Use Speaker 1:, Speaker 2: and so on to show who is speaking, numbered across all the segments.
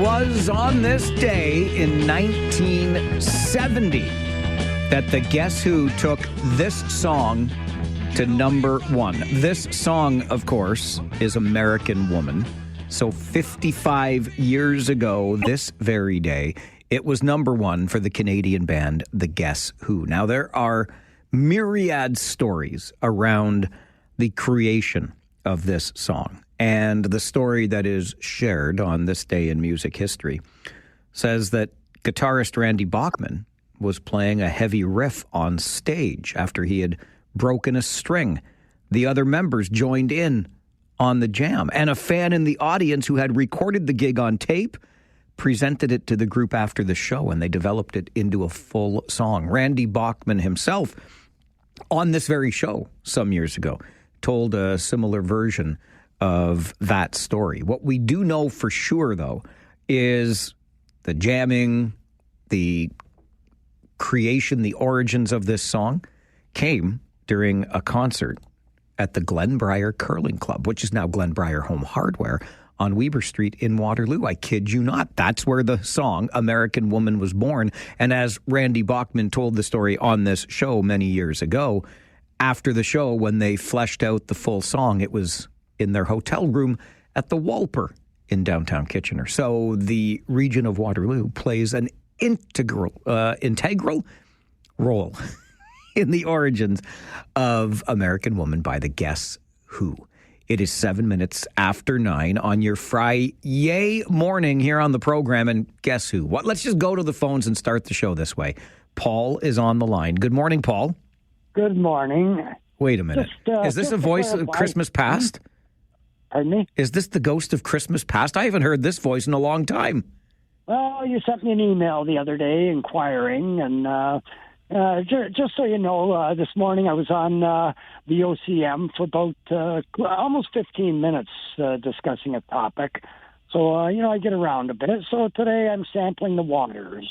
Speaker 1: was on this day in 1970 that the Guess Who took this song to number one. This song, of course, is American Woman. So 55 years ago, this very day, it was number one for the Canadian band, the Guess Who. Now, there are myriad stories around the creation of this song. And the story that is shared on this day in music history says that guitarist Randy Bachman was playing a heavy riff on stage after he had broken a string. The other members joined in on the jam, and a fan in the audience who had recorded the gig on tape presented it to the group after the show, and they developed it into a full song. Randy Bachman himself, on this very show some years ago, told a similar version of that story. What we do know for sure, though, is the jamming, the creation, the origins of this song came during a concert at the Glenbriar Curling Club, which is now Glenbriar Home Hardware on Weber Street in Waterloo. I kid you not. That's where the song American Woman was born. And as Randy Bachman told the story on this show many years ago, after the show, when they fleshed out the full song, it was in their hotel room at the Walper in downtown Kitchener. So the region of Waterloo plays an integral role in the origins of American Woman by the Guess Who. It is 7 minutes after 9 on your Friday morning here on the program. And guess who? Let's just go to the phones and start the show this way. Paul is on the line. Good morning, Paul.
Speaker 2: Good morning.
Speaker 1: Wait a minute. Is this a voice of Christmas past?
Speaker 2: Pardon me?
Speaker 1: Is this the ghost of Christmas past? I haven't heard this voice in a long time.
Speaker 2: Well, you sent me an email the other day inquiring, and just so you know, this morning I was on the OCM for about almost 15 minutes discussing a topic. So, I get around a bit. So today I'm sampling the waters.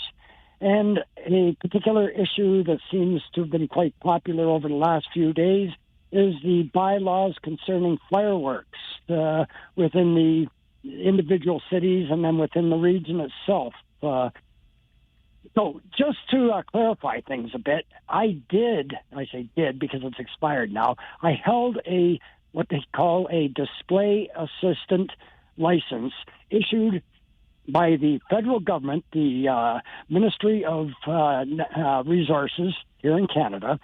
Speaker 2: And a particular issue that seems to have been quite popular over the last few days is the bylaws concerning fireworks within the individual cities and then within the region itself. So just to clarify things a bit, I say did because it's expired now, I held what they call a display assistant license issued by the federal government, the Ministry of Resources here in Canada,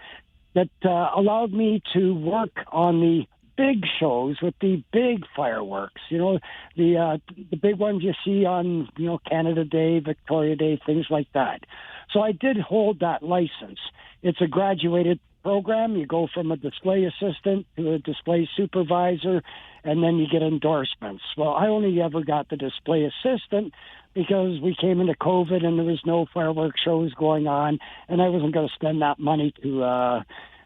Speaker 2: that allowed me to work on the big shows with the big fireworks. The big ones you see on, Canada Day, Victoria Day, things like that. So I did hold that license. It's a graduated program. You go from a display assistant to a display supervisor, and then you get endorsements. Well, I only ever got the display assistant because we came into COVID and there was no fireworks shows going on, and I wasn't going to spend that money to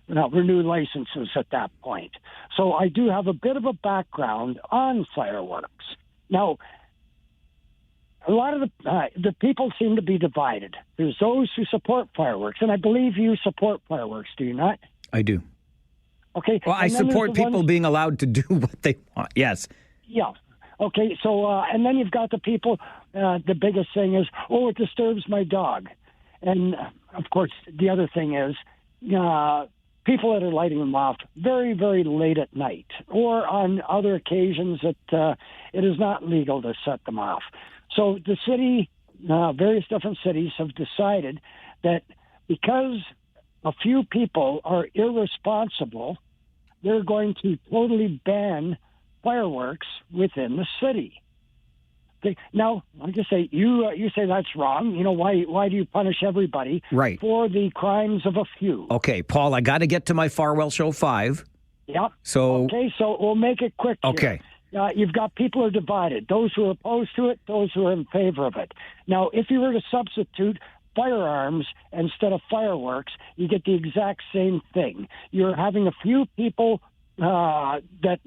Speaker 2: renew licenses at that point. So I do have a bit of a background on fireworks. Now, a lot of the people seem to be divided. There's those who support fireworks, and I believe you support fireworks, do you not?
Speaker 1: I do.
Speaker 2: Okay.
Speaker 1: Well, I support people being allowed to do what they want, yes.
Speaker 2: Yeah. Okay, so, and then you've got the people, the biggest thing is, it disturbs my dog. And, of course, the other thing is, people that are lighting them off very, very late at night, or on other occasions that it is not legal to set them off. So the city, various different cities have decided that because a few people are irresponsible, they're going to totally ban fireworks within the city. Now, I'll just say, you say that's wrong. Why do you punish everybody for the crimes of a few?
Speaker 1: Okay, Paul, I got to get to my Farwell Show 5.
Speaker 2: Yep.
Speaker 1: So
Speaker 2: we'll make it quick here.
Speaker 1: Okay.
Speaker 2: You've got people who are divided, those who are opposed to it, those who are in favor of it. Now, if you were to substitute firearms instead of fireworks, you get the exact same thing. You're having a few people that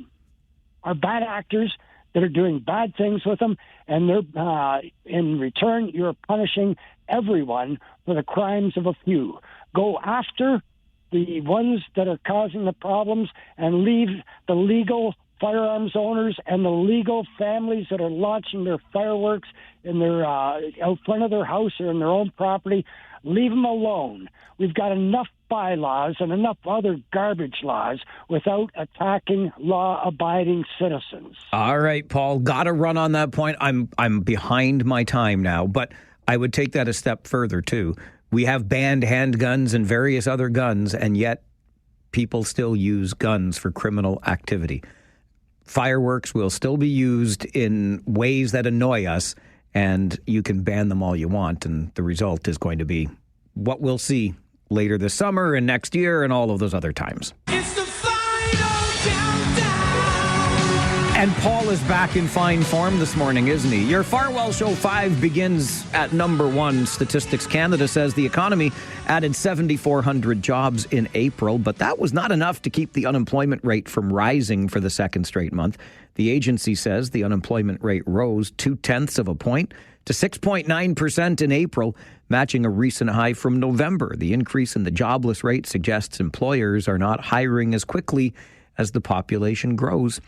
Speaker 2: are bad actors that are doing bad things with them, and they're in return, you're punishing everyone for the crimes of a few. Go after the ones that are causing the problems and leave the legal firearms owners and the legal families that are launching their fireworks in their out front of their house or in their own property, leave them alone. We've got enough bylaws and enough other garbage laws without attacking law-abiding citizens.
Speaker 1: All right, Paul, got to run on that point. I'm behind my time now, but I would take that a step further, too. We have banned handguns and various other guns, and yet people still use guns for criminal activity. Fireworks will still be used in ways that annoy us, and you can ban them all you want, and the result is going to be what we'll see later this summer and next year and all of those other times.
Speaker 3: It's the final countdown.
Speaker 1: And Paul is back in fine form this morning, isn't he? Your Farwell Show 5 begins at number 1. Statistics Canada says the economy added 7,400 jobs in April, but that was not enough to keep the unemployment rate from rising for the second straight month. The agency says the unemployment rate rose 0.2 of a point to 6.9% in April, matching a recent high from November. The increase in the jobless rate suggests employers are not hiring as quickly as the population grows.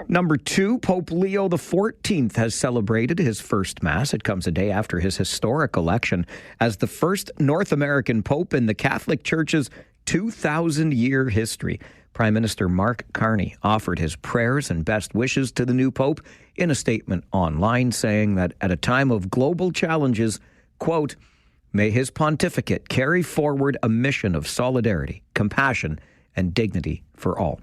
Speaker 1: Number 2, Pope Leo XIV has celebrated his first Mass. It comes a day after his historic election as the first North American Pope in the Catholic Church's 2,000-year history. Prime Minister Mark Carney offered his prayers and best wishes to the new Pope in a statement online, saying that at a time of global challenges, quote, may his pontificate carry forward a mission of solidarity, compassion, and dignity for all.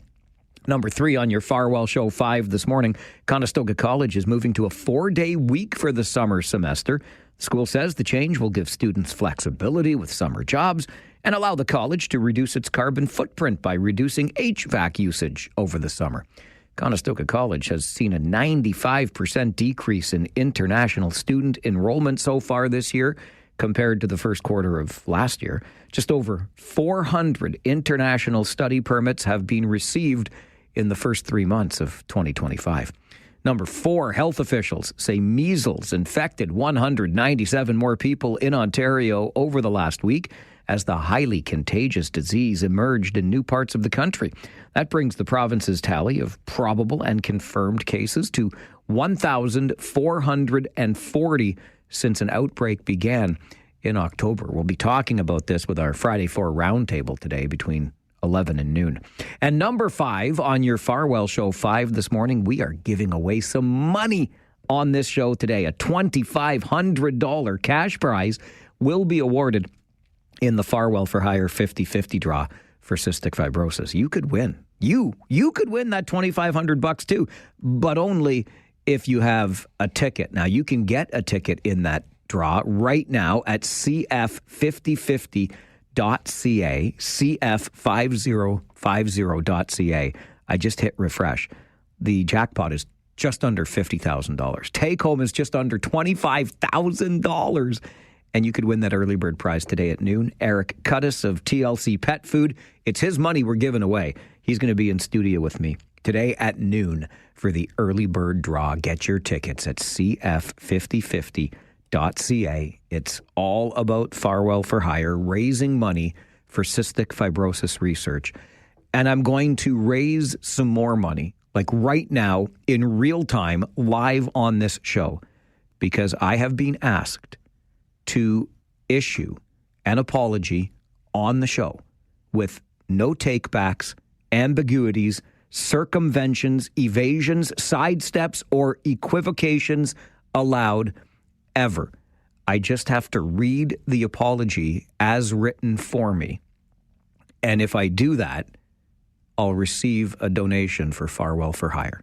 Speaker 1: Number 3 on your Farwell Show 5 this morning, Conestoga College is moving to a 4-day week for the summer semester. The school says the change will give students flexibility with summer jobs and allow the college to reduce its carbon footprint by reducing HVAC usage over the summer. Conestoga College has seen a 95% decrease in international student enrollment so far this year compared to the first quarter of last year. Just over 400 international study permits have been received in the first 3 months of 2025. Number 4, health officials say measles infected 197 more people in Ontario over the last week as the highly contagious disease emerged in new parts of the country. That brings the province's tally of probable and confirmed cases to 1,440 since an outbreak began in October. We'll be talking about this with our Friday 4 roundtable today between 11 and noon. And number 5 on your Farwell Show 5 this morning, we are giving away some money on this show today. A $2,500 cash prize will be awarded in the Farwell for Hire 50/50 draw for cystic fibrosis. You could win. You could win that $2,500 too, but only if you have a ticket. Now, you can get a ticket in that draw right now at cf5050.ca, cf5050.ca. I just hit refresh. The jackpot is just under $50,000. Take home is just under $25,000. And you could win that early bird prize today at noon. Eric Cuttis of TLC Pet Food. It's his money we're giving away. He's going to be in studio with me today at noon for the early bird draw. Get your tickets at cf5050.ca. It's all about Farwell for Hire, raising money for cystic fibrosis research. And I'm going to raise some more money, like right now, in real time, live on this show, because I have been asked to issue an apology on the show with no takebacks, ambiguities, circumventions, evasions, sidesteps, or equivocations allowed ever. I just have to read the apology as written for me. And if I do that, I'll receive a donation for Farwell for Hire.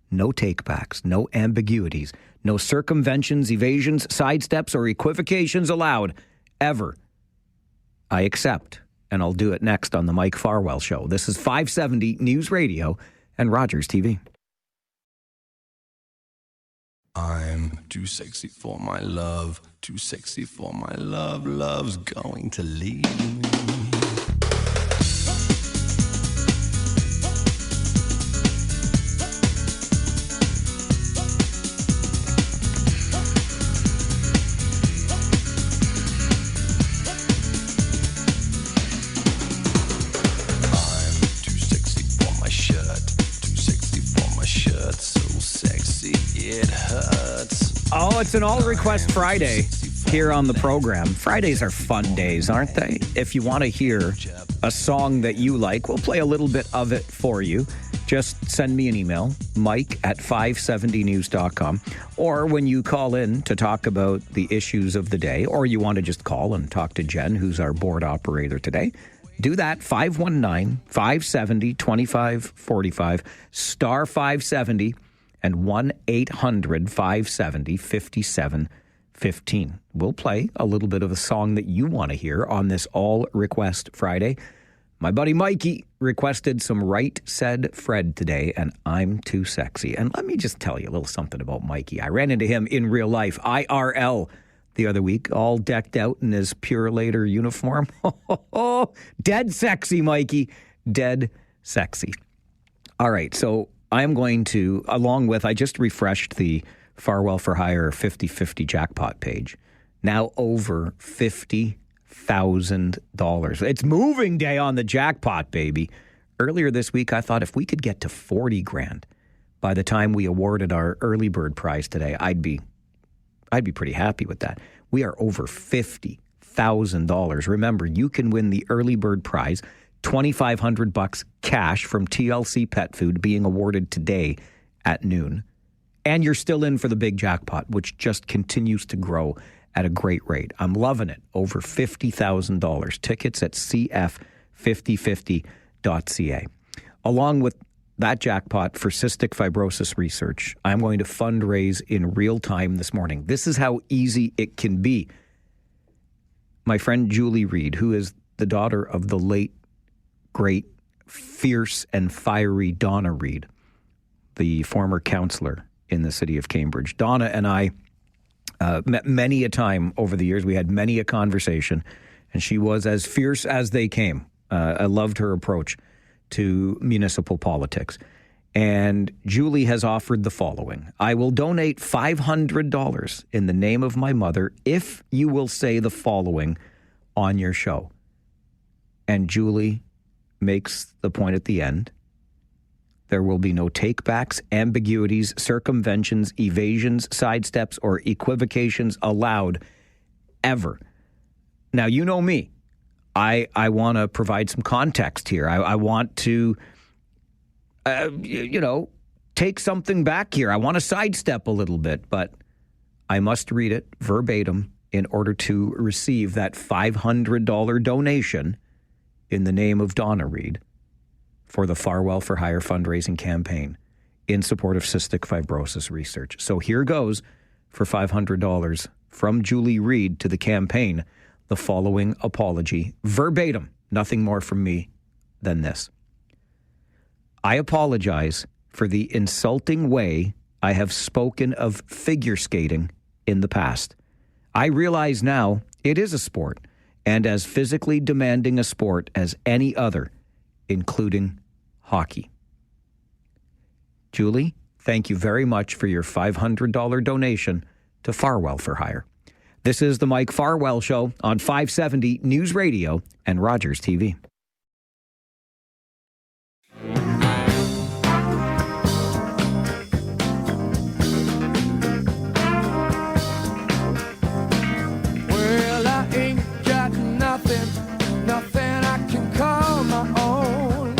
Speaker 1: No takebacks, no ambiguities, no circumventions, evasions, sidesteps, or equivocations allowed, ever. I accept, and I'll do it next on the Mike Farwell Show. This is 570 News Radio and Rogers TV.
Speaker 3: I'm too sexy for my love, too sexy for my love, love's going to leave me.
Speaker 1: know, it's an all-request Friday here on the program. Fridays are fun days, aren't they? If you want to hear a song that you like, we'll play a little bit of it for you. Just send me an email, mike@570news.com. Or when you call in to talk about the issues of the day, or you want to just call and talk to Jen, who's our board operator today, do that, 519-570-2545, star 570, and 1-800-570-5715. We'll play a little bit of a song that you want to hear on this all-request Friday. My buddy Mikey requested some Right Said Fred today, and I'm Too Sexy. And let me just tell you a little something about Mikey. I ran into him in real life, IRL, the other week, all decked out in his Pure Later uniform. Dead sexy, Mikey. Dead sexy. All right, so I'm going to, along with, I just refreshed the Farwell for Hire 50-50 jackpot page. Now over $50,000. It's moving day on the jackpot, baby. Earlier this week, I thought if we could get to 40 grand by the time we awarded our early bird prize today, I'd be pretty happy with that. We are over $50,000. Remember, you can win the early bird prize, $2,500 cash from TLC Pet Food being awarded today at noon. And you're still in for the big jackpot, which just continues to grow at a great rate. I'm loving it. Over $50,000. Tickets at cf5050.ca. Along with that jackpot for cystic fibrosis research, I'm going to fundraise in real time this morning. This is how easy it can be. My friend Julie Reed, who is the daughter of the late, great, fierce and fiery Donna Reed, the former counselor in the city of Cambridge. Donna and I met many a time over the years. We had many a conversation, and she was as fierce as they came. I loved her approach to municipal politics. And Julie has offered the following. I will donate $500 in the name of my mother if you will say the following on your show. And Julie makes the point at the end. There will be no takebacks, ambiguities, circumventions, evasions, sidesteps, or equivocations allowed ever. Now, you know me. I want to provide some context here. I want to, take something back here. I want to sidestep a little bit, but I must read it verbatim in order to receive that $500 donation in the name of Donna Reed for the Farwell for Hire fundraising campaign in support of cystic fibrosis research. So here goes for $500 from Julie Reed to the campaign. The following apology, verbatim, nothing more from me than this. I apologize for the insulting way I have spoken of figure skating in the past. I realize now it is a sport, and as physically demanding a sport as any other, including hockey. Julie, thank you very much for your $500 donation to Farwell for Hire. This is the Mike Farwell Show on 570 News Radio and Rogers TV.
Speaker 4: Well, I ain't got nothing I can call my own.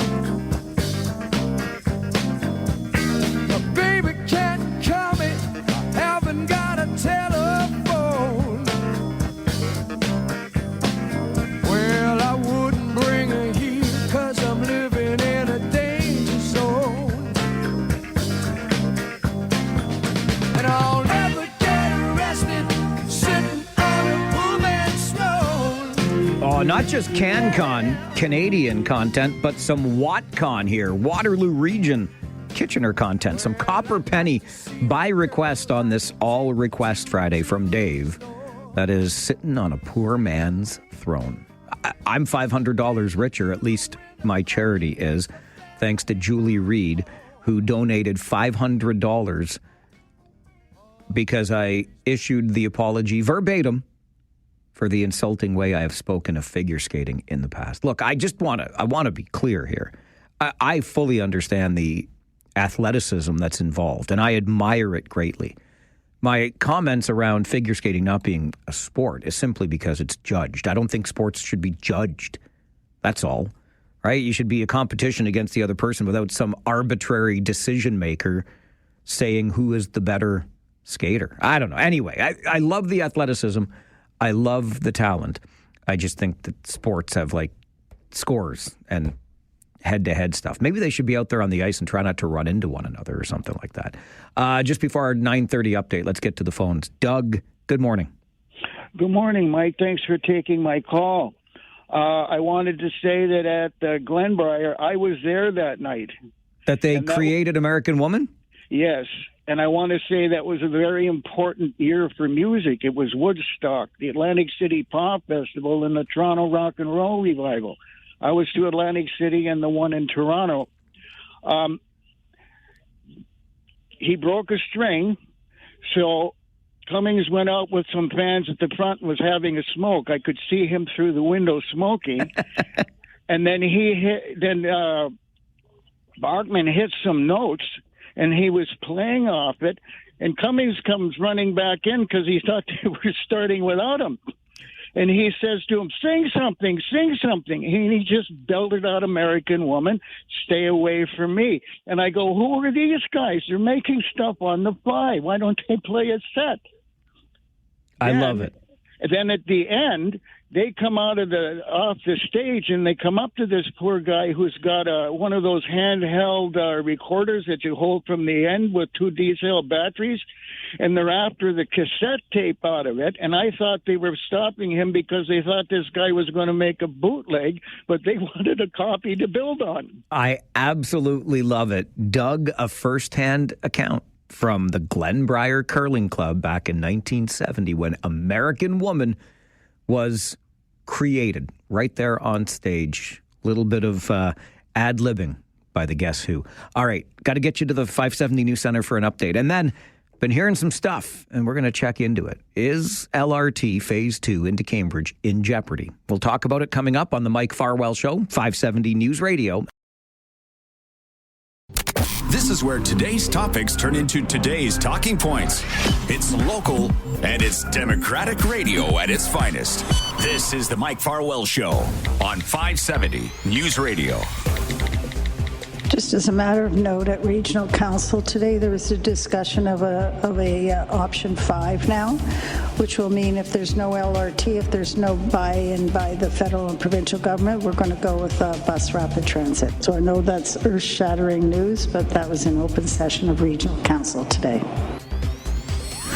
Speaker 4: A baby can't call me, I haven't got a telephone. Well, I wouldn't bring her here, 'cause I'm living in a danger zone. And I'll never get arrested sitting on a pullman's throne.
Speaker 1: Oh, not just CanCon, Canadian content, but some WattCon here, Waterloo Region, Kitchener content, some Copper Penny by request on this All Request Friday from Dave that is sitting on a poor man's throne. I'm $500 richer, at least my charity is, thanks to Julie Reed, who donated $500 because I issued the apology verbatim for the insulting way I have spoken of figure skating in the past. Look, I want to be clear here. I fully understand the athleticism that's involved, and I admire it greatly. My comments around figure skating not being a sport is simply because it's judged. I don't think sports should be judged. That's all, right? You should be a competition against the other person without some arbitrary decision maker saying who is the better skater. I don't know. Anyway, I love the athleticism. I love the talent. I just think that sports have like scores and head-to-head stuff. Maybe they should be out there on the ice and try not to run into one another or something like that. Just before our 9:30 update, let's get to the phones. Doug, good morning.
Speaker 5: Good morning, Mike. Thanks for taking my call. I wanted to say that at Glenbriar, I was there that night.
Speaker 1: That they created American Woman?
Speaker 5: Yes. And I want to say that was a very important year for music. It was Woodstock, the Atlantic City Pop Festival, and the Toronto Rock and Roll Revival. I was to Atlantic City and the one in Toronto. He broke a string, so Cummings went out with some fans at the front and was having a smoke. I could see him through the window smoking. And then Bachman hit some notes, and he was playing off it. And Cummings comes running back in because he thought they were starting without him. And he says to him, sing something, sing something. And he just belted out American Woman, stay away from me. And I go, who are these guys? They're making stuff on the fly. Why don't they play a set?
Speaker 1: I love it.
Speaker 5: And then at the end, they come off the stage and they come up to this poor guy who's got one of those handheld recorders that you hold from the end with 2 D-cell batteries, and they're after the cassette tape out of it. And I thought they were stopping him because they thought this guy was going to make a bootleg, but they wanted a copy to build on.
Speaker 1: I absolutely love it. Dug a firsthand account from the Glenbriar Curling Club back in 1970 when American Woman was created right there on stage. Little bit of ad-libbing by the Guess Who. All right, got to get you to the 570 News Center for an update. And then, been hearing some stuff, and we're going to check into it. Is LRT Phase 2 into Cambridge in jeopardy? We'll talk about it coming up on the Mike Farwell Show, 570 News Radio.
Speaker 6: This is where today's topics turn into today's talking points. It's local and it's Democratic radio at its finest. This is the Mike Farwell Show on 570 News Radio.
Speaker 7: Just as a matter of note, at Regional Council today, there was a discussion of a option 5 now, which will mean if there's no LRT, if there's no buy-in by the federal and provincial government, we're going to go with bus rapid transit. So I know that's earth-shattering news, but that was an open session of Regional Council today.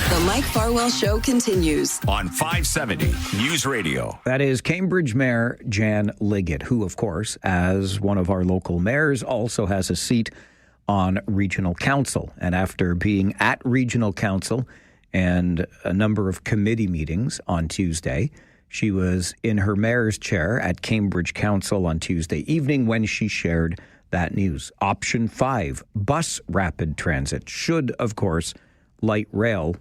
Speaker 8: The Mike Farwell Show continues
Speaker 6: on 570 News Radio.
Speaker 1: That is Cambridge Mayor Jan Liggett, who, of course, as one of our local mayors, also has a seat on Regional Council. And after being at Regional Council and a number of committee meetings on Tuesday, she was in her mayor's chair at Cambridge Council on Tuesday evening when she shared that news. Option 5, bus rapid transit, should, of course, light rail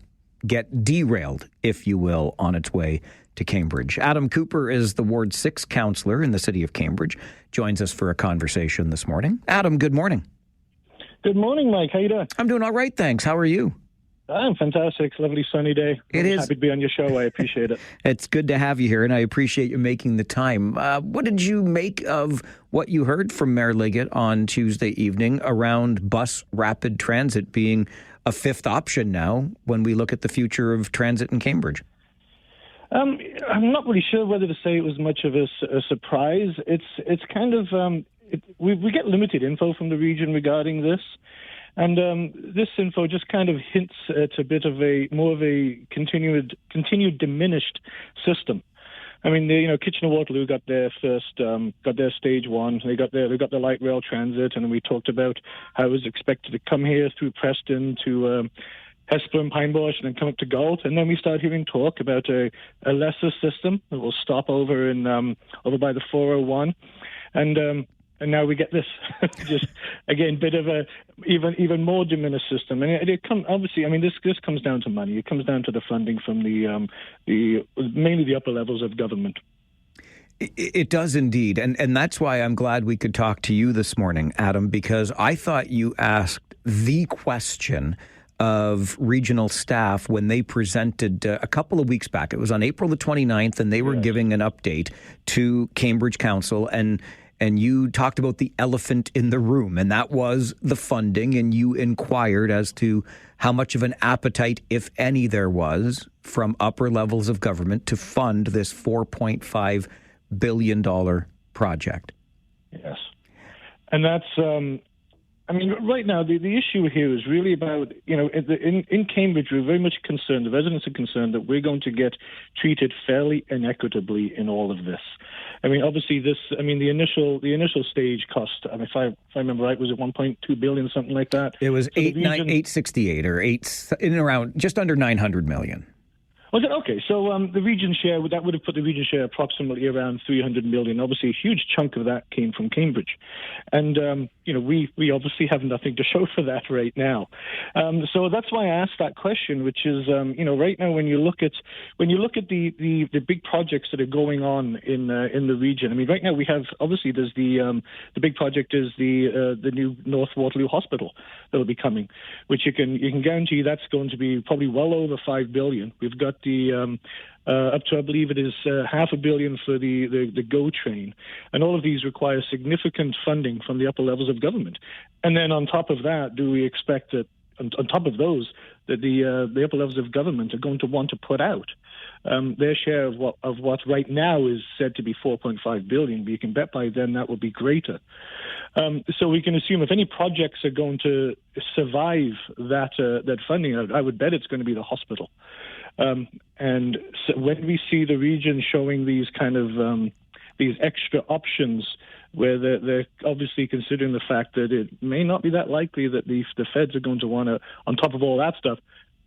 Speaker 1: get derailed, if you will, on its way to Cambridge. Adam Cooper is the Ward 6 councillor in the city of Cambridge, joins us for a conversation this morning. Adam, good morning.
Speaker 9: Good morning, Mike. How you doing?
Speaker 1: I'm doing all right, thanks. How are you?
Speaker 9: I'm fantastic. It's a lovely sunny day.
Speaker 1: It is.
Speaker 9: Happy to be on your show. I appreciate it. It's
Speaker 1: good to have you here, and I appreciate you making the time. What did you make of what you heard from Mayor Liggett on Tuesday evening around bus rapid transit being a 5th option now when we look at the future of transit in Cambridge?
Speaker 9: I'm not really sure whether to say it was much of a surprise. It's kind of we get limited info from the region regarding this, and this info just kind of hints at a bit of more of a continued diminished system. I mean, Kitchener-Waterloo got their stage 1. They got the light rail transit, and we talked about how it was expected to come here through Preston to Hesper and Pine Bush, and then come up to Galt. And then we start hearing talk about a lesser system that will stop over by the 401, and now we get this, just again, bit of a even more diminished system. And obviously, I mean, this comes down to money. It comes down to the funding from the mainly the upper levels of government.
Speaker 1: It does indeed, and that's why I'm glad we could talk to you this morning, Adam, because I thought you asked the question of regional staff when they presented a couple of weeks back. It was on April the 29th, and they were giving an update to Cambridge Council, and you talked about the elephant in the room, and that was the funding, and you inquired as to how much of an appetite, if any, there was from upper levels of government to fund this $4.5 billion project.
Speaker 9: Yes. And that's, right now, the issue here is really about, in Cambridge, we're very much concerned, the residents are concerned that we're going to get treated fairly inequitably in all of this. Obviously, the initial stage cost, if I remember right, was it $1.2 billion, something like that?
Speaker 1: It was 868 or around just under $900 million.
Speaker 9: Was it? Okay, so the region share, that would have put the region share approximately around $300 million. Obviously, a huge chunk of that came from Cambridge. And, we obviously have nothing to show for that right now. So that's why I asked that question, which is, right now when you look at the big projects that are going on in the region, right now we have, obviously, there's the big project is the new North Waterloo Hospital that will be coming, which you can guarantee that's going to be probably well over $5 billion. We've got the up to, I believe it is $500 million for the GO train. And all of these require significant funding from the upper levels of government. And then on top of that, do we expect that, on top of those, that the upper levels of government are going to want to put out their share of what right now is said to be $4.5 billion, but you can bet by then that will be greater. So we can assume if any projects are going to survive that funding, I would bet it's going to be the hospital. And so when we see the region showing these kind of these extra options, where they're obviously considering the fact that it may not be that likely that the feds are going to want to, on top of all that stuff,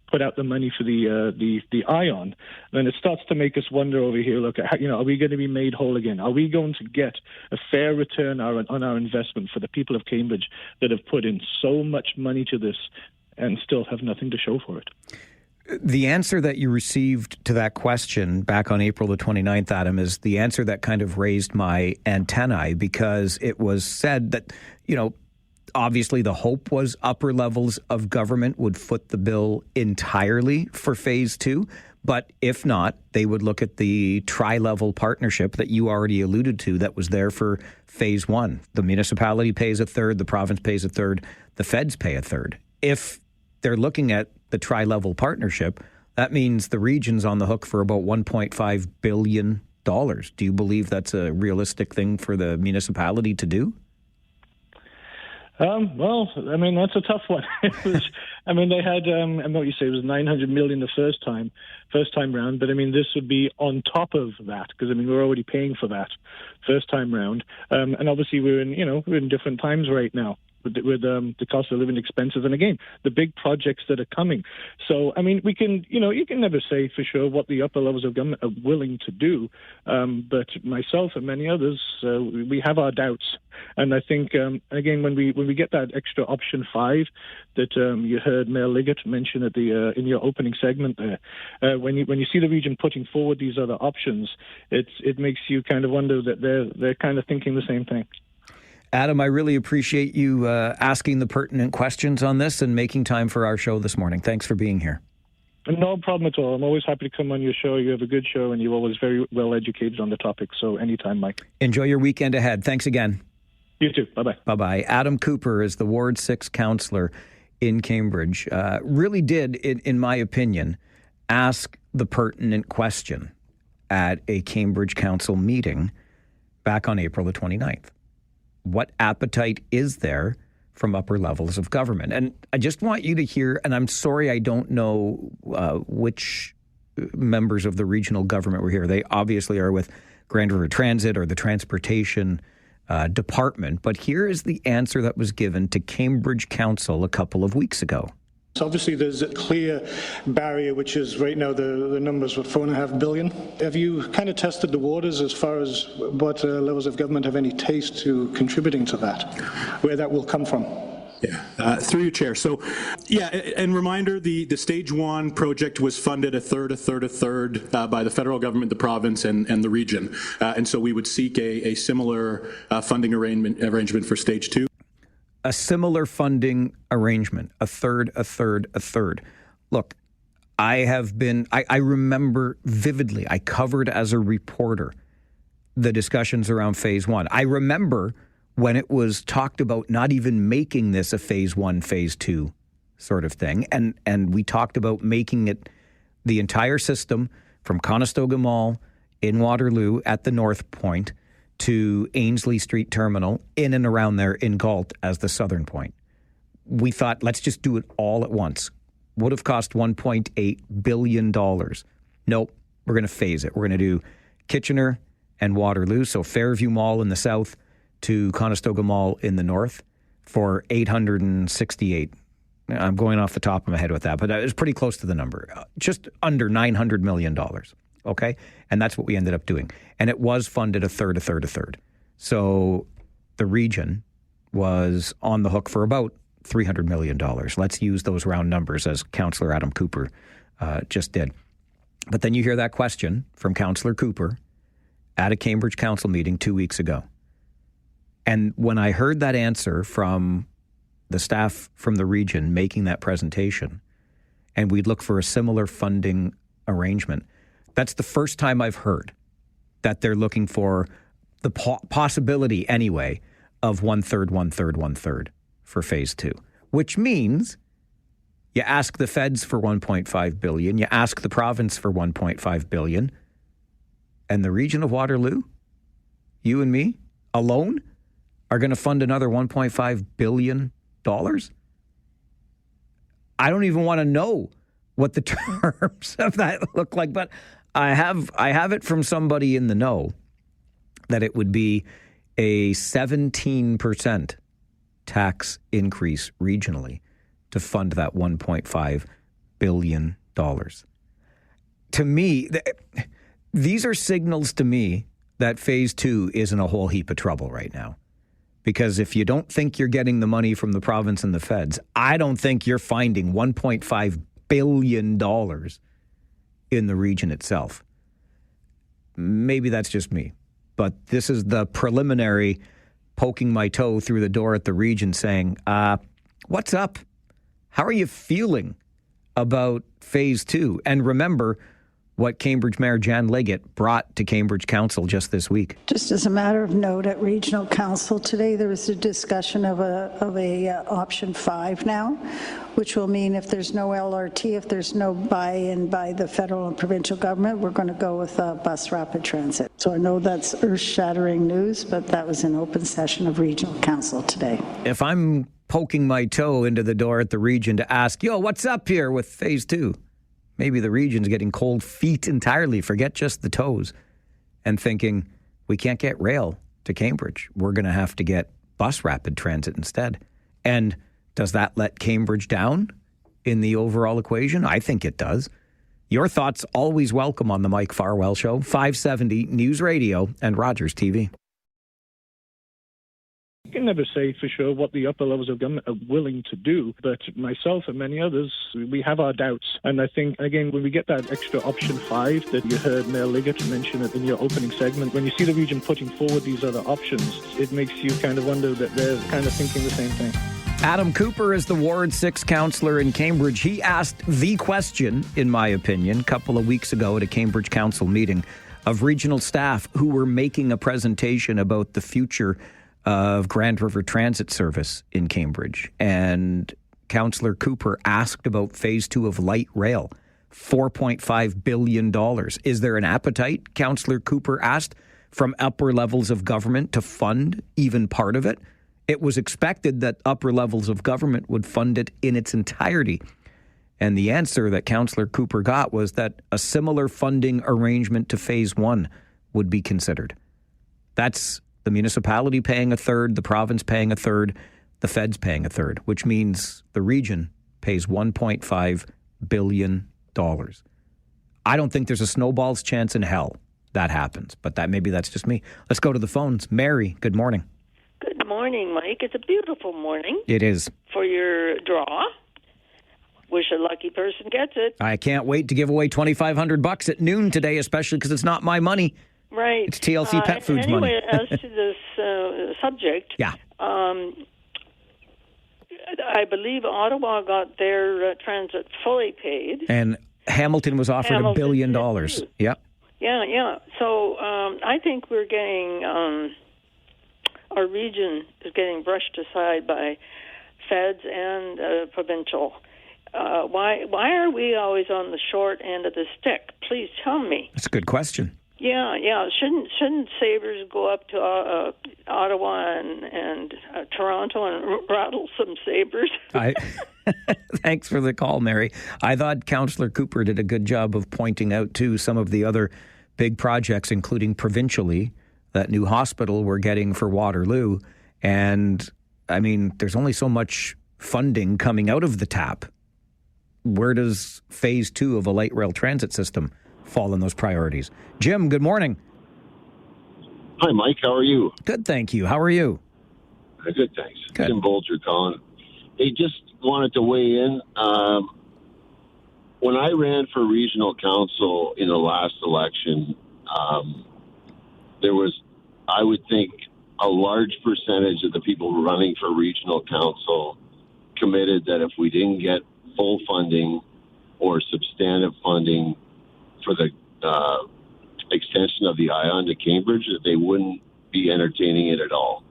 Speaker 9: put out the money for the ION, then it starts to make us wonder over here, look, are we going to be made whole again? Are we going to get a fair return on our investment for the people of Cambridge that have put in so much money to this and still have nothing to show for it?
Speaker 1: The answer that you received to that question back on April the 29th, Adam, is the answer that kind of raised my antennae, because it was said that, obviously the hope was upper levels of government would foot the bill entirely for phase 2. But if not, they would look at the tri-level partnership that you already alluded to that was there for phase 1. The municipality pays a third, the province pays a third, the feds pay a third. If they're looking at the tri-level partnership, that means the region's on the hook for about $1.5 billion. Do you believe that's a realistic thing for the municipality to do?
Speaker 9: Well, that's a tough one. They had, what you say, it was $900 million the first time round, but this would be on top of that, because we're already paying for that first time round, and obviously we're in different times right now with the cost of living expenses, and again, the big projects that are coming. So, we can, you can never say for sure what the upper levels of government are willing to do, but myself and many others, we have our doubts. And I think, again, when we get that extra option 5 that you heard Mayor Liggett mention at in your opening segment there, when you see the region putting forward these other options, it makes you kind of wonder that they're kind of thinking the same thing.
Speaker 1: Adam, I really appreciate you asking the pertinent questions on this and making time for our show this morning. Thanks for being here.
Speaker 9: No problem at all. I'm always happy to come on your show. You have a good show, and you're always very well educated on the topic. So anytime, Mike. Enjoy
Speaker 1: your weekend ahead. Thanks again.
Speaker 9: You too. Bye-bye.
Speaker 1: Bye-bye. Adam Cooper is the Ward 6 councillor in Cambridge. Really did, in my opinion, ask the pertinent question at a Cambridge Council meeting back on April the 29th. What appetite is there from upper levels of government? And I just want you to hear, and I'm sorry I don't know which members of the regional government were here. They obviously are with Grand River Transit or the Transportation Department. But here is the answer that was given to Cambridge Council a couple of weeks ago.
Speaker 10: So obviously there's a clear barrier, which is right now the numbers with $4.5 billion. Have you kind of tested the waters as far as what levels of government have any taste to contributing to that, where that will come from?
Speaker 11: Yeah, through you, Chair. So, and reminder, the Stage 1 project was funded a third by the federal government, the province, and the region. And so we would seek a similar funding arrangement for Stage 2.
Speaker 1: a similar funding arrangement, a third. Look, I remember vividly, I covered as a reporter the discussions around phase one. I remember when it was talked about not even making this a phase one, phase two sort of thing. And we talked about making it the entire system from Conestoga Mall in Waterloo at the North Point to Ainslie Street Terminal in and around there in Galt as the southern point. We thought, let's just do it all at once. Would have cost $1.8 billion. Nope, we're going to phase it. We're going to do Kitchener and Waterloo, so Fairview Mall in the south to Conestoga Mall in the north for $868. I'm going off the top of my head with that, but it was pretty close to the number. Just under $900 million, okay? And that's what we ended up doing. And it was funded a third. So the region was on the hook for about $300 million. Let's use those round numbers, as Councillor Adam Cooper just did. But then you hear that question from Councillor Cooper at a Cambridge Council meeting 2 weeks ago. And when I heard that answer from the staff from the region making that presentation, and we'd look for a similar funding arrangement, that's the first time I've heard that they're looking for the possibility, anyway, of one third for phase two, which means you ask the feds for $1.5 billion, you ask the province for $1.5 billion, and the region of Waterloo, you and me alone, are going to fund another $1.5 billion? I don't even want to know what the terms of that look like, but I have it from somebody in the know that it would be a 17% tax increase regionally to fund that $1.5 billion. To me, these are signals to me that phase two is in a whole heap of trouble right now. Because if you don't think you're getting the money from the province and the feds, I don't think you're finding $1.5 billion in the region itself. Maybe that's just me. But this is the preliminary poking my toe through the door at the region saying, what's up? How are you feeling about phase two? And remember what Cambridge Mayor Jan Leggett brought to Cambridge Council just this week.
Speaker 7: Just as a matter of note, at Regional Council today, there was a discussion of a option 5 now, which will mean if there's no LRT, if there's no buy-in by the federal and provincial government, we're going to go with bus rapid transit. So I know that's earth-shattering news, but that was an open session of Regional Council today.
Speaker 1: If I'm poking my toe into the door at the region to ask, what's up here with phase two? Maybe the region's getting cold feet entirely, forget just the toes, and thinking, we can't get rail to Cambridge. We're going to have to get bus rapid transit instead. And does that let Cambridge down in the overall equation? I think it does. Your thoughts always welcome on the Mike Farwell Show, 570 News Radio and Rogers TV.
Speaker 9: You can never say for sure what the upper levels of government are willing to do, but myself and many others, we have our doubts. And I think, again, when we get that extra option 5 that you heard Mayor Liggett mention it in your opening segment, when you see the region putting forward these other options, it makes you kind of wonder that they're kind of thinking the same thing.
Speaker 1: Adam Cooper is the Ward 6 councillor in Cambridge. He asked the question, in my opinion, a couple of weeks ago at a Cambridge Council meeting of regional staff who were making a presentation about the future of Grand River Transit Service in Cambridge. And Councillor Cooper asked about phase 2 of light rail, $4.5 billion. Is there an appetite, Councillor Cooper asked, from upper levels of government to fund even part of it? It was expected that upper levels of government would fund it in its entirety. And the answer that Councillor Cooper got was that a similar funding arrangement to phase 1 would be considered. That's the municipality paying a third, the province paying a third, the feds paying a third, which means the region pays $1.5 billion. I don't think there's a snowball's chance in hell that happens, but maybe that's just me. Let's go to the phones. Mary, good morning.
Speaker 12: Good morning, Mike. It's a beautiful morning.
Speaker 1: It is.
Speaker 12: For your draw. Wish a lucky person gets it.
Speaker 1: I can't wait to give away $2,500 at noon today, especially because it's not my money.
Speaker 12: Right.
Speaker 1: It's TLC Pet Foods money.
Speaker 12: Anyway, as to this subject,
Speaker 1: yeah.
Speaker 12: I believe Ottawa got their transit fully paid.
Speaker 1: And Hamilton was offered $1 billion. Yep.
Speaker 12: Yeah. So I think we're getting, our region is getting brushed aside by feds and provincial. Why are we always on the short end of the stick? Please tell me.
Speaker 1: That's a good question.
Speaker 12: Yeah. Shouldn't Sabres go up to Ottawa and Toronto and rattle some sabers?
Speaker 1: Thanks for the call, Mary. I thought Councillor Cooper did a good job of pointing out, too, some of the other big projects, including provincially, that new hospital we're getting for Waterloo. And, I mean, there's only so much funding coming out of the tap. Where does phase 2 of a light rail transit system fall in those priorities? Jim, good morning.
Speaker 13: Hi, Mike. How are you?
Speaker 1: Good, thank you. How are you?
Speaker 13: Good, thanks.
Speaker 1: Good.
Speaker 13: Jim Bolger calling. Hey, just wanted to weigh in. When I ran for regional council in the last election, there was, I would think, a large percentage of the people running for regional council committed that if we didn't get full funding or substantive funding for the extension of the ION to Cambridge, that they wouldn't be entertaining it at all.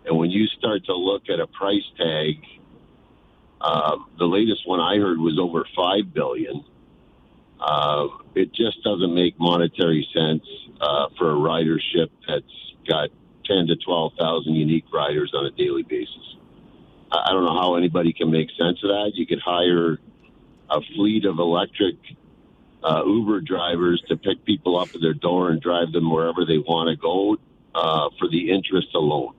Speaker 13: And when you start to look at a price tag, the latest one I heard was over $5 billion. It just doesn't make monetary sense for a ridership that's got 10 to 12,000 unique riders on a daily basis. I don't know how anybody can make sense of that. You could hire a fleet of electric Uber drivers to pick people up at their door and drive them wherever they want to go for the interest alone.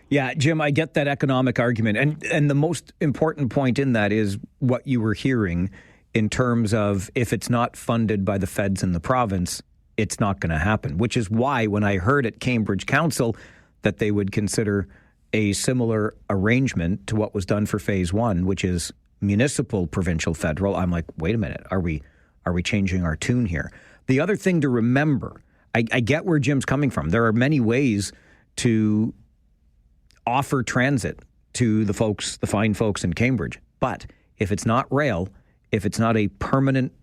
Speaker 1: Yeah, Jim, I get that economic argument. And the most important point in that is what you were hearing in terms of if it's not funded by the feds in the province, it's not going to happen, which is why when I heard at Cambridge Council that they would consider a similar arrangement to what was done for phase 1, which is municipal, provincial, federal, I'm like, wait a minute, are we changing our tune here? The other thing to remember, I get where Jim's coming from. There are many ways to offer transit to the fine folks in Cambridge. But if it's not rail, if it's not a permanent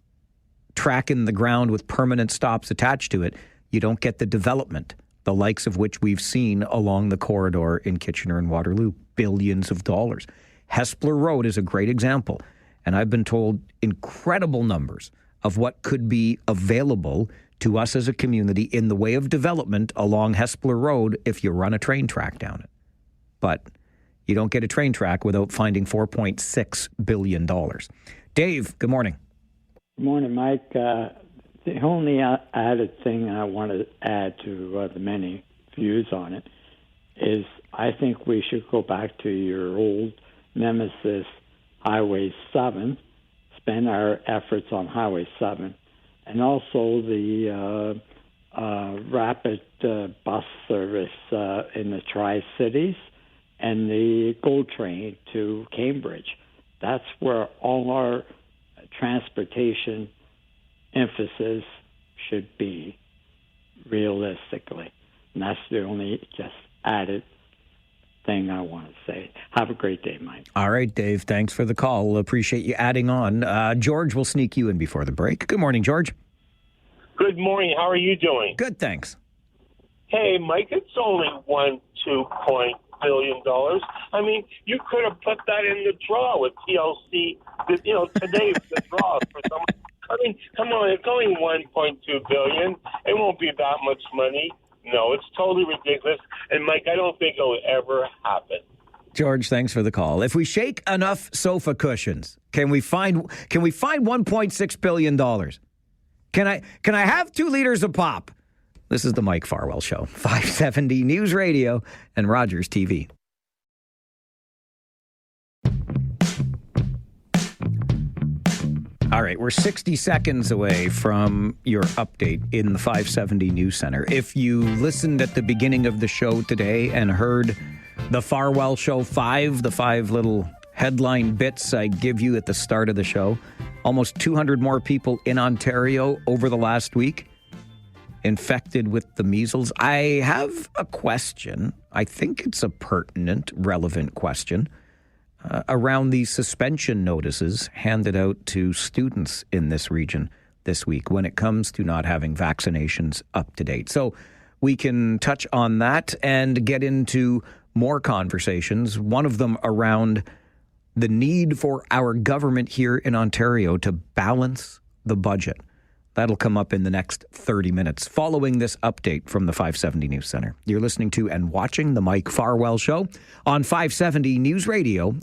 Speaker 1: track in the ground with permanent stops attached to it, you don't get the development, the likes of which we've seen along the corridor in Kitchener and Waterloo, billions of dollars. Hespeler Road is a great example. And I've been told incredible numbers of what could be available to us as a community in the way of development along Hespeler Road if you run a train track down it. But you don't get a train track without finding $4.6 billion. Dave, good morning.
Speaker 14: Good morning, Mike. The only added thing I want to add to the many views on it is I think we should go back to your old nemesis, Highway 7, spend our efforts on Highway 7, and also the rapid bus service in the Tri-Cities and the GO train to Cambridge. That's where all our transportation emphasis should be, realistically. And that's the only just added thing I want to say. Have a great day, Mike.
Speaker 1: All right, Dave. Thanks for the call. Appreciate you adding on. George will sneak you in before the break. Good morning, George.
Speaker 15: Good morning. How are you doing?
Speaker 1: Good, thanks.
Speaker 15: Hey, Mike, it's only $2 billion. I mean, you could have put that in the draw with TLC. Today the draw for someone. I mean, come on, it's only $1.2 billion. It won't be that much money. No, it's totally ridiculous. And Mike, I don't think it'll ever happen.
Speaker 1: George, thanks for the call. If we shake enough sofa cushions, can we find $1.6 billion? Can I have 2 liters of pop? This is the Mike Farwell Show, 570 News Radio and Rogers TV. All right, we're 60 seconds away from your update in the 570 News Center. If you listened at the beginning of the show today and heard the Farwell Show 5, the 5 little headline bits I give you at the start of the show, almost 200 more people in Ontario over the last week. infected with the measles. I have a question. I think it's a pertinent, relevant question around the suspension notices handed out to students in this region this week when it comes to not having vaccinations up to date. So we can touch on that and get into more conversations, one of them around the need for our government here in Ontario to balance the budget. That'll come up in the next 30 minutes following this update from the 570 News Center. You're listening to and watching The Mike Farwell Show on 570 News Radio.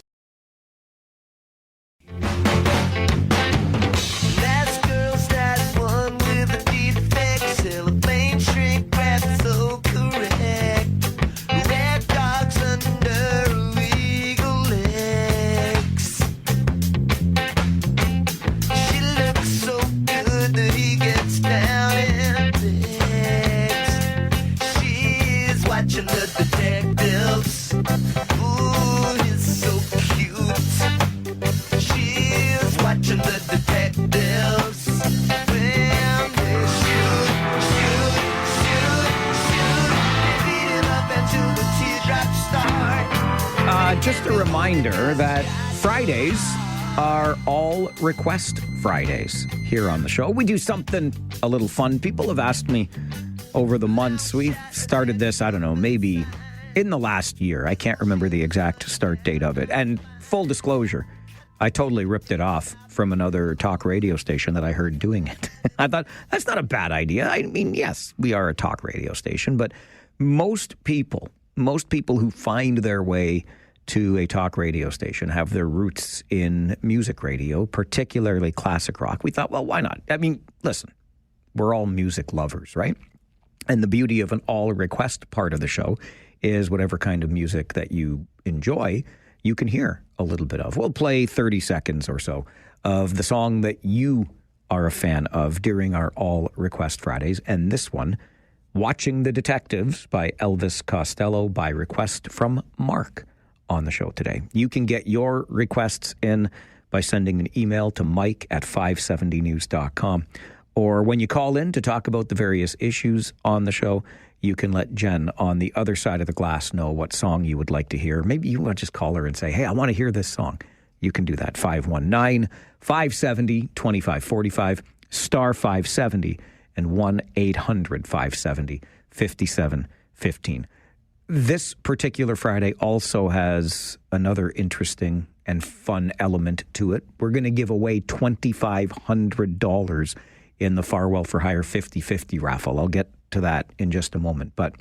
Speaker 1: Just a reminder that Fridays are all request Fridays here on the show. We do something a little fun. People have asked me over the months. We started this, I don't know, maybe in the last year. I can't remember the exact start date of it. And full disclosure, I totally ripped it off from another talk radio station that I heard doing it. I thought, that's not a bad idea. I mean, yes, we are a talk radio station, but most people who find their way to a talk radio station have their roots in music radio, particularly classic rock. We thought, well, why not? I mean, listen, we're all music lovers, right? And the beauty of an all request part of the show is whatever kind of music that you enjoy, you can hear a little bit of. We'll play 30 seconds or so of the song that you are a fan of during our all request Fridays. And this one, Watching the Detectives by Elvis Costello, by request from Mark, on the show today. You can get your requests in by sending an email to mike@570news.com. Or when you call in to talk about the various issues on the show, you can let Jen on the other side of the glass know what song you would like to hear. Maybe you want to just call her and say, hey, I want to hear this song. You can do that. 519-570-2545, star 570, and 1-800-570-5715. This particular Friday also has another interesting and fun element to it. We're going to give away $2,500 in the Farwell for Hire 50-50 raffle. I'll get to that in just a moment. But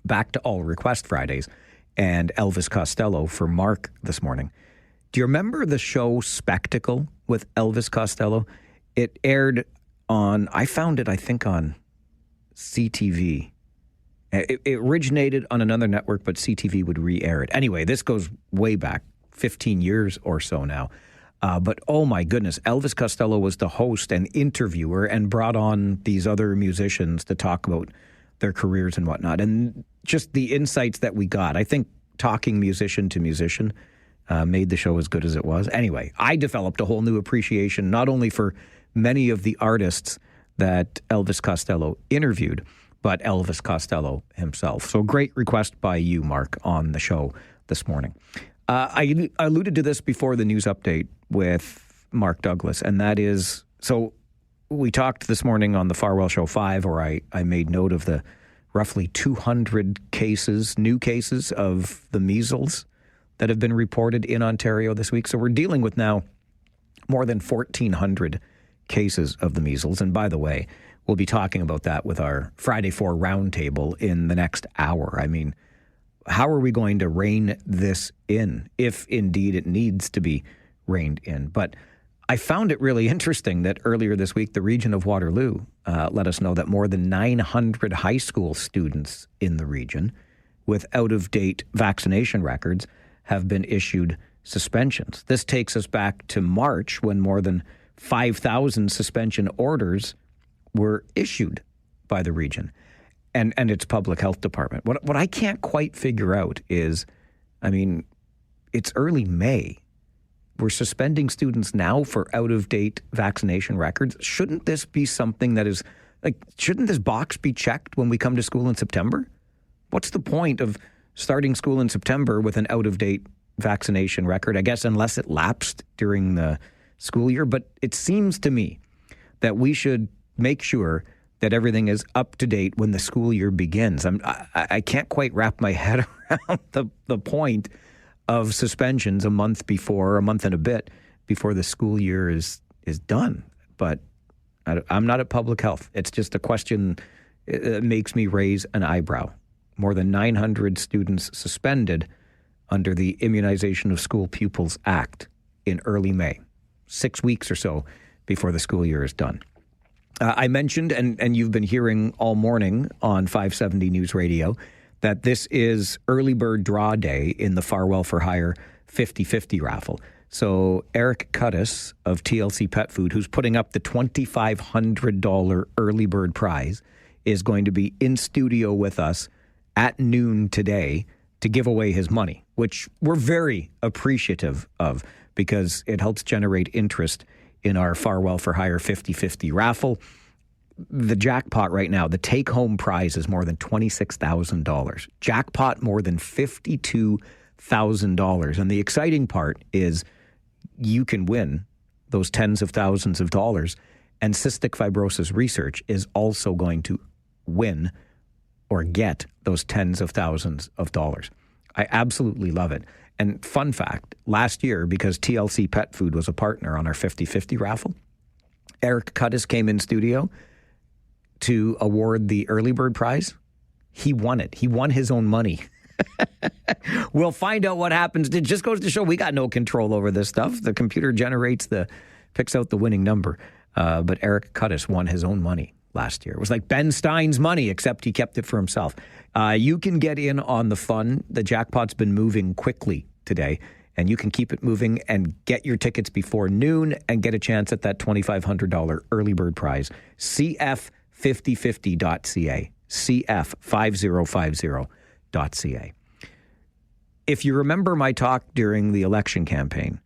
Speaker 1: back to all request Fridays and Elvis Costello for Mark this morning. Do you remember the show Spectacle with Elvis Costello? It aired on, I found it, I think, on CTV. It originated on another network, but CTV would re-air it. Anyway, this goes way back, 15 years or so now. But oh my goodness, Elvis Costello was the host and interviewer and brought on these other musicians to talk about their careers and whatnot. And just the insights that we got, I think talking musician to musician made the show as good as it was. Anyway, I developed a whole new appreciation, not only for many of the artists that Elvis Costello interviewed, but Elvis Costello himself. So great request by you, Mark, on the show this morning. I alluded to this before the news update with Mark Douglas, and that is, so we talked this morning on the Farwell Show 5, where I made note of the roughly 200 cases, new cases of the measles that have been reported in Ontario this week. So we're dealing with now more than 1,400 cases of the measles. And by the way, we'll be talking about that with our Friday 4 roundtable in the next hour. I mean, how are we going to rein this in, if indeed it needs to be reined in? But I found it really interesting that earlier this week, the region of Waterloo let us know that more than 900 high school students in the region with out-of-date vaccination records have been issued suspensions. This takes us back to March, when more than 5,000 suspension orders were issued by the region and its public health department. What I can't quite figure out is, I mean, it's early May. We're suspending students now for out-of-date vaccination records. Shouldn't this be something that is Like, shouldn't this box be checked when we come to school in September? What's the point of starting school in September with an out-of-date vaccination record? I guess unless it lapsed during the school year. But it seems to me that we should make sure that everything is up to date when the school year begins. I can't quite wrap my head around the point of suspensions a month and a bit before the school year is done. But I'm not at public health. It's just a question that makes me raise an eyebrow. More than 900 students suspended under the Immunization of School Pupils Act in early May, 6 weeks or so before the school year is done. I mentioned, and you've been hearing all morning on 570 News Radio, that this is early bird draw day in the Farwell for Hire 50-50 raffle. So Eric Cuddiss of TLC Pet Food, who's putting up the $2,500 early bird prize, is going to be in studio with us at noon today to give away his money, which we're very appreciative of because it helps generate interest in our Farwell for Hire 50-50 raffle. The jackpot right now, the take-home prize is more than $26,000. Jackpot more than $52,000. And the exciting part is you can win those tens of thousands of dollars. And Cystic Fibrosis Research is also going to win or get those tens of thousands of dollars. I absolutely love it. And fun fact, last year, because TLC Pet Food was a partner on our 50-50 raffle, Eric Cuddiss came in studio to award the early bird prize. He won it. He won his own money. We'll find out what happens. It just goes to show we got no control over this stuff. The computer picks out the winning number. But Eric Cuddiss won his own money last year. It was like Ben Stein's money, except he kept it for himself. You can get in on the fun. The jackpot's been moving quickly today, and you can keep it moving and get your tickets before noon and get a chance at that $2,500 early bird prize. CF5050.ca. CF5050.ca. If you remember my talk during the election campaign,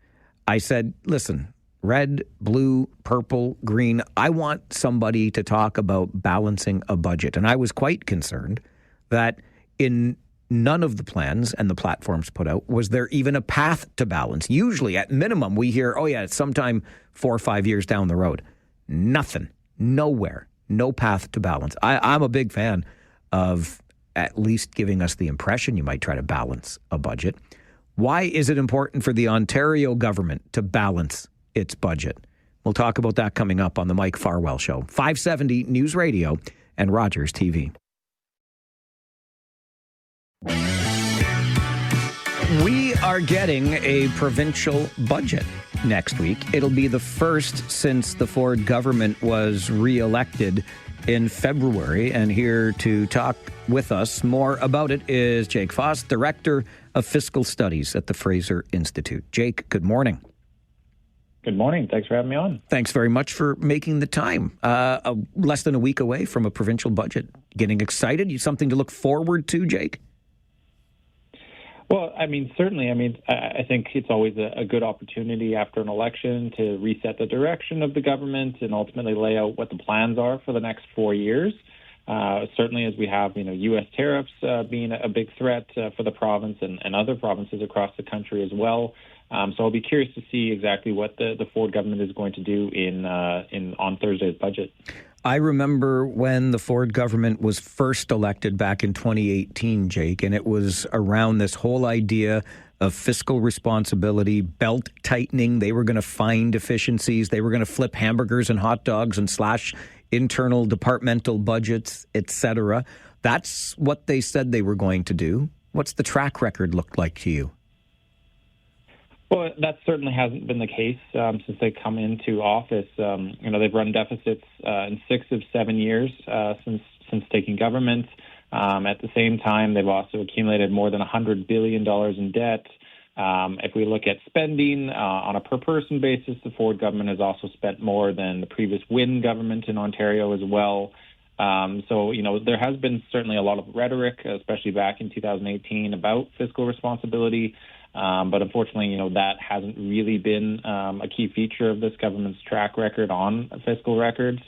Speaker 1: I said, listen, red, blue, purple, green, I want somebody to talk about balancing a budget. And I was quite concerned that in none of the plans and the platforms put out was there even a path to balance. Usually, at minimum, we hear, oh yeah, it's sometime 4 or 5 years down the road. Nothing, nowhere, no path to balance. I'm a big fan of at least giving us the impression you might try to balance a budget. Why is it important for the Ontario government to balance its budget? We'll talk about that coming up on the Mike Farwell Show. 570 News Radio and Rogers TV. We are getting a provincial budget next week. It'll be the first since the Ford government was re-elected in February. And here to talk with us more about it is Jake Foss, Director of Fiscal Studies at the Fraser Institute. Jake, good morning.
Speaker 16: Good morning. Thanks for having me on.
Speaker 1: Thanks very much for making the time. Less than a week away from a provincial budget. Getting excited? You something to look forward to, Jake?
Speaker 16: Well, I mean, certainly. I mean, I think it's always a good opportunity after an election to reset the direction of the government and ultimately lay out what the plans are for the next 4 years. Certainly, as we have, U.S. tariffs being a big threat for the province and other provinces across the country as well. So I'll be curious to see exactly what the Ford government is going to do on Thursday's budget.
Speaker 1: I remember when the Ford government was first elected back in 2018, Jake, and it was around this whole idea of fiscal responsibility, belt tightening. They were going to find efficiencies. They were going to flip hamburgers and hot dogs and slash internal departmental budgets, etc. That's what they said they were going to do. What's the track record look like to you?
Speaker 16: Well, that certainly hasn't been the case since they come into office. They've run deficits in 6 of 7 years since taking government. At the same time, they've also accumulated more than $100 billion in debt. If we look at spending on a per-person basis, the Ford government has also spent more than the previous Wynne government in Ontario as well. So there has been certainly a lot of rhetoric, especially back in 2018, about fiscal responsibility. But unfortunately, that hasn't really been a key feature of this government's track record on fiscal records.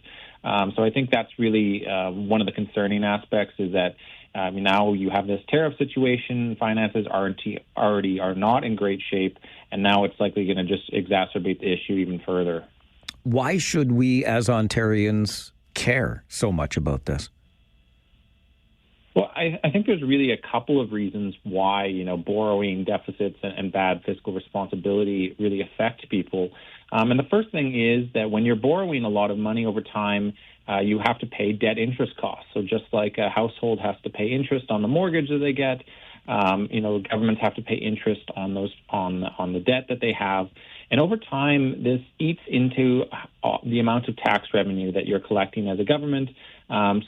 Speaker 16: So I think that's really one of the concerning aspects is that now you have this tariff situation, finances already are not in great shape, and now it's likely going to just exacerbate the issue even further.
Speaker 1: Why should we as Ontarians care so much about this?
Speaker 16: Well, I think there's really a couple of reasons why, borrowing deficits and bad fiscal responsibility really affect people. And the first thing is that when you're borrowing a lot of money over time, you have to pay debt interest costs. So just like a household has to pay interest on the mortgage that they get, governments have to pay interest on those on the debt that they have. And over time, this eats into the amount of tax revenue that you're collecting as a government.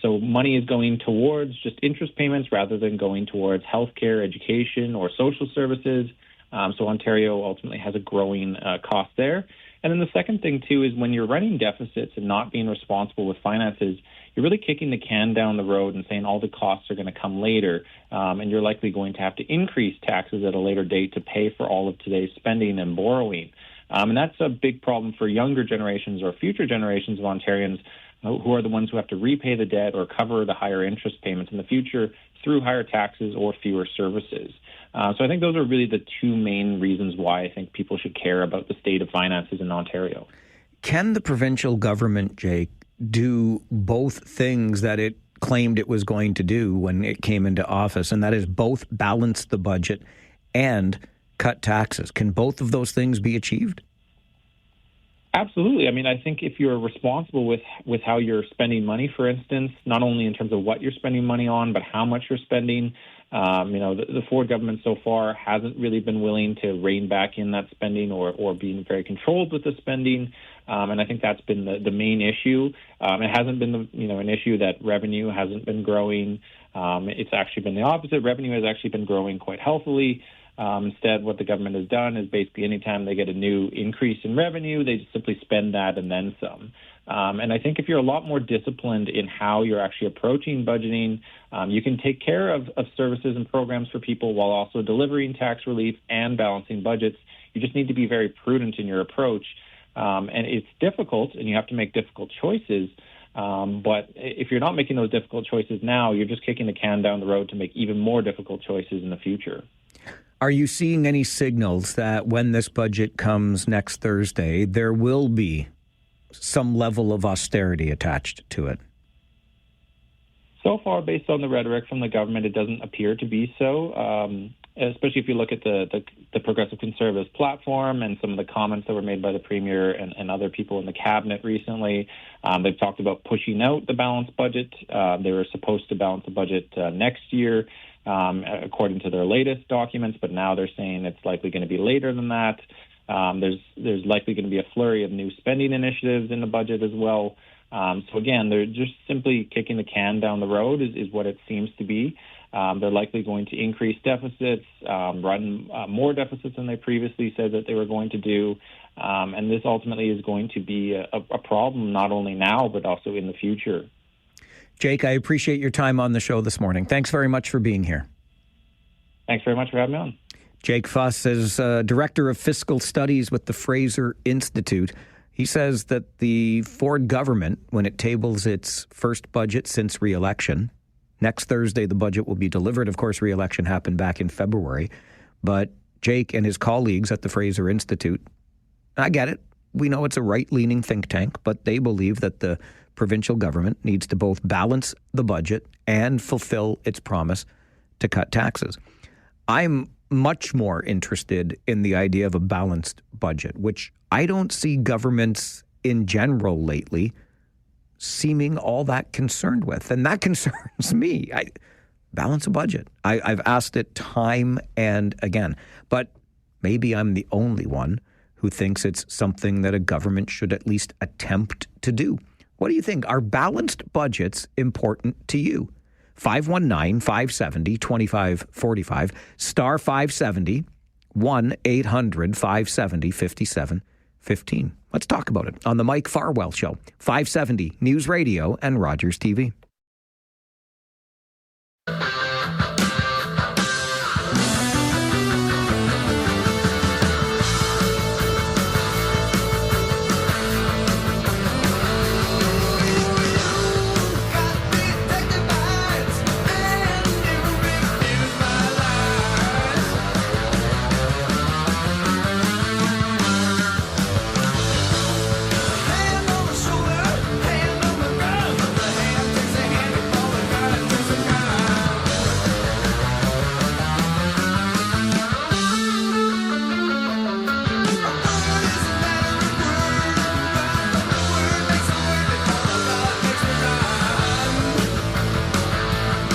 Speaker 16: So money is going towards just interest payments rather than going towards healthcare, education, or social services. So Ontario ultimately has a growing cost there. And then the second thing, too, is when you're running deficits and not being responsible with finances, you're really kicking the can down the road and saying all the costs are going to come later. And you're likely going to have to increase taxes at a later date to pay for all of today's spending and borrowing. And that's a big problem for younger generations or future generations of Ontarians who are the ones who have to repay the debt or cover the higher interest payments in the future through higher taxes or fewer services. So I think those are really the two main reasons why I think people should care about the state of finances in Ontario.
Speaker 1: Can the provincial government, Jake, do both things that it claimed it was going to do when it came into office, and that is both balance the budget and cut taxes? Can both of those things be achieved?
Speaker 16: Absolutely. I mean, I think if you're responsible with how you're spending money, for instance, not only in terms of what you're spending money on, but how much you're spending, the Ford government so far hasn't really been willing to rein back in that spending or being very controlled with the spending. And I think that's been the main issue. It hasn't been an issue that revenue hasn't been growing. It's actually been the opposite. Revenue has actually been growing quite healthily. Instead, what the government has done is basically anytime they get a new increase in revenue, they just simply spend that and then some. And I think if you're a lot more disciplined in how you're actually approaching budgeting, you can take care of services and programs for people while also delivering tax relief and balancing budgets. You just need to be very prudent in your approach. And it's difficult, and you have to make difficult choices. But if you're not making those difficult choices now, you're just kicking the can down the road to make even more difficult choices in the future.
Speaker 1: Are you seeing any signals that when this budget comes next Thursday, there will be some level of austerity attached to it?
Speaker 16: So far, based on the rhetoric from the government, it doesn't appear to be so, especially if you look at the Progressive Conservatives platform and some of the comments that were made by the Premier and other people in the cabinet recently. They've talked about pushing out the balanced budget. They were supposed to balance the budget next year, according to their latest documents, but now they're saying it's likely going to be later than that. There's likely going to be a flurry of new spending initiatives in the budget as well. So again, they're just simply kicking the can down the road is what it seems to be. They're likely going to increase deficits, run more deficits than they previously said that they were going to do. And this ultimately is going to be a problem not only now, but also in the future.
Speaker 1: Jake, I appreciate your time on the show this morning. Thanks very much for being here.
Speaker 16: Thanks very much for having me on.
Speaker 1: Jake Fuss is Director of Fiscal Studies with the Fraser Institute. He says that the Ford government, when it tables its first budget since re-election, next Thursday the budget will be delivered. Of course, re-election happened back in February. But Jake and his colleagues at the Fraser Institute, I get it. We know it's a right-leaning think tank, but they believe that the provincial government needs to both balance the budget and fulfill its promise to cut taxes. I'm much more interested in the idea of a balanced budget, which I don't see governments in general lately seeming all that concerned with. And that concerns me. Balance a budget. I've asked it time and again, but maybe I'm the only one who thinks it's something that a government should at least attempt to do. What do you think? Are balanced budgets important to you? 519-570-2545, star 570, 1-800-570-5715. Let's talk about it on the Mike Farwell Show, 570 News Radio and Rogers TV.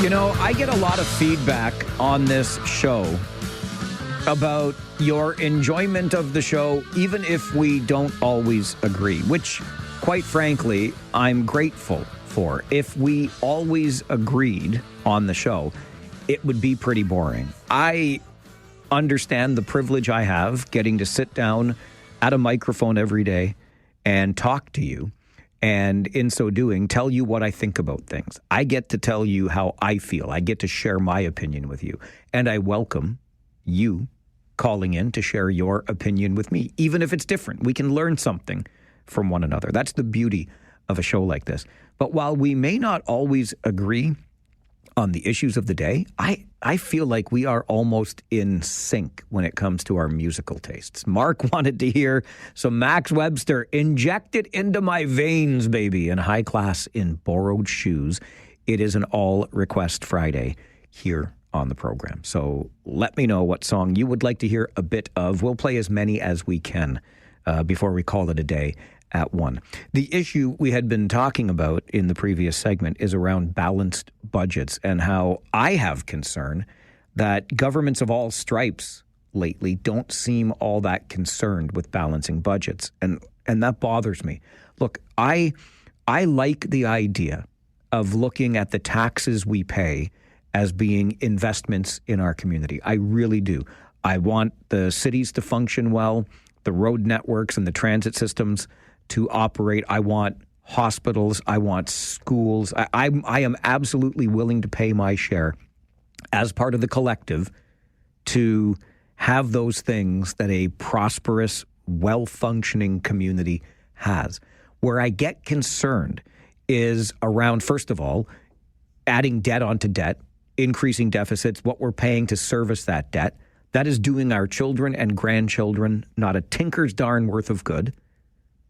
Speaker 1: You know, I get a lot of feedback on this show about your enjoyment of the show, even if we don't always agree, which, quite frankly, I'm grateful for. If we always agreed on the show, it would be pretty boring. I understand the privilege I have getting to sit down at a microphone every day and talk to you. And in so doing, tell you what I think about things. I get to tell you how I feel. I get to share my opinion with you. And I welcome you calling in to share your opinion with me. Even if it's different, we can learn something from one another. That's the beauty of a show like this. But while we may not always agree on the issues of the day, I feel like we are almost in sync when it comes to our musical tastes. Mark wanted to hear some Max Webster, Inject It Into My Veins, baby, and High Class in Borrowed Shoes. It is an all request Friday here on the program. So let me know what song you would like to hear a bit of. We'll play as many as we can before we call it a day at 1. The issue we had been talking about in the previous segment is around balanced budgets and how I have concern that governments of all stripes lately don't seem all that concerned with balancing budgets. And that bothers me. Look, I like the idea of looking at the taxes we pay as being investments in our community. I really do. I want the cities to function well, the road networks and the transit systems to operate. I want hospitals. I want schools. I am absolutely willing to pay my share as part of the collective to have those things that a prosperous, well-functioning community has. Where I get concerned is around, first of all, adding debt onto debt, increasing deficits, what we're paying to service that debt. That is doing our children and grandchildren not a tinker's darn worth of good.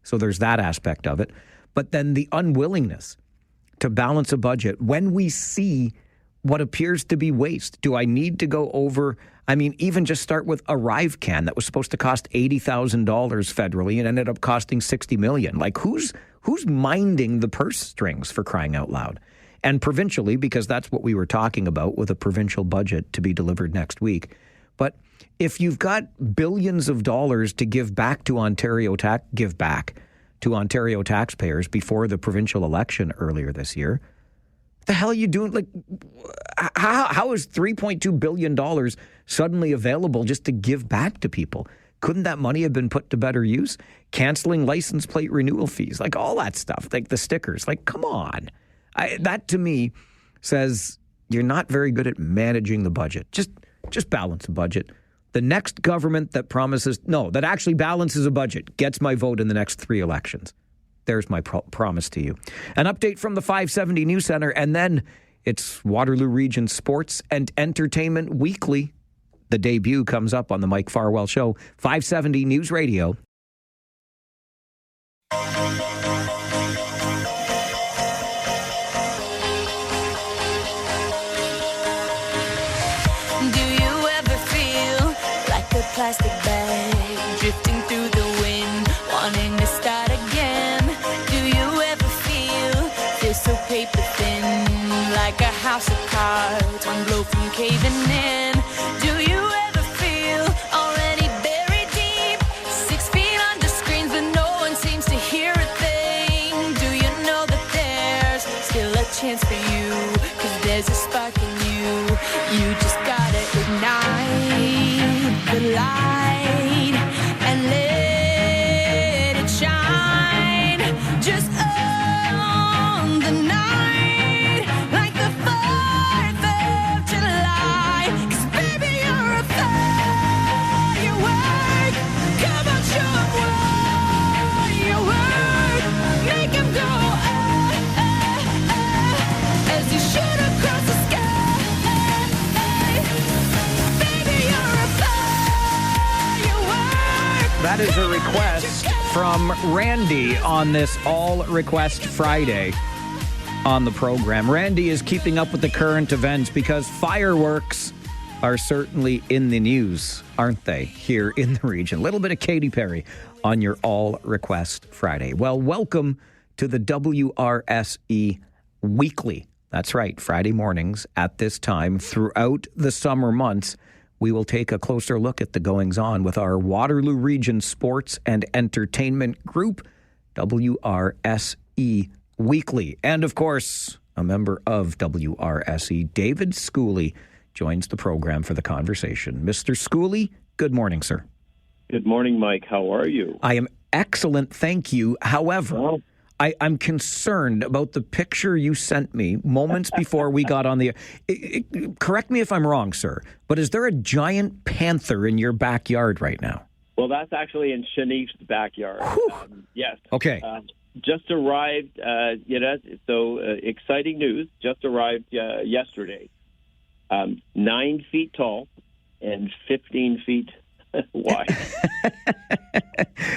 Speaker 1: So there's that aspect of it. But then the unwillingness to balance a budget when we see what appears to be waste. Do I need to go over? I mean, even just start with Arrive Can that was supposed to cost $80,000 federally and ended up costing $60 million. Like who's minding the purse strings, for crying out loud? And provincially, because that's what we were talking about with a provincial budget to be delivered next week. But if you've got billions of dollars to give back to Ontario taxpayers before the provincial election earlier this year, what the hell are you doing? Like, how is $3.2 billion suddenly available just to give back to people? Couldn't that money have been put to better use? Canceling license plate renewal fees, like all that stuff, like the stickers. Like, come on. That to me says you're not very good at managing the budget. Just balance the budget. The next government that actually balances a budget gets my vote in the next 3 elections. There's my promise to you. An update from the 570 News Center, and then it's Waterloo Region Sports and Entertainment Weekly. The debut comes up on the Mike Farwell Show, 570 News Radio.
Speaker 17: Plastic bag drifting through the wind, wanting to start again. Do you ever feel so paper thin, like a house of cards, one blow from caving in? Do you ever feel already buried deep, 6 feet under screens, but no one seems to hear a thing? Do you know that there's still a chance for you, 'cause there's a spark in you, you just gotta ignite the light and let it shine, just on the night, like the 4th of July. 'Cause baby, you're a firework. Come on, show 'em what you work. Make 'em go as you shoot across the sky.
Speaker 1: That is a request from Randy on this All Request Friday on the program. Randy is keeping up with the current events because fireworks are certainly in the news, aren't they, here in the region? A little bit of Katy Perry on your All Request Friday. Well, welcome to the WRSE Weekly That's right. Friday mornings at this time throughout the summer months, we will take a closer look at the goings-on with our Waterloo Region Sports and Entertainment Group, WRSE Weekly. And, of course, a member of WRSE, David Schooley, joins the program for the conversation. Mr. Schooley, good morning, sir.
Speaker 18: Good morning, Mike. How are you?
Speaker 1: I am excellent, thank you. However, I'm concerned about the picture you sent me moments before we got on the air. Correct me if I'm wrong, sir, but is there a giant panther in your backyard right now?
Speaker 18: Well, that's actually in Shanique's backyard. Yes.
Speaker 1: Okay.
Speaker 18: Just arrived, exciting news. Just arrived yesterday. 9 feet tall and 15 feet wide.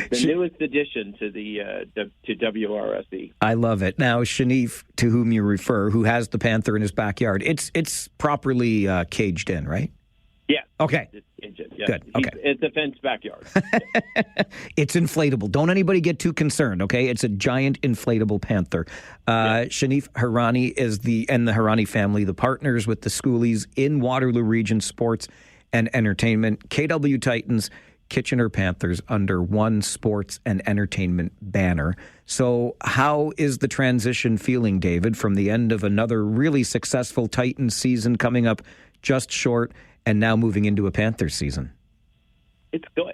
Speaker 18: The newest addition to to WRSE.
Speaker 1: I love it. Now, Shanique, to whom you refer, who has the panther in his backyard, it's properly caged in, right?
Speaker 18: Yeah.
Speaker 1: Okay.
Speaker 18: Yeah.
Speaker 1: Good. Okay.
Speaker 18: It's a fenced backyard.
Speaker 1: It's inflatable. Don't anybody get too concerned, okay? It's a giant inflatable panther. Shanique Hirani and the Hirani family, the partners with the Schoolies in Waterloo Region Sports and Entertainment, KW Titans, Kitchener Panthers under one sports and entertainment banner. So how is the transition feeling, David, from the end of another really successful Titans season coming up just short and now moving into a Panthers season?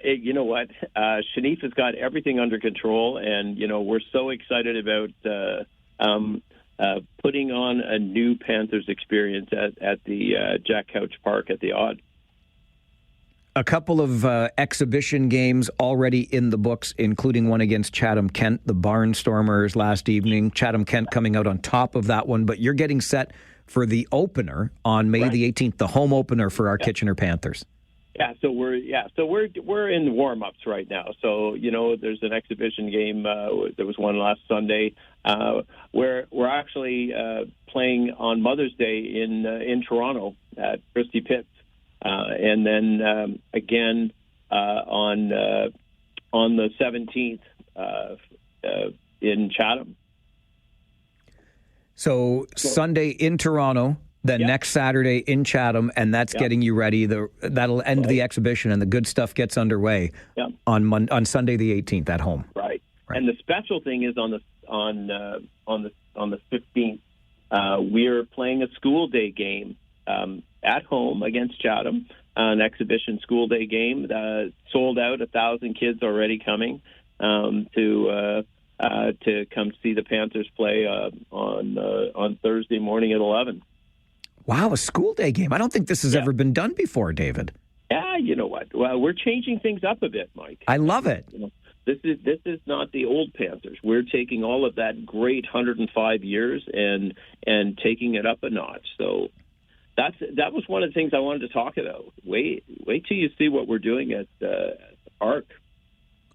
Speaker 18: You know what? Shanique has got everything under control, and, we're so excited about putting on a new Panthers experience at the Jack Couch Park at the Odd.
Speaker 1: A couple of exhibition games already in the books, including one against Chatham-Kent, the Barnstormers last evening. Chatham-Kent coming out on top of that one, but you're getting set for the opener on May the 18th, the home opener for our Kitchener Panthers.
Speaker 18: Yeah, so we're in warm-ups right now. So there's an exhibition game. There was one last Sunday. We're actually playing on Mother's Day in Toronto at Christie Pitts. And then again on the 17th in Chatham.
Speaker 1: So Sunday in Toronto, then next Saturday in Chatham, and that's getting you ready. That'll end the exhibition, and the good stuff gets underway on Sunday the 18th at home.
Speaker 18: Right. And the special thing is on the 15th, we're playing a school day game. At home against Chatham, an exhibition school day game. Sold out, 1,000 kids already coming to come see the Panthers play on Thursday morning at 11.
Speaker 1: Wow, a school day game. I don't think this has ever been done before, David.
Speaker 18: Yeah, you know what? Well, we're changing things up a bit, Mike.
Speaker 1: I love it.
Speaker 18: This is not the old Panthers. We're taking all of that great 105 years and taking it up a notch. So that was one of the things I wanted to talk about. Wait till you see what we're doing at the park.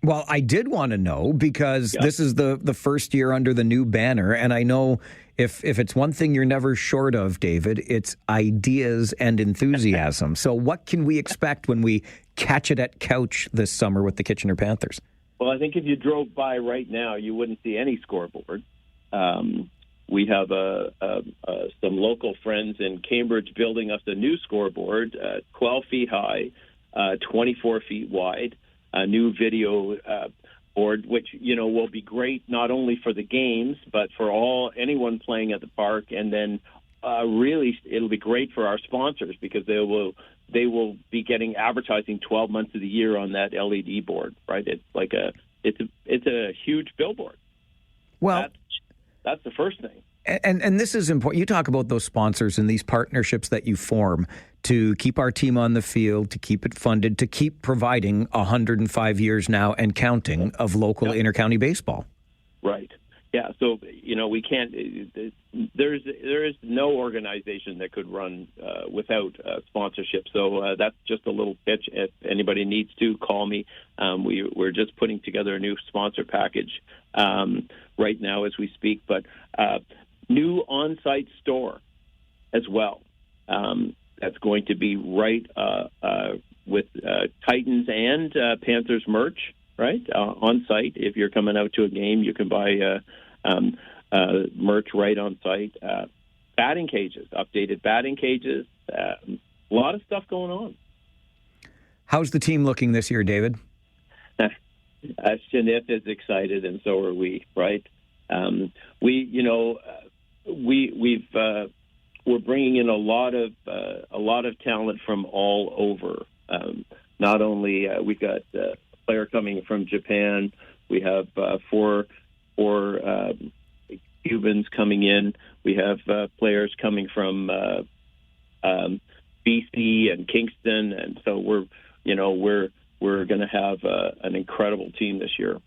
Speaker 1: Well, I did want to know because this is the first year under the new banner, and I know if it's one thing you're never short of, David, it's ideas and enthusiasm. So what can we expect when we catch it at Couch this summer with the Kitchener Panthers?
Speaker 18: Well, I think if you drove by right now, you wouldn't see any scoreboard. We have some local friends in Cambridge building us a new scoreboard, 12 feet high, 24 feet wide, a new video board, which will be great not only for the games but for anyone playing at the park, and then really it'll be great for our sponsors because they will be getting advertising 12 months of the year on that LED board. Right? It's like it's a huge billboard.
Speaker 1: Well.
Speaker 18: That's the first thing.
Speaker 1: And this is important. You talk about those sponsors and these partnerships that you form to keep our team on the field, to keep it funded, to keep providing 105 years now and counting of local intercounty baseball.
Speaker 18: Right. Yeah. So, we can't. There is no organization that could run without sponsorship. So that's just a little pitch. If anybody needs to, call me. We're just putting together a new sponsor package right now as we speak. But new on-site store as well. That's going to be right with Titans and Panthers merch, right, on site. If you're coming out to a game, you can buy merch right on site. batting cages, updated batting cages, a lot of stuff going on.
Speaker 1: How's the team looking this year, David?
Speaker 18: Shanif is excited, and so are we. Right? We're bringing in a lot of talent from all over. Not only we've got a player coming from Japan, we have four Cubans coming in. We have players coming from BC and Kingston, and so we're going to have an incredible team this year.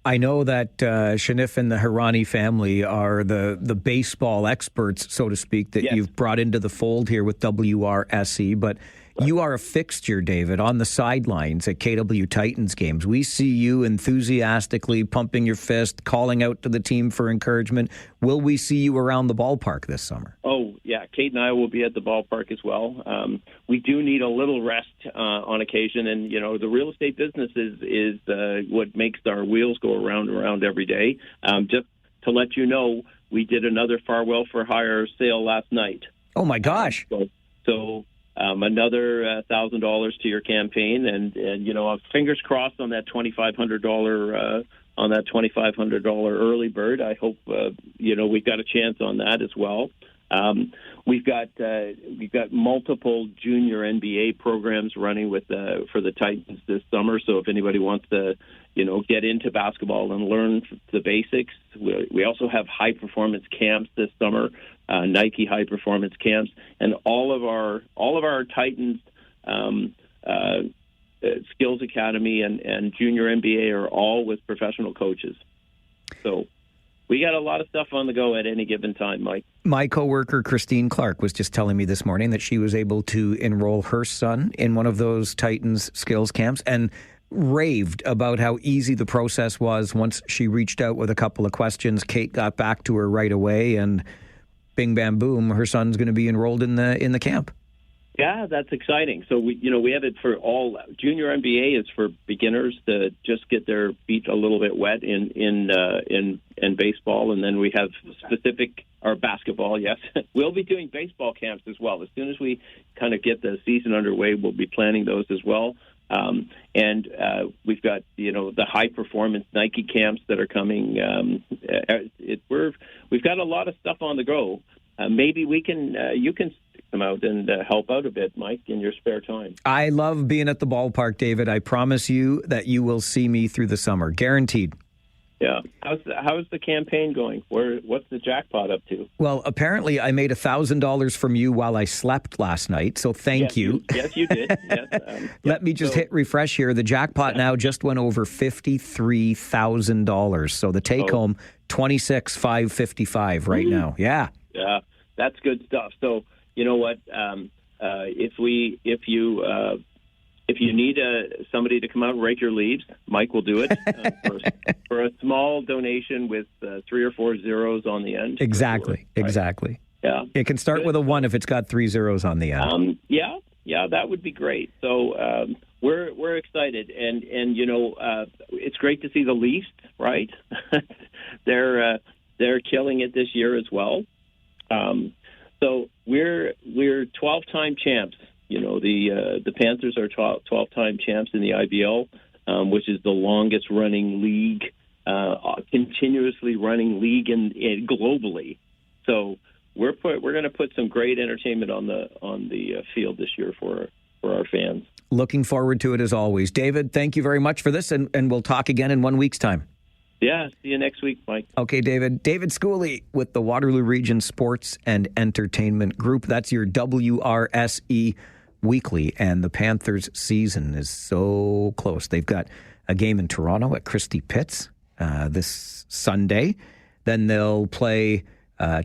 Speaker 1: I know that Shanif and the Hirani family are the baseball experts, so to speak, that you've brought into the fold here with WRSE, but you are a fixture, David, on the sidelines at KW Titans games. We see you enthusiastically pumping your fist, calling out to the team for encouragement. Will we see you around the ballpark this summer?
Speaker 18: Oh, yeah. Kate and I will be at the ballpark as well. We do need a little rest on occasion, and, the real estate business is what makes our wheels go around and around every day. Just to let you know, we did another Farwell for hire sale last night.
Speaker 1: Oh, my gosh.
Speaker 18: So another $1,000 to your campaign, and fingers crossed on that $2,500 early bird. I hope we've got a chance on that as well. We've got multiple junior NBA programs running for the Titans this summer. So if anybody wants to get into basketball and learn the basics, we also have high performance camps this summer. Nike high performance camps, and all of our Titans Skills Academy and Junior MBA are all with professional coaches. So we got a lot of stuff on the go at any given time, Mike.
Speaker 1: My coworker Christine Clark was just telling me this morning that she was able to enroll her son in one of those Titans skills camps and raved about how easy the process was. Once she reached out with a couple of questions, Kate got back to her right away, and bing, bam, boom, her son's going to be enrolled in the camp.
Speaker 18: Yeah, that's exciting. So we have it for all. Junior MBA is for beginners to just get their feet a little bit wet in baseball, and then we have specific or basketball. Yes, we'll be doing baseball camps as well. As soon as we kind of get the season underway, we'll be planning those as well. And we've got the high performance Nike camps that are coming. We've got a lot of stuff on the go. Maybe you can come out and help out a bit, Mike, in your spare time.
Speaker 1: I love being at the ballpark, David. I promise you that you will see me through the summer, guaranteed.
Speaker 18: Yeah. How's the campaign going? What's the jackpot up to?
Speaker 1: Well, apparently I made $1,000 from you while I slept last night, so thank you.
Speaker 18: Yes, you did. Yes,
Speaker 1: Let me just hit refresh here. The jackpot now just went over $53,000, so the take-home, $26,555 right now. Yeah.
Speaker 18: Yeah, that's good stuff. So, you know what? If you need somebody to come out and rake your leaves, Mike will do it for a small donation with 3 or 4 zeros on the end.
Speaker 1: Exactly.
Speaker 18: Yeah,
Speaker 1: it can start with a 1 if it's got 3 zeros on the end.
Speaker 18: Yeah, that would be great. So we're excited, and it's great to see the Leafs. Right, they're killing it this year as well. So we're 12-time champs. The Panthers are 12-time champs in the IBL, which is the longest running league, continuously running league in globally. So we're going to put some great entertainment on the field this year for our fans.
Speaker 1: Looking forward to it as always. David, thank you very much for this, and we'll talk again in 1 week's time.
Speaker 18: Yeah, see you next week, Mike.
Speaker 1: Okay, David. David Schooley with the Waterloo Region Sports and Entertainment Group. That's your WRSE Weekly, and the Panthers' season is so close. They've got a game in Toronto at Christie Pitts this Sunday. Then they'll play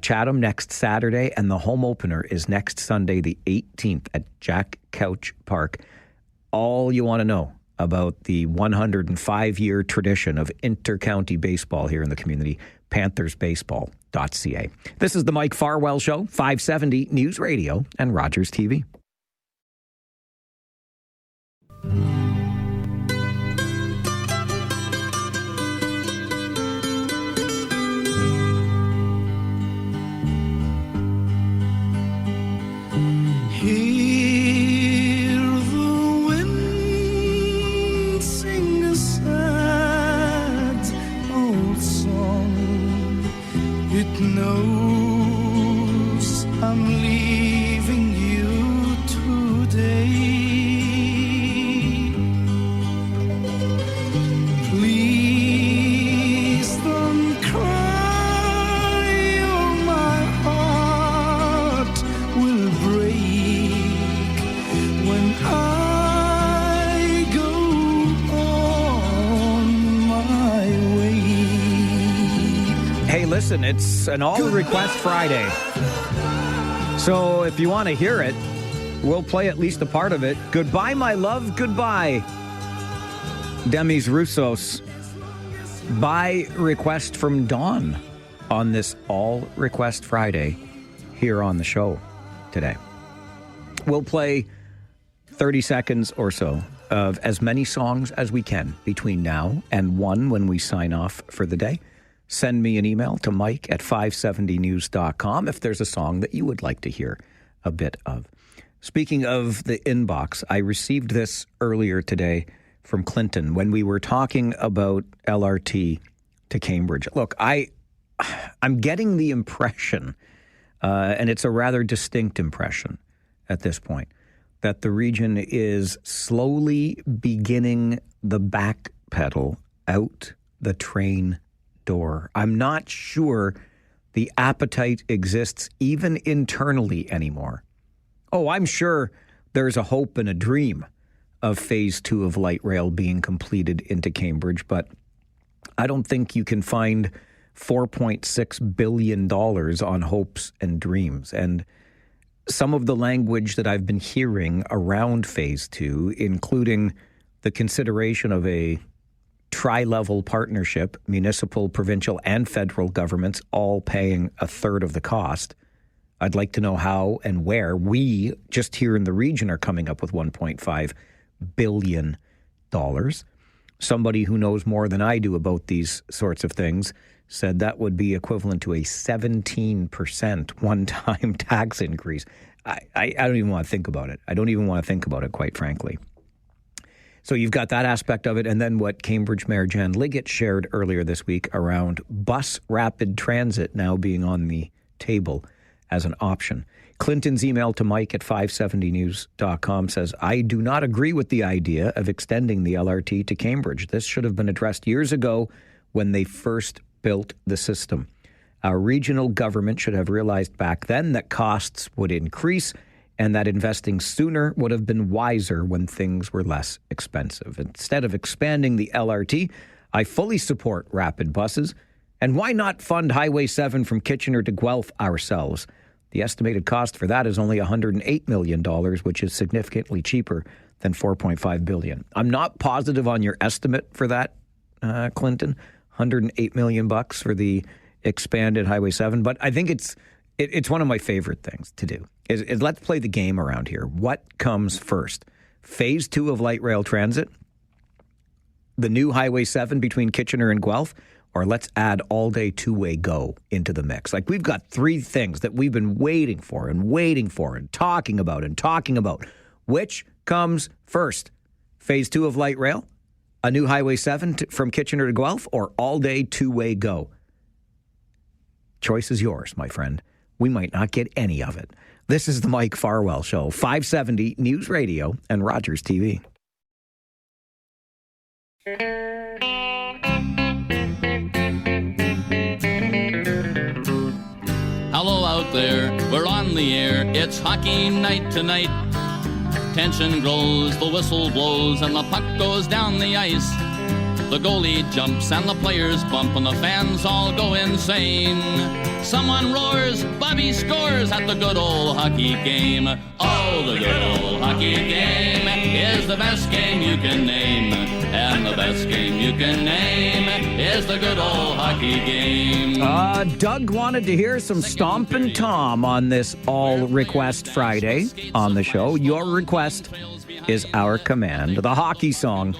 Speaker 1: Chatham next Saturday, and the home opener is next Sunday, the 18th, at Jack Couch Park. All you want to know about the 105-year tradition of intercounty baseball here in the community, panthersbaseball.ca. This is the Mike Farwell Show, 570 News Radio and Rogers TV.
Speaker 4: Hear the wind sing a sad old song. It knows I'm leaving you today. Please don't cry, or my heart will break when I go on my way.
Speaker 1: Hey, listen, it's an all-request Friday. So if you want to hear it, we'll play at least a part of it. Goodbye, my love, goodbye. Demis Roussos, by request from Dawn on this all-request Friday here on the show today. We'll play 30 seconds or so of as many songs as we can between now and 1 when we sign off for the day. Send me an email to mike@570news.com if there's a song that you would like to hear a bit of. Speaking of the inbox, I received this earlier today from Clinton when we were talking about LRT to Cambridge. Look, I'm getting the impression, and it's a rather distinct impression at this point, that the region is slowly beginning the back pedal out the train door. I'm not sure the appetite exists even internally anymore. Oh, I'm sure there's a hope and a dream of phase 2 of light rail being completed into Cambridge, but I don't think you can find $4.6 billion on hopes and dreams. And some of the language that I've been hearing around phase 2, including the consideration of a tri-level partnership, municipal, provincial, and federal governments all paying a third of the cost. I'd like to know how and where we, just here in the region, are coming up with $1.5 billion. Somebody who knows more than I do about these sorts of things said that would be equivalent to a 17% one-time tax increase. I don't even want to think about it. I don't even want to think about it, quite frankly. So you've got that aspect of it, and then what Cambridge Mayor Jan Liggett shared earlier this week around bus rapid transit now being on the table as an option. Clinton's email to mike@570news.com says, I do not agree with the idea of extending the LRT to Cambridge. This should have been addressed years ago when they first built the system. Our regional government should have realized back then that costs would increase and that investing sooner would have been wiser when things were less expensive. Instead of expanding the LRT, I fully support rapid buses. And why not fund Highway 7 from Kitchener to Guelph ourselves? The estimated cost for that is only $108 million, which is significantly cheaper than $4.5 billion. I'm not positive on your estimate for that, Clinton. $108 million for the expanded Highway 7, but I think it's one of my favorite things to do. Is let's play the game around here. What comes first? Phase 2 of light rail transit, the new Highway 7 between Kitchener and Guelph, or let's add all-day two-way go into the mix. Like, we've got three things that we've been waiting for and talking about. Which comes first? Phase 2 of light rail, a new Highway 7 from Kitchener to Guelph, or all-day two-way go? Choice is yours, my friend. We might not get any of it. This is the Mike Farwell Show, 570 News Radio and Rogers TV.
Speaker 19: Hello out there, we're on the air. It's hockey night tonight. Tension grows, the whistle blows, and the puck goes down the ice. The goalie jumps and the players bump and the fans all go insane. Someone roars, Bobby scores at the good old hockey game. Oh, the good old hockey game is the best game you can name. And the best game you can name is the good old hockey game.
Speaker 1: Doug wanted to hear some Stompin' Tom on this All Request Friday on the show. Your request is our command. The hockey song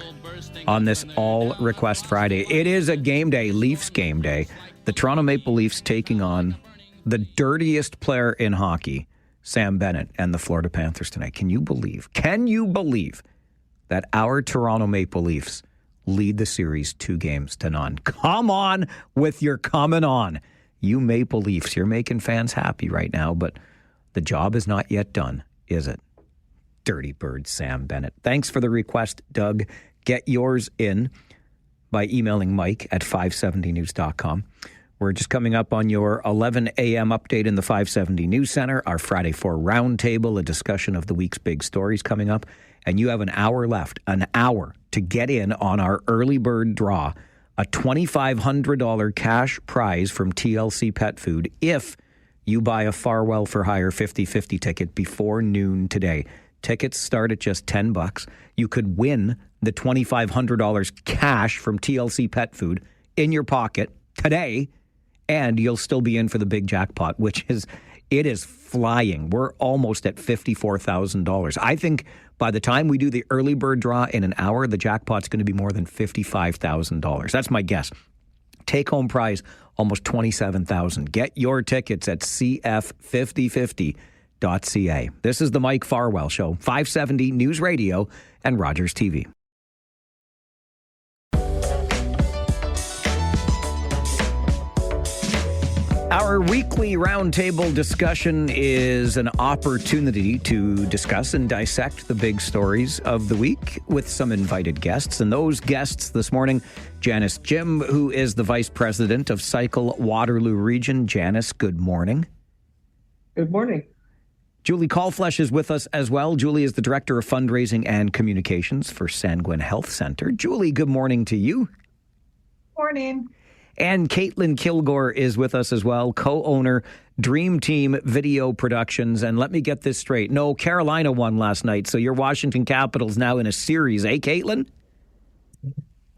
Speaker 1: on this All Request Friday. It is a game day, Leafs game day. The Toronto Maple Leafs taking on the dirtiest player in hockey, Sam Bennett and the Florida Panthers tonight. Can you believe that our Toronto Maple Leafs lead the series 2-0? Come on with your coming on. You Maple Leafs, you're making fans happy right now, but the job is not yet done, is it? Dirty bird, Sam Bennett. Thanks for the request, Doug. Get yours in by emailing Mike at 570news.com. We're just coming up on your 11 a.m. update in the 570 News Center, our Friday 4 roundtable, a discussion of the week's big stories coming up. And you have an hour left, an hour to get in on our early bird draw, a $2,500 cash prize from TLC Pet Food if you buy a Farwell for Hire 50/50 ticket before noon today. Tickets start at just $10. You could win the $2,500 cash from TLC Pet Food in your pocket today, and you'll still be in for the big jackpot, it is flying. We're almost at $54,000. I think by the time we do the early bird draw in an hour, the jackpot's going to be more than $55,000. That's my guess. Take-home prize, almost $27,000. Get your tickets at cf5050.ca. This is the Mike Farwell Show, 570 News Radio and Rogers TV. Our weekly roundtable discussion is an opportunity to discuss and dissect the big stories of the week with some invited guests. And those guests this morning, Janice Jim, who is the Vice President of Cycle Waterloo Region. Janice, good morning.
Speaker 20: Good morning.
Speaker 1: Julie Callflesh is with us as well. Julie is the Director of Fundraising and Communications for Sanguine Health Centre. Julie, good morning to you.
Speaker 20: Morning.
Speaker 1: And Caitlin Kilgore is with us as well, co-owner, Dream Team Video Productions. And let me get this straight. No, Carolina won last night, so your Washington Capitals now in a series, eh, Caitlin?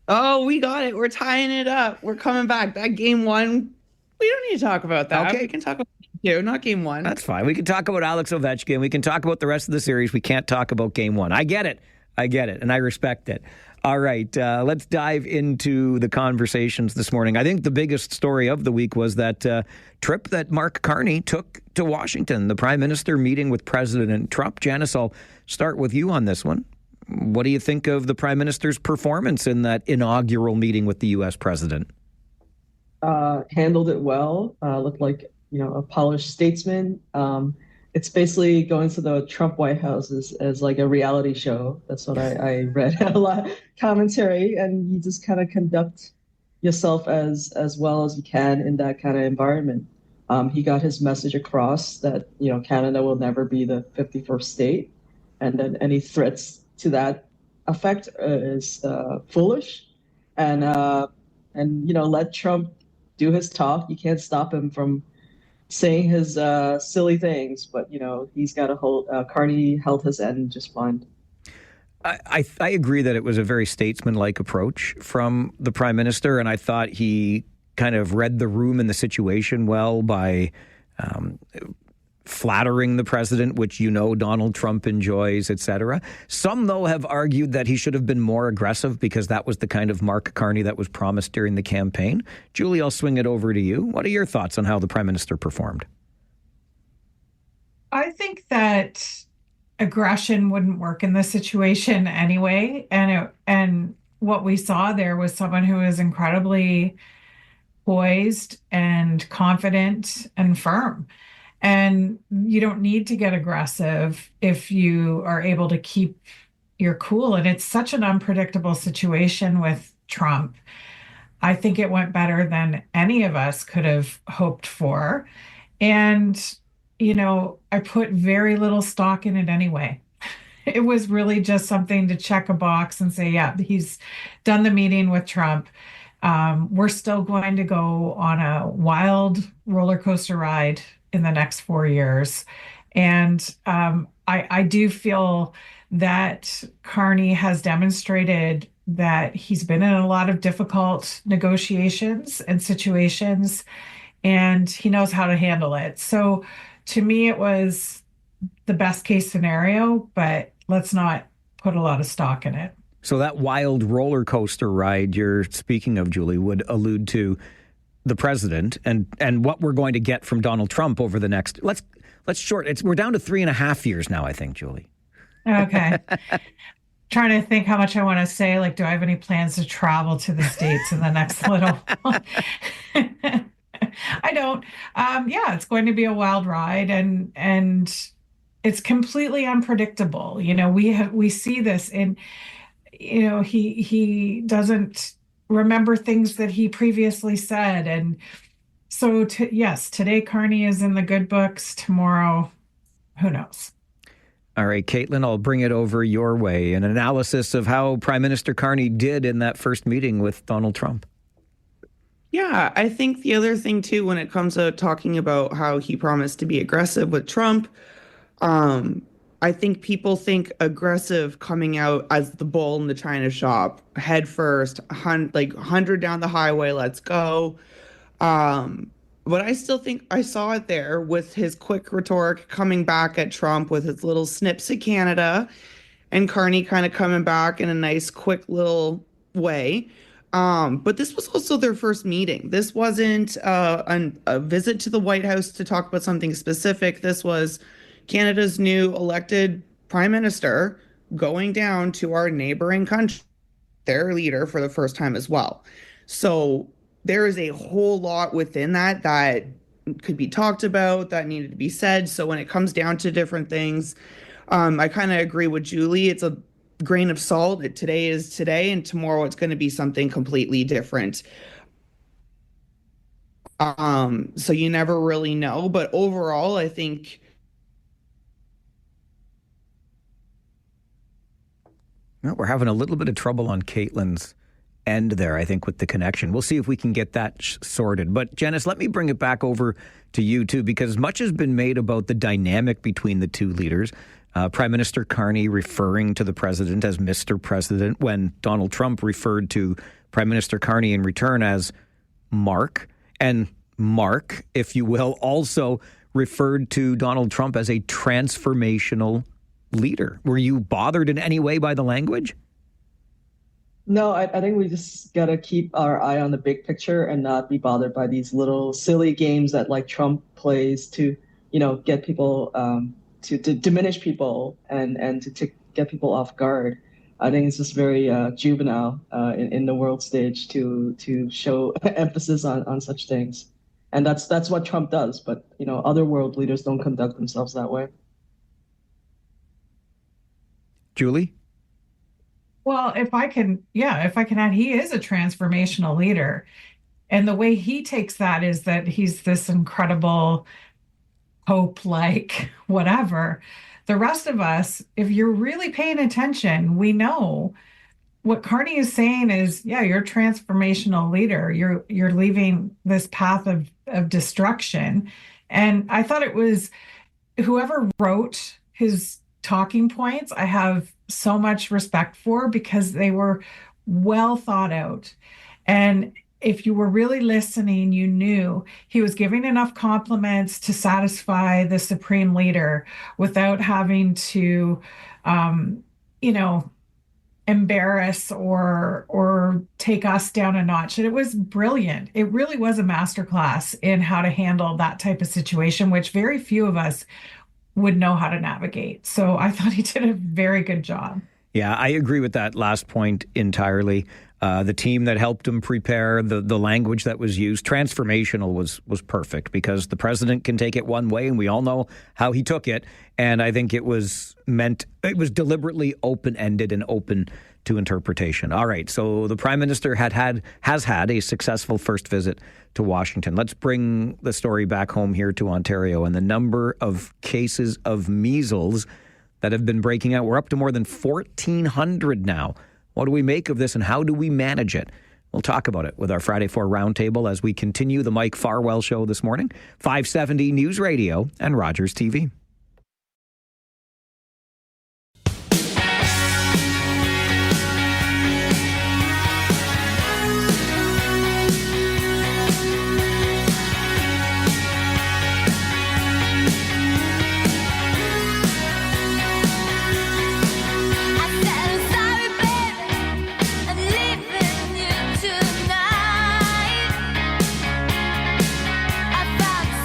Speaker 20: Oh, we got it. We're tying it up. We're coming back. That game one, we don't need to talk about that.
Speaker 1: Okay.
Speaker 20: We can talk about not game one.
Speaker 1: That's fine. We can talk about Alex Ovechkin. We can talk about the rest of the series. We can't talk about game one. I get it. And I respect it. All right, let's dive into the conversations this morning. I think the biggest story of the week was that trip that Mark Carney took to Washington, the Prime Minister meeting with President Trump. Janice, I'll start with you on this one. What do you think of the Prime Minister's performance in that inaugural meeting with the U.S. President?
Speaker 20: Handled it well. Looked like, a polished statesman. It's basically going to the Trump White House as like a reality show. That's what I read a lot commentary, and you just kind of conduct yourself as well as you can in that kind of environment. He got his message across that Canada will never be the 51st state, and then any threats to that effect is foolish, and let Trump do his talk. You can't stop him from saying his silly things, but he's got to hold. Carney held his end just fine.
Speaker 1: I agree that it was a very statesman-like approach from the Prime Minister, and I thought he kind of read the room and the situation well by flattering the president, which Donald Trump enjoys, etc. Some, though, have argued that he should have been more aggressive because that was the kind of Mark Carney that was promised during the campaign. Julie, I'll swing it over to you. What are your thoughts on how the Prime Minister performed?
Speaker 21: I think that aggression wouldn't work in this situation anyway. And what we saw there was someone who is incredibly poised and confident and firm. And you don't need to get aggressive if you are able to keep your cool. And it's such an unpredictable situation with Trump. I think it went better than any of us could have hoped for. And, I put very little stock in it anyway. It was really just something to check a box and say, yeah, he's done the meeting with Trump. We're still going to go on a wild roller coaster ride in the next 4 years. And I do feel that Carney has demonstrated that he's been in a lot of difficult negotiations and situations, and he knows how to handle it. So to me, it was the best case scenario, but let's not put a lot of stock in it.
Speaker 1: So that wild roller coaster ride you're speaking of, Julie, would allude to the president and what we're going to get from Donald Trump over the next, let's short. We're down to 3.5 years now, I think, Julie.
Speaker 21: Okay. Trying to think how much I want to say. Like, do I have any plans to travel to the States in the next little while? I don't. Yeah, it's going to be a wild ride, and it's completely unpredictable. We see this in, he doesn't remember things that he previously said, and so yes, today Carney is in the good books. Tomorrow, who knows?
Speaker 1: All right, Caitlin, I'll bring it over your way. An analysis of how Prime Minister Carney did in that first meeting with Donald Trump.
Speaker 2: Yeah, I think the other thing, too, when it comes to talking about how he promised to be aggressive with Trump, I think people think aggressive coming out as the bull in the china shop, head first, 100 down the highway, let's go. But I still think I saw it there with his quick rhetoric coming back at Trump with his little snips at Canada, and Carney kind of coming back in a nice, quick little way. But this was also their first meeting. This wasn't a visit to the White House to talk about something specific. This was Canada's new elected prime minister going down to our neighboring country, their leader, for the first time as well. So there is a whole lot within that could be talked about, that needed to be said. So when it comes down to different things, I kind of agree with Julie. It's a grain of salt. Today is today, and tomorrow it's going to be something completely different. So you never really know. But overall, I think...
Speaker 1: Well, we're having a little bit of trouble on Caitlin's end there, I think, with the connection. We'll see if we can get that sorted. But Janice, let me bring it back over to you too, because much has been made about the dynamic between the two leaders. Prime Minister Carney referring to the president as Mr. President, when Donald Trump referred to Prime Minister Carney in return as Mark. And Mark, if you will, also referred to Donald Trump as a transformational leader. Were you bothered in any way by the language?
Speaker 20: No, I think we just got to keep our eye on the big picture and not be bothered by these little silly games that like Trump plays to, get people, to diminish people and to get people off guard. I think it's just very juvenile in the world stage to show emphasis on such things. And that's what Trump does. But, other world leaders don't conduct themselves that way.
Speaker 1: Julie?
Speaker 21: Well, if I can add, he is a transformational leader. And the way he takes that is that he's this incredible Pope-like whatever. The rest of us, if you're really paying attention, we know what Carney is saying is, yeah, you're a transformational leader. You're leaving this path of destruction. And I thought it was whoever wrote his talking points, I have so much respect for, because they were well thought out. And if you were really listening, you knew he was giving enough compliments to satisfy the supreme leader without having to, embarrass or take us down a notch. And it was brilliant. It really was a masterclass in how to handle that type of situation, which very few of us would know how to navigate. So I thought he did a very good job.
Speaker 1: Yeah, I agree with that last point entirely. The team that helped him prepare, the language that was used, transformational was perfect, because the president can take it one way, and we all know how he took it. And I think it was deliberately open-ended and open to interpretation. All right, so the prime minister has had a successful first visit to Washington. Let's bring the story back home here to Ontario, and the number of cases of measles that have been breaking out. We're up to more than 1,400 now. What do we make of this, and how do we manage it? We'll talk about it with our Friday 4 Roundtable as we continue the Mike Farwell Show this morning, 570 News Radio and Rogers TV.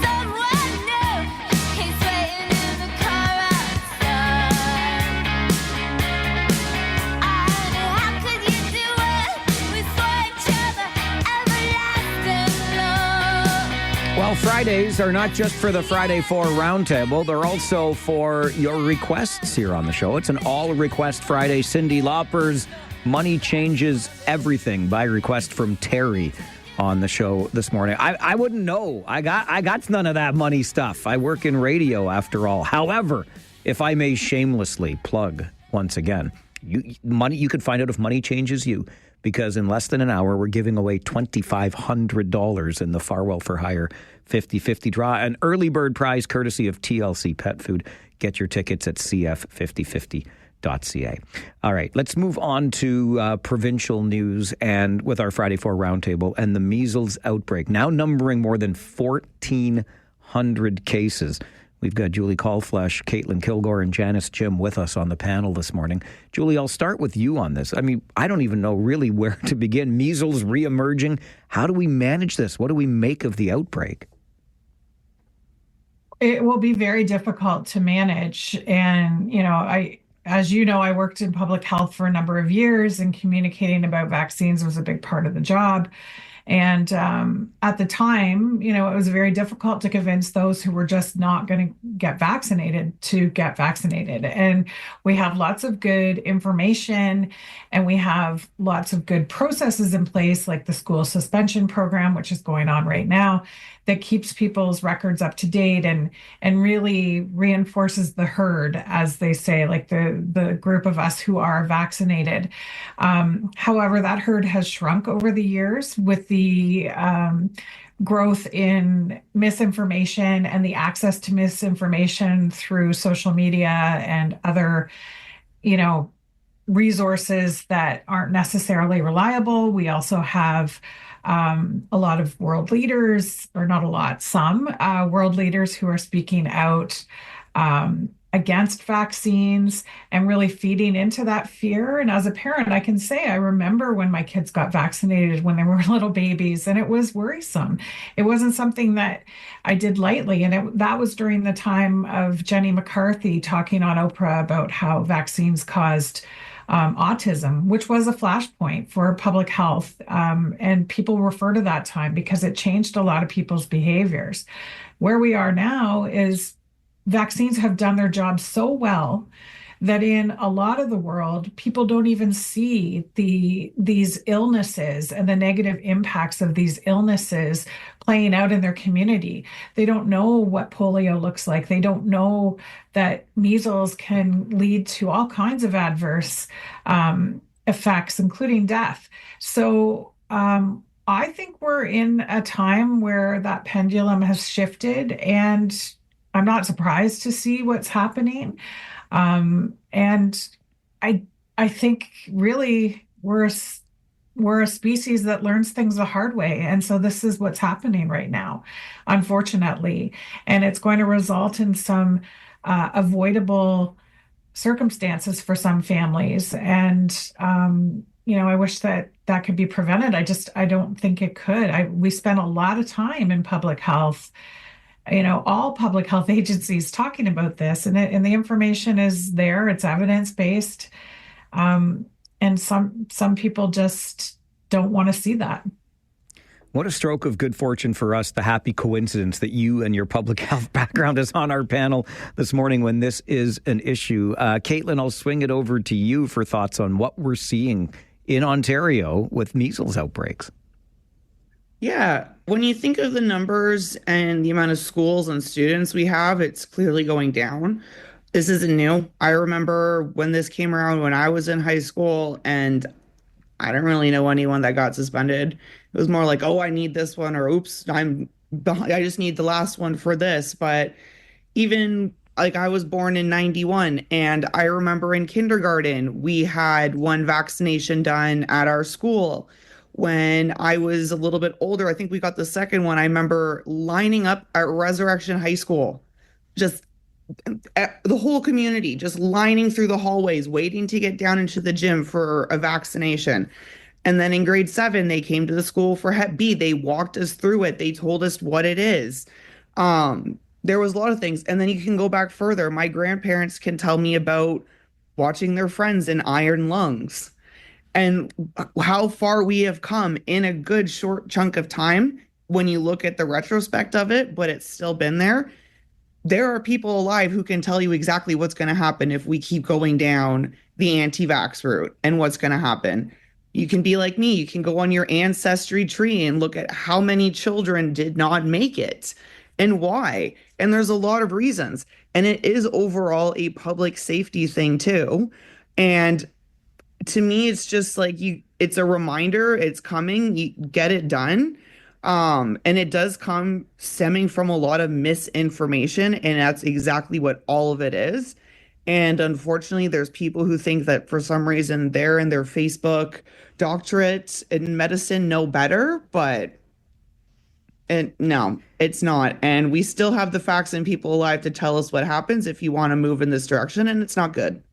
Speaker 17: Someone new, he's waiting.
Speaker 1: Fridays are not just for the Friday 4 Roundtable. They're also for your requests here on the show. It's an all-request Friday. Cyndi Lauper's Money Changes Everything by request from Terry on the show this morning. I wouldn't know. I got none of that money stuff. I work in radio, after all. However, if I may shamelessly plug once again, you can find out if money changes you, because in less than an hour, we're giving away $2,500 in the Farwell for Hire 50/50 draw, an early bird prize courtesy of TLC Pet Food. Get your tickets at cf5050.ca. All right, let's move on to provincial news and with our Friday 4 Roundtable and the measles outbreak, now numbering more than 1,400 cases. We've got Julie Callflesh, Caitlin Kilgore, and Janice Jim with us on the panel this morning. Julie, I'll start with you on this. I mean, I don't even know really where to begin. Measles reemerging. How do we manage this? What do we make of the outbreak?
Speaker 21: It will be very difficult to manage. And, as you know, I worked in public health for a number of years, and communicating about vaccines was a big part of the job. And at the time, it was very difficult to convince those who were just not going to get vaccinated to get vaccinated. And we have lots of good information, and we have lots of good processes in place, like the school suspension program, which is going on right now, that keeps people's records up to date and really reinforces the herd, as they say, like the group of us who are vaccinated. However, that herd has shrunk over the years with the growth in misinformation and the access to misinformation through social media and other, resources that aren't necessarily reliable. We also have a lot of world leaders, or not a lot, some world leaders who are speaking out against vaccines and really feeding into that fear. And as a parent, I can say I remember when my kids got vaccinated when they were little babies, and it was worrisome. It wasn't something that I did lightly. And that was during the time of Jenny McCarthy talking on Oprah about how vaccines caused autism, which was a flashpoint for public health. And people refer to that time because it changed a lot of people's behaviors. Where we are now is vaccines have done their job so well that in a lot of the world, people don't even see these illnesses and the negative impacts of these illnesses playing out in their community. They don't know what polio looks like. They don't know that measles can lead to all kinds of adverse effects, including death. So I think we're in a time where that pendulum has shifted, and I'm not surprised to see what's happening. And I think really we're a species that learns things the hard way. And so this is what's happening right now, unfortunately. And it's going to result in some avoidable circumstances for some families. And, I wish that could be prevented. I don't think it could. We spent a lot of time in public health, all public health agencies talking about this, and the information is there. It's evidence-based. And some people just don't want to see that.
Speaker 1: What a stroke of good fortune for us, the happy coincidence that you and your public health background is on our panel this morning when this is an issue. Caitlin, I'll swing it over to you for thoughts on what we're seeing in Ontario with measles outbreaks.
Speaker 2: Yeah, when you think of the numbers and the amount of schools and students we have, it's clearly going down. This isn't new. I remember when this came around when I was in high school, and I don't really know anyone that got suspended. It was more like, oh, I need this one, or oops, I just need the last one for this. But even like I was born in 91, and I remember in kindergarten, we had one vaccination done at our school. When I was a little bit older, I think we got the second one. I remember lining up at Resurrection High School, just the whole community, just lining through the hallways, waiting to get down into the gym for a vaccination. And then in grade 7, they came to the school for Hep B. They walked us through it. They told us what it is. There was a lot of things. And then you can go back further. My grandparents can tell me about watching their friends in iron lungs and how far we have come in a good short chunk of time when you look at the retrospect of it, but it's still been there. There are people alive who can tell you exactly what's going to happen if we keep going down the anti-vax route and what's going to happen. You can be like me. You can go on your ancestry tree and look at how many children did not make it and why. And there's a lot of reasons. And it is overall a public safety thing too. And to me, it's just like it's a reminder, it's coming, you get it done. And it does come stemming from a lot of misinformation, and that's exactly what all of it is. And unfortunately, there's people who think that for some reason they're in their Facebook doctorate in medicine know better, but no, it's not. And we still have the facts and people alive to tell us what happens if you want to move in this direction, and it's not good.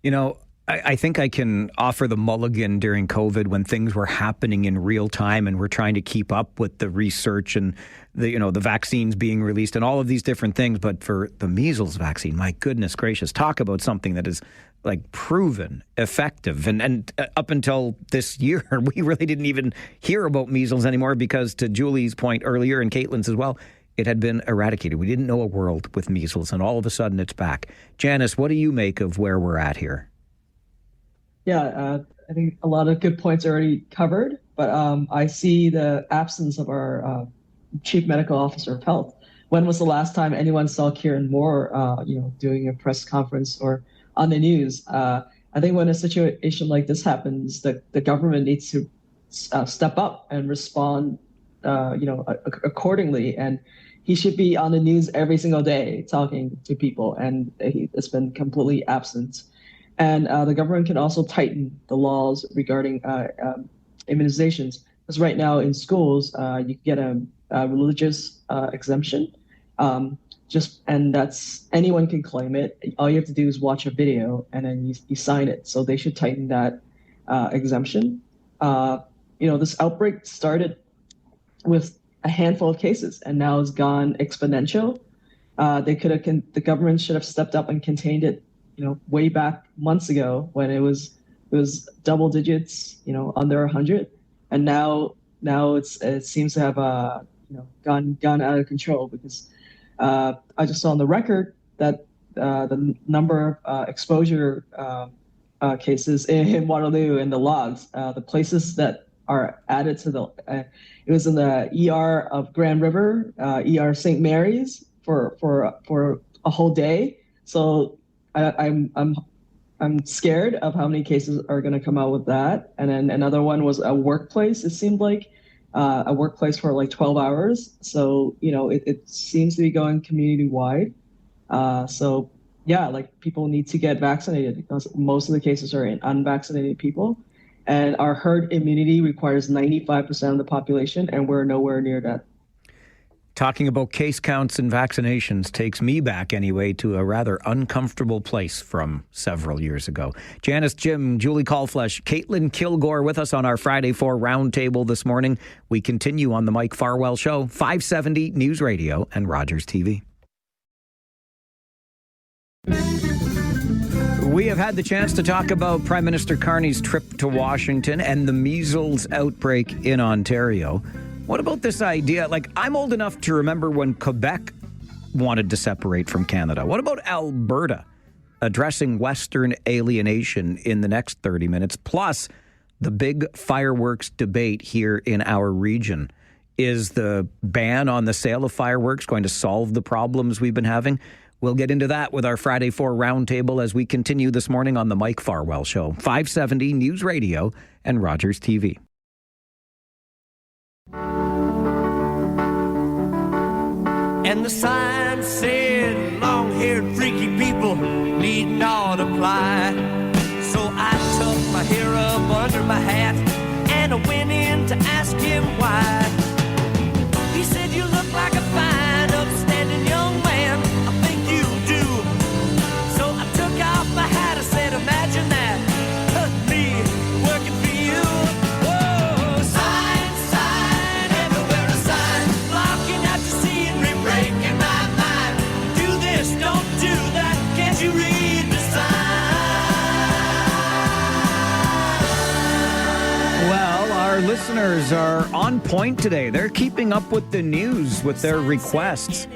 Speaker 1: You know, I think I can offer the mulligan during COVID when things were happening in real time and we're trying to keep up with the research and the vaccines being released and all of these different things. But for the measles vaccine, my goodness gracious, talk about something that is like proven effective. And up until this year, we really didn't even hear about measles anymore because, to Julie's point earlier and Caitlin's as well, it had been eradicated. We didn't know a world with measles, and all of a sudden it's back. Janice, what do you make of where we're at here?
Speaker 20: Yeah, I think a lot of good points are already covered, but I see the absence of our chief medical officer of health. When was the last time anyone saw Kieran Moore, doing a press conference or on the news? I think when a situation like this happens, the government needs to step up and respond, accordingly. And he should be on the news every single day talking to people, and it's been completely absent. And the government can also tighten the laws regarding immunizations. Because right now in schools, you get a religious exemption. And that's anyone can claim it. All you have to do is watch a video and then you sign it. So they should tighten that exemption. This outbreak started with a handful of cases and now it's gone exponential. The government should have stepped up and contained it, way back months ago when it was double digits, under 100, and now it seems to have gone out of control because I just saw on the record that the number of exposure cases in Waterloo and the logs, the places that are added to it was in the ER of Grand River, ER St. Mary's for a whole day. So I'm scared of how many cases are going to come out with that. And then another one was a workplace. It seemed like a workplace for like 12 hours. So, it seems to be going community wide. So yeah, like people need to get vaccinated because most of the cases are in unvaccinated people. And our herd immunity requires 95% of the population, and we're nowhere near that.
Speaker 1: Talking about case counts and vaccinations takes me back anyway to a rather uncomfortable place from several years ago. Janice, Jim, Julie Callflesh, Caitlin Kilgore with us on our Friday 4 roundtable this morning. We continue on the Mike Farwell Show, 570 News Radio and Rogers TV. We have had the chance to talk about Prime Minister Carney's trip to Washington and the measles outbreak in Ontario. What about this idea? Like, I'm old enough to remember when Quebec wanted to separate from Canada. What about Alberta addressing Western alienation in the next 30 minutes? Plus, the big fireworks debate here in our region. Is the ban on the sale of fireworks going to solve the problems we've been having? We'll get into that with our Friday 4 roundtable as we continue this morning on the Mike Farwell Show, 570 News Radio and Rogers TV.
Speaker 4: And the sign said, long-haired freaky people need not apply. So I tucked my hair up under my hat and I went in to ask him why. He said, you look like a fine, upstanding young man. I think you do. So I took off my hat. I said, imagine that. Me working for you. Whoa, sign, sign, everywhere a sign. Blocking out your scenery, breaking my mind. Do this, don't do that. Can't you read the sign?
Speaker 1: Well, our listeners are on point today. They're keeping up with the news with their requests.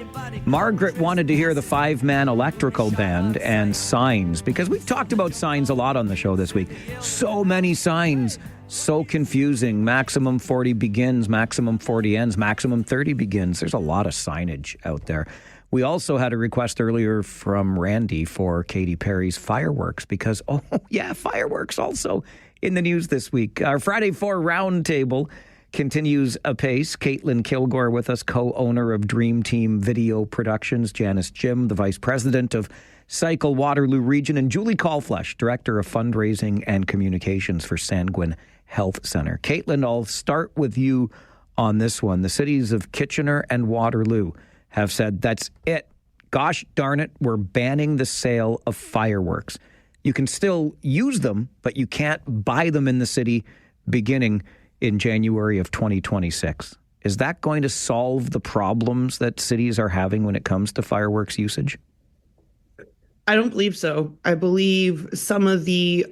Speaker 1: Margaret wanted to hear the 5-man electrical band and signs, because we've talked about signs a lot on the show this week. So many signs, so confusing. Maximum 40 begins, maximum 40 ends, maximum 30 begins. There's a lot of signage out there. We also had a request earlier from Randy for Katy Perry's fireworks because, oh yeah, fireworks also in the news this week. Our Friday 4 roundtable continues apace. Caitlin Kilgore with us, co-owner of Dream Team Video Productions. Janice Jim, the vice president of Cycle Waterloo Region. And Julie Callflesh, director of fundraising and communications for Sanguine Health Center. Caitlin, I'll start with you on this one. The cities of Kitchener and Waterloo have said, that's it. Gosh darn it, we're banning the sale of fireworks. You can still use them, but you can't buy them in the city beginning in January of 2026. Is that going to solve the problems that cities are having when it comes to fireworks usage?
Speaker 2: I don't believe so. I believe some of the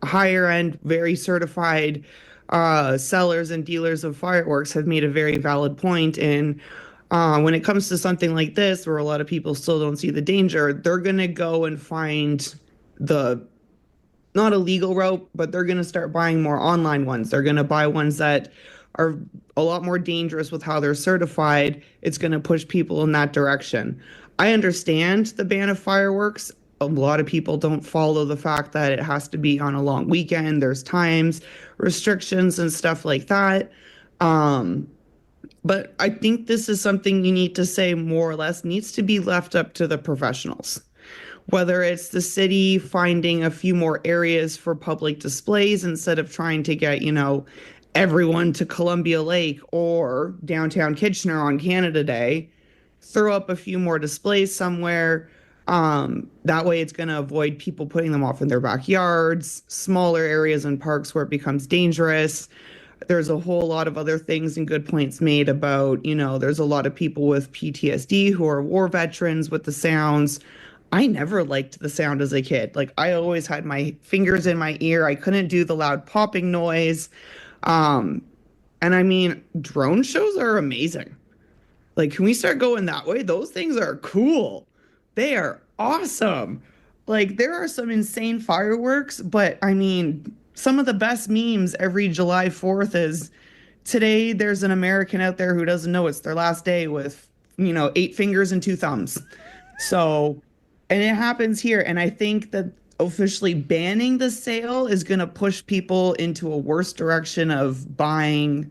Speaker 2: higher end, very certified sellers and dealers of fireworks have made a very valid point in when it comes to something like this, where a lot of people still don't see the danger, they're going to go and find not a legal route, but they're going to start buying more online ones. They're going to buy ones that are a lot more dangerous with how they're certified. It's going to push people in that direction. I understand the ban of fireworks. A lot of people don't follow the fact that it has to be on a long weekend. There's times restrictions and stuff like that. But I think this is something you need to say more or less needs to be left up to the professionals. Whether it's the city finding a few more areas for public displays instead of trying to get, everyone to Columbia Lake or downtown Kitchener on Canada Day, throw up a few more displays somewhere. That way it's going to avoid people putting them off in their backyards, smaller areas and parks where it becomes dangerous. There's a whole lot of other things and good points made about, there's a lot of people with PTSD who are war veterans with the sounds. I never liked the sound as a kid. Like, I always had my fingers in my ear. I couldn't do the loud popping noise. And I mean, drone shows are amazing. Like, can we start going that way? Those things are cool. They are awesome. Like, there are some insane fireworks, but I mean, some of the best memes every July 4th is, today there's an American out there who doesn't know it's their last day with, 8 fingers and 2 thumbs. So, and it happens here. And I think that officially banning the sale is going to push people into a worse direction of buying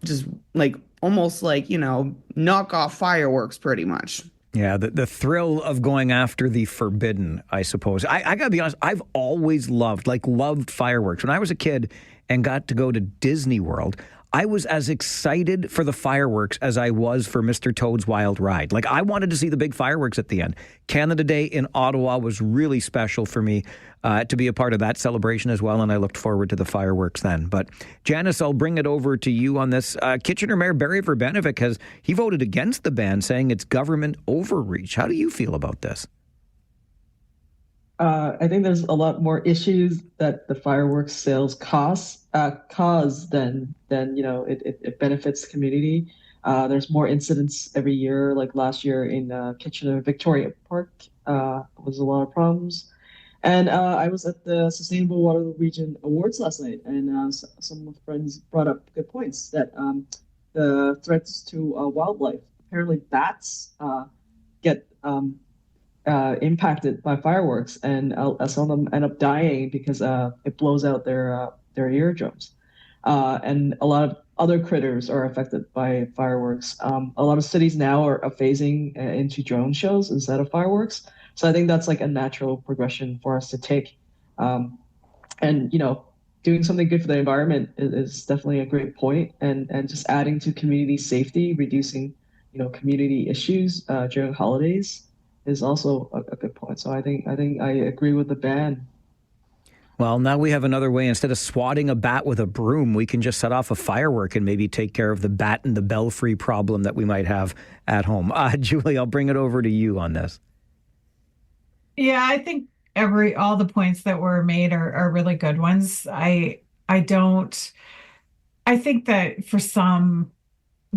Speaker 2: just almost knockoff fireworks pretty much.
Speaker 1: Yeah, the thrill of going after the forbidden, I suppose. I got to be honest, I've always loved fireworks. When I was a kid and got to go to Disney World, I was as excited for the fireworks as I was for Mr. Toad's Wild Ride. Like, I wanted to see the big fireworks at the end. Canada Day in Ottawa was really special for me to be a part of that celebration as well, and I looked forward to the fireworks then. But Janice, I'll bring it over to you on this. Kitchener Mayor Barry Verbanovic he voted against the ban, saying it's government overreach. How do you feel about this?
Speaker 20: I think there's a lot more issues that the fireworks sales cause than it benefits the community. There's more incidents every year. Like last year in Kitchener Victoria Park was a lot of problems. And I was at the Sustainable Waterloo Region Awards last night, and some of my friends brought up good points that the threats to wildlife. Apparently, bats get impacted by fireworks, and some of them end up dying because it blows out their eardrums. And a lot of other critters are affected by fireworks. A lot of cities now are phasing into drone shows instead of fireworks. So I think that's like a natural progression for us to take. And, doing something good for the environment is definitely a great point. And just adding to community safety, reducing, community issues during holidays is also a good point. So I think I agree with the ban.
Speaker 1: Well, now we have another way. Instead of swatting a bat with a broom, we can just set off a firework and maybe take care of the bat and the belfry problem that we might have at home. Julie, I'll bring it over to you on this.
Speaker 21: Yeah, I think all the points that were made are really good ones. I I think that for some,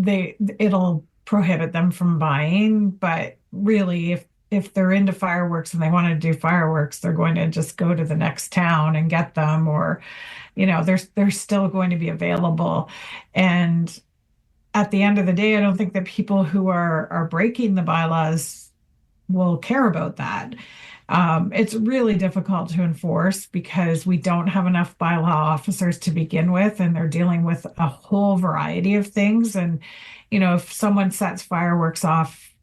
Speaker 21: it'll prohibit them from buying, but really if they're into fireworks and they want to do fireworks, they're going to just go to the next town and get them, or they're still going to be available. And at the end of the day, I don't think that people who are breaking the bylaws will care about that. It's really difficult to enforce because we don't have enough bylaw officers to begin with, and they're dealing with a whole variety of things. And, if someone sets fireworks off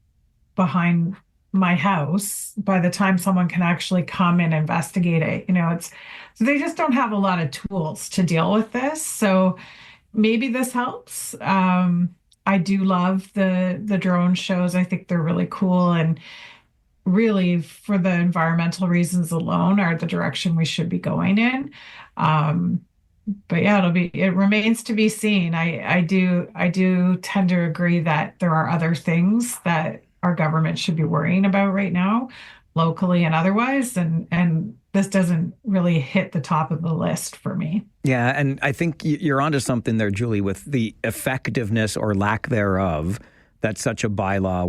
Speaker 21: behind my house, by the time someone can actually come and investigate it, so they just don't have a lot of tools to deal with this. So maybe this helps. I do love the drone shows. I think they're really cool, and really, for the environmental reasons alone, are the direction we should be going in. But yeah, it remains to be seen. I do tend to agree that there are other things that our government should be worrying about right now, locally and otherwise, and this doesn't really hit the top of the list for me.
Speaker 1: Yeah, and I think you're onto something there, Julie, with the effectiveness or lack thereof that such a bylaw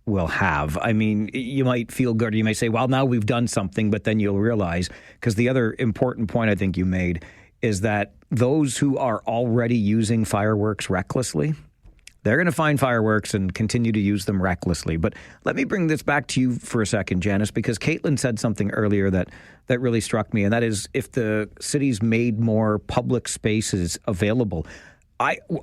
Speaker 1: will have. I mean, you might feel good, or you may say, well, now we've done something, but then you'll realize, because the other important point I think you made is that those who are already using fireworks recklessly, they're going to find fireworks and continue to use them recklessly. But let me bring this back to you for a second, Janice, because Caitlin said something earlier that really struck me, and that is if the cities made more public spaces available.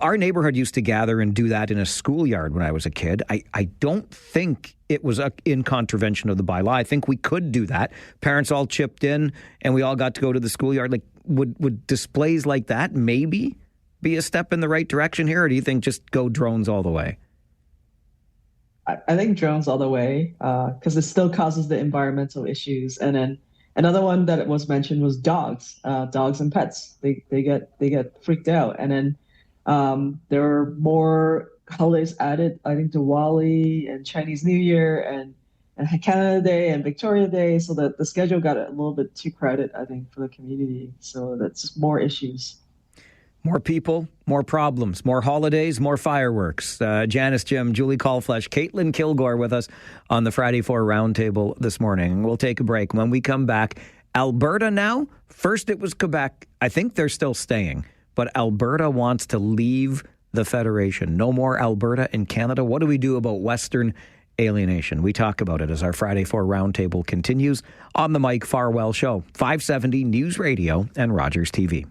Speaker 1: Our neighborhood used to gather and do that in a schoolyard when I was a kid. I don't think it was in contravention of the bylaw. I think we could do that. Parents all chipped in and we all got to go to the schoolyard. Like, would displays like that maybe be a step in the right direction here? Or do you think just go drones all the way?
Speaker 20: I think drones all the way, because it still causes the environmental issues. And then another one that was mentioned was dogs and pets. They get freaked out. And then there are more holidays added, I think, Diwali and Chinese New Year and Canada Day and Victoria Day, so that the schedule got a little bit too crowded, I think, for the community. So that's just more issues.
Speaker 1: More people, more problems, more holidays, more fireworks. Janice, Jim, Julie Colflesh, Caitlin Kilgore with us on the Friday 4 Roundtable this morning. We'll take a break. When we come back, Alberta now. First it was Quebec. I think they're still staying. But Alberta wants to leave the Federation. No more Alberta in Canada. What do we do about Western alienation? We talk about it as our Friday 4 Roundtable continues on the Mike Farwell Show. 570 News Radio and Rogers TV.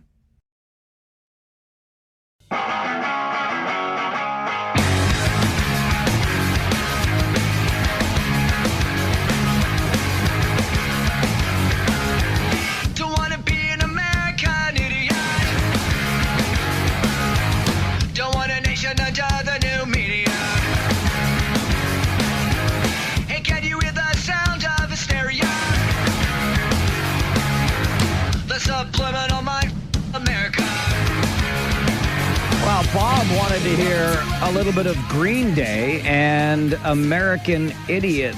Speaker 1: Bob wanted to hear a little bit of Green Day and American Idiot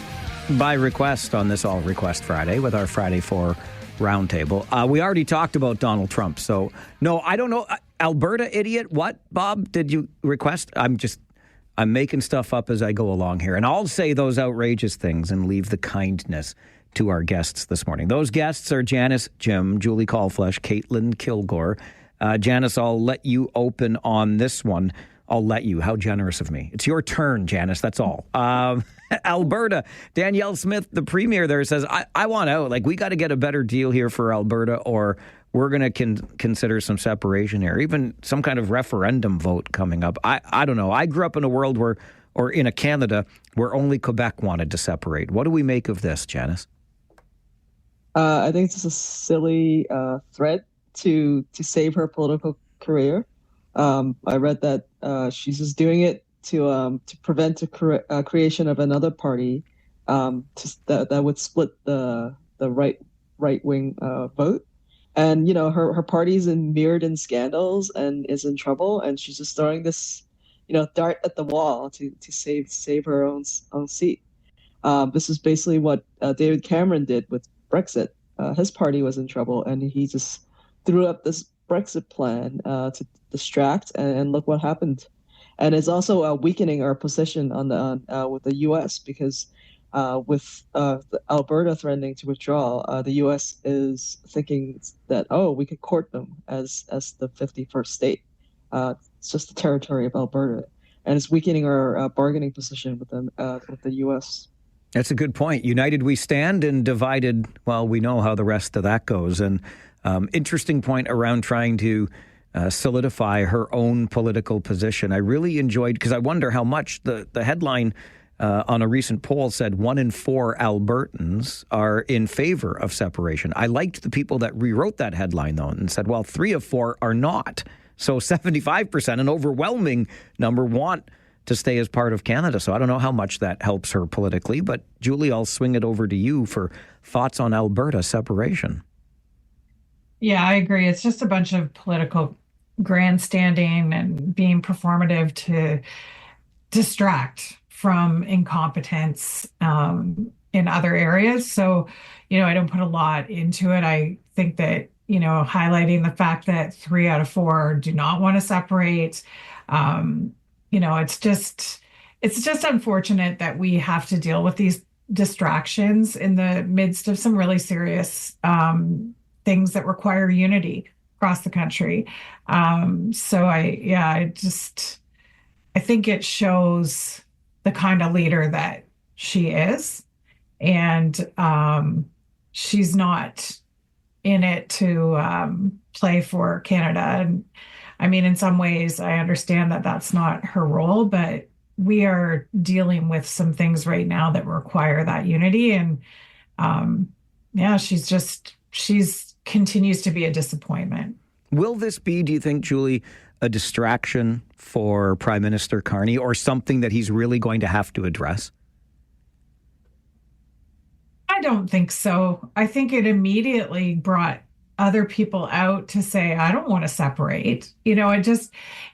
Speaker 1: by request on this All Request Friday with our Friday 4 Roundtable. We already talked about Donald Trump, so no, I don't know. Alberta Idiot, what, Bob, did you request? I'm making stuff up as I go along here, and I'll say those outrageous things and leave the kindness to our guests this morning. Those guests are Janice, Jim, Julie Colflesh, Caitlin Kilgore. Janice, I'll let you open on this one. I'll let you. How generous of me. It's your turn, Janice. That's all. Alberta. Danielle Smith, the premier there, says, I want out. Like, we got to get a better deal here for Alberta, or we're going to consider some separation here. Even some kind of referendum vote coming up. I don't know. I grew up in a world or in a Canada where only Quebec wanted to separate. What do we make of this, Janice?
Speaker 20: I think it's a silly threat to save her political career. I read that she's just doing it to prevent the creation of another party that would split the right wing vote. And her party's mirrored in scandals and is in trouble, and she's just throwing this dart at the wall to save her own seat. This is basically what David Cameron did with Brexit. His party was in trouble, and he just threw up this Brexit plan to distract, and look what happened. And it's also weakening our position with the U.S. because with Alberta threatening to withdraw, the U.S. is thinking that we could court them as the 51st state. It's just the territory of Alberta, and it's weakening our bargaining position with them with the U.S.
Speaker 1: That's a good point. United we stand, and divided, well, we know how the rest of that goes. And interesting point around trying to solidify her own political position. I really enjoyed, because I wonder how much the headline on a recent poll said 1 in 4 Albertans are in favor of separation. I liked the people that rewrote that headline, though, and said, well, 3 of 4 are not. So 75%, an overwhelming number, want to stay as part of Canada. So I don't know how much that helps her politically. But Julie, I'll swing it over to you for thoughts on Alberta separation.
Speaker 21: Yeah, I agree. It's just a bunch of political grandstanding and being performative to distract from incompetence in other areas. So, I don't put a lot into it. I think that, highlighting the fact that 3 out of 4 do not want to separate, it's just unfortunate that we have to deal with these distractions in the midst of some really serious things that require unity across the country. So I think it shows the kind of leader that she is, and she's not in it to play for Canada. And I mean, in some ways, I understand that that's not her role, but we are dealing with some things right now that require that unity. And she's continues to be a disappointment.
Speaker 1: Will this be, do you think, Julie, a distraction for Prime Minister Carney, or something that he's really going to have to address?
Speaker 21: I don't think so. I think it immediately brought other people out to say, I don't want to separate. It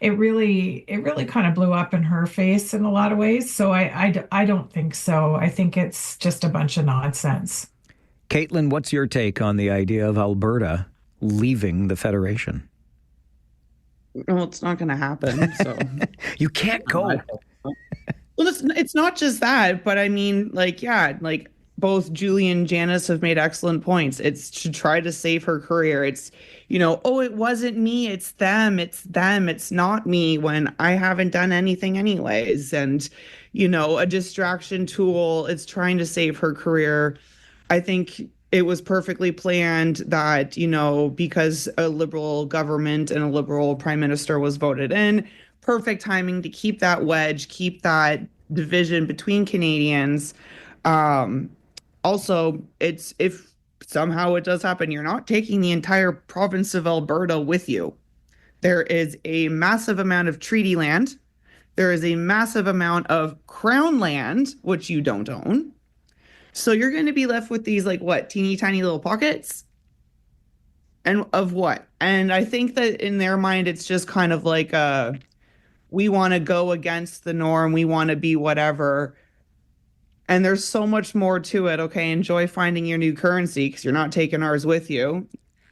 Speaker 21: really kind of blew up in her face in a lot of ways. So I don't think so. I think it's just a bunch of nonsense.
Speaker 1: Caitlin, what's your take on the idea of Alberta leaving the Federation?
Speaker 2: Well, it's not going to happen. So
Speaker 1: you can't go.
Speaker 2: Well, it's not just that, but I mean, both Julie and Janice have made excellent points. It's to try to save her career. It's, it wasn't me, it's them, it's not me, when I haven't done anything anyways. And, a distraction tool, it's trying to save her career. I think it was perfectly planned that, because a Liberal government and a Liberal prime minister was voted in, perfect timing to keep that wedge, keep that division between Canadians. Also, if somehow it does happen, you're not taking the entire province of Alberta with you. There is a massive amount of treaty land. There is a massive amount of crown land, which you don't own. So you're going to be left with these, teeny tiny little pockets? And of what? And I think that in their mind, it's just kind of we want to go against the norm. We want to be whatever. And there's so much more to it. Okay, enjoy finding your new currency, because you're not taking ours with you.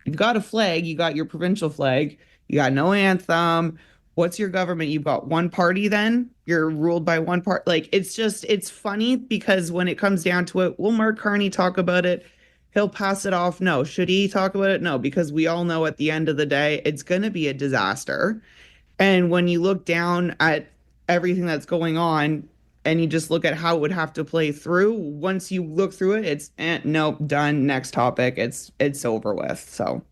Speaker 2: You've got a flag. You got your provincial flag. You got no anthem. What's your government? You've got one party then? You're ruled by one part. It's funny, because when it comes down to it, will Mark Carney talk about it? He'll pass it off. No. Should he talk about it? No, because we all know at the end of the day, it's going to be a disaster. And when you look down at everything that's going on, and you just look at how it would have to play through, once you look through it, it's nope, done, next topic, it's over with. So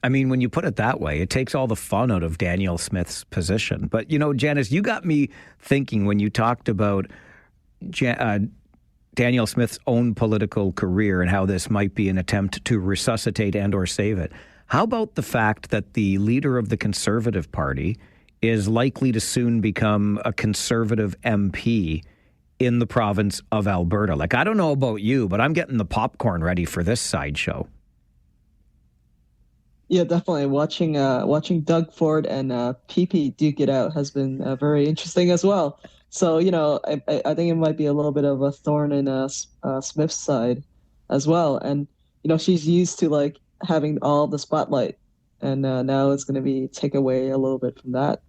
Speaker 1: I mean, when you put it that way, it takes all the fun out of Danielle Smith's position. But, Janice, you got me thinking when you talked about Danielle Smith's own political career and how this might be an attempt to resuscitate and or save it. How about the fact that the leader of the Conservative Party is likely to soon become a Conservative MP in the province of Alberta? I don't know about you, but I'm getting the popcorn ready for this sideshow.
Speaker 20: Yeah, definitely. Watching Doug Ford and PP duke it out has been very interesting as well. So, I think it might be a little bit of a thorn in Smith's side as well. And, she's used to having all the spotlight and now it's going to be take away a little bit from that.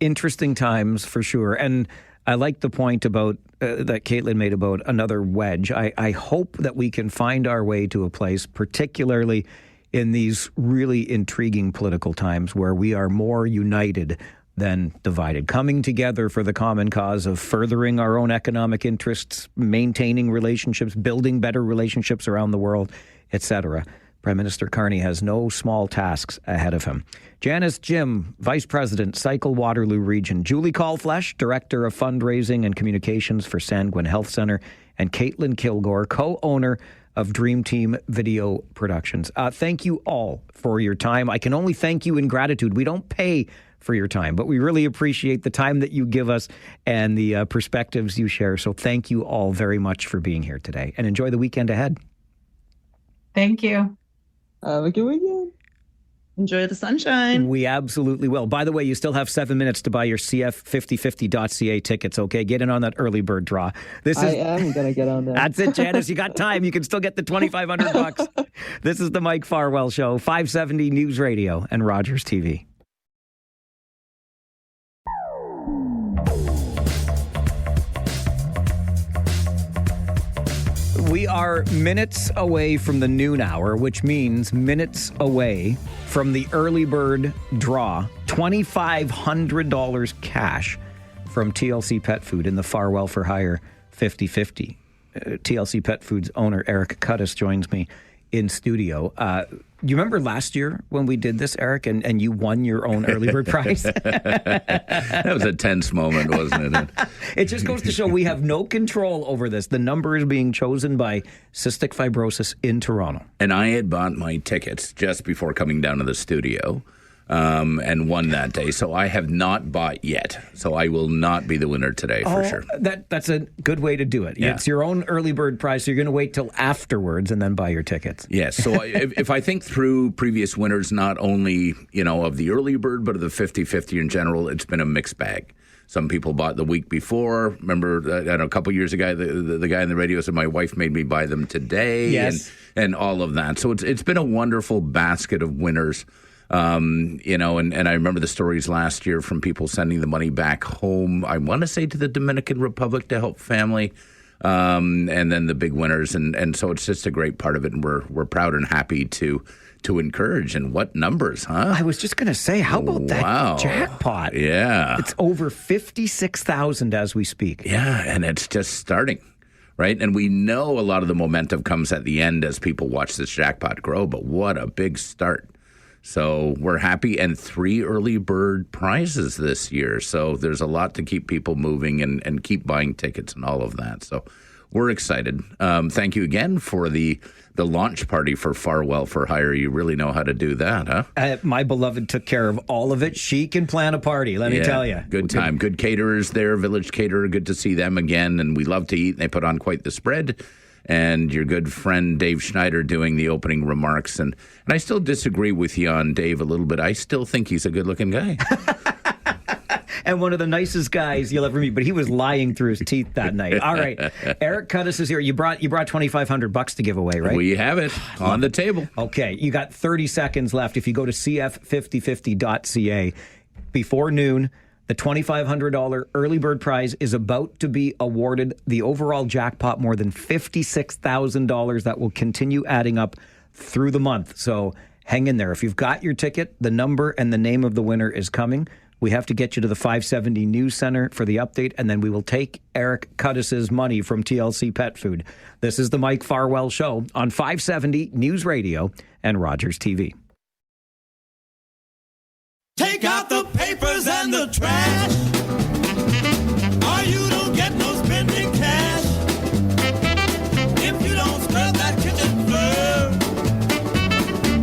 Speaker 1: Interesting times for sure. And I like the point about that Caitlin made about another wedge. I hope that we can find our way to a place, particularly in these really intriguing political times, where we are more united than divided, coming together for the common cause of furthering our own economic interests, maintaining relationships, building better relationships around the world, etc. Prime Minister Carney has no small tasks ahead of him. Janice Jim, Vice President, Cycle Waterloo Region. Julie Callflesh, Director of Fundraising and Communications for Sandgwen Health Centre. And Caitlin Kilgore, co-owner of Dream Team Video Productions. Thank you all for your time. I can only thank you in gratitude. We don't pay for your time, but we really appreciate the time that you give us and the perspectives you share. So thank you all very much for being here today, and enjoy the weekend ahead.
Speaker 21: Thank you.
Speaker 20: Have a good weekend.
Speaker 2: Enjoy the sunshine.
Speaker 1: We absolutely will. By the way, you still have 7 minutes to buy your CF5050.ca tickets, okay? Get in on that early bird draw.
Speaker 20: I am going to get on that.
Speaker 1: That's it, Janice. You got time. You can still get the $2,500. This is the Mike Farwell Show, 570 News Radio and Rogers TV. We are minutes away from the noon hour, which means minutes away from the early bird draw. $2,500 cash from TLC Pet Food in the Farwell for Hire 50/50. TLC Pet Food's owner, Eric Cuttis, joins me in studio. You remember last year when we did this, Eric, and you won your own early bird prize?
Speaker 3: That was a tense moment, wasn't it?
Speaker 1: It just goes to show we have no control over this. The number is being chosen by Cystic Fibrosis in Toronto.
Speaker 3: And I had bought my tickets just before coming down to the studio and won that day. So I have not bought yet. So I will not be the winner today for sure.
Speaker 1: That's a good way to do it.
Speaker 3: Yeah.
Speaker 1: It's your own early bird prize, so you're going to wait till afterwards and then buy your tickets.
Speaker 3: Yes. So if I think through previous winners, not only, of the early bird, but of the 50/50 in general, it's been a mixed bag. Some people bought the week before. Remember, a couple years ago, the guy on the radio said, my wife made me buy them today.
Speaker 1: Yes.
Speaker 3: And all of that. So it's been a wonderful basket of winners. And I remember the stories last year from people sending the money back home. I want to say to the Dominican Republic to help family, and then the big winners. And so it's just a great part of it. And we're proud and happy to encourage. And what numbers, huh?
Speaker 1: I was just going to say, how about that jackpot?
Speaker 3: Yeah.
Speaker 1: It's over 56,000 as we speak.
Speaker 3: Yeah, and it's just starting. Right? And we know a lot of the momentum comes at the end as people watch this jackpot grow, but what a big start. So we're happy, and 3 early bird prizes this year. So there's a lot to keep people moving and keep buying tickets and all of that. So we're excited. Thank you again for the launch party for Farwell for Hire. You really know how to do that, huh?
Speaker 1: My beloved took care of all of it. She can plan a party, let me tell you.
Speaker 3: Good time. Good caterers there, Village Caterer. Good to see them again. And we love to eat. And they put on quite the spread. And your good friend Dave Schneider doing the opening remarks. And I still disagree with you on Dave a little bit. I still think he's a good-looking guy.
Speaker 1: And one of the nicest guys you'll ever meet, but he was lying through his teeth that night. All right, Eric Cuttis is here. You brought $2,500 to give away, right?
Speaker 3: We have it on the table.
Speaker 1: Okay, you got 30 seconds left. If you go to cf5050.ca before noon, the $2,500 early bird prize is about to be awarded. The overall jackpot, more than $56,000, that will continue adding up through the month. So hang in there. If you've got your ticket, the number and the name of the winner is coming. We have to get you to the 570 News Center for the update, and then we will take Eric Cuttis's money from TLC Pet Food. This is the Mike Farwell Show on 570 News Radio and Rogers TV.
Speaker 4: Take out the papers and the trash, or you don't get no spending cash. If you don't scrub that kitchen floor,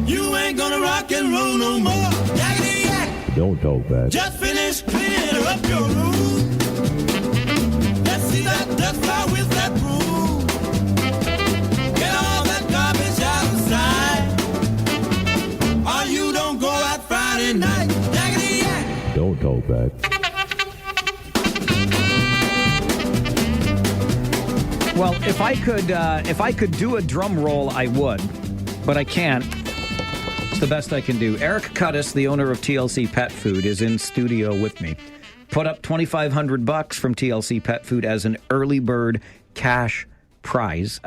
Speaker 4: you ain't gonna rock and roll no more. Yakety yak.
Speaker 22: Don't talk back.
Speaker 4: Just finish cleaning up your room. Let's see that dust fly with that broom. Get all that garbage outside, or you don't go out Friday night.
Speaker 22: Don't talk back.
Speaker 1: Well, if I could do a drum roll, I would, but I can't. It's the best I can do. Eric Cuttis, the owner of TLC Pet Food, is in studio with me. Put up $2,500 from TLC Pet Food as an early bird cash prize.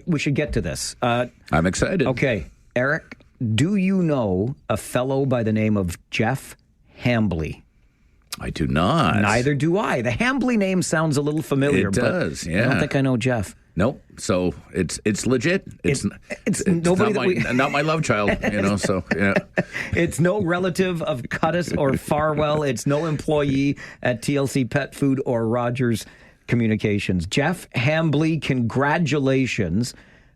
Speaker 1: We should get to this.
Speaker 3: I'm excited.
Speaker 1: Okay, Eric, do you know a fellow by the name of Jeff Hambly?
Speaker 3: I do not.
Speaker 1: Neither do I. The Hambly name sounds a little familiar.
Speaker 3: It does, yeah.
Speaker 1: I don't think I know Jeff.
Speaker 3: Nope. So it's legit. It's
Speaker 1: nobody
Speaker 3: not my love child, so yeah.
Speaker 1: It's no relative of Cuttis or Farwell. It's no employee at TLC Pet Food or Rogers Communications. Jeff Hambly, congratulations.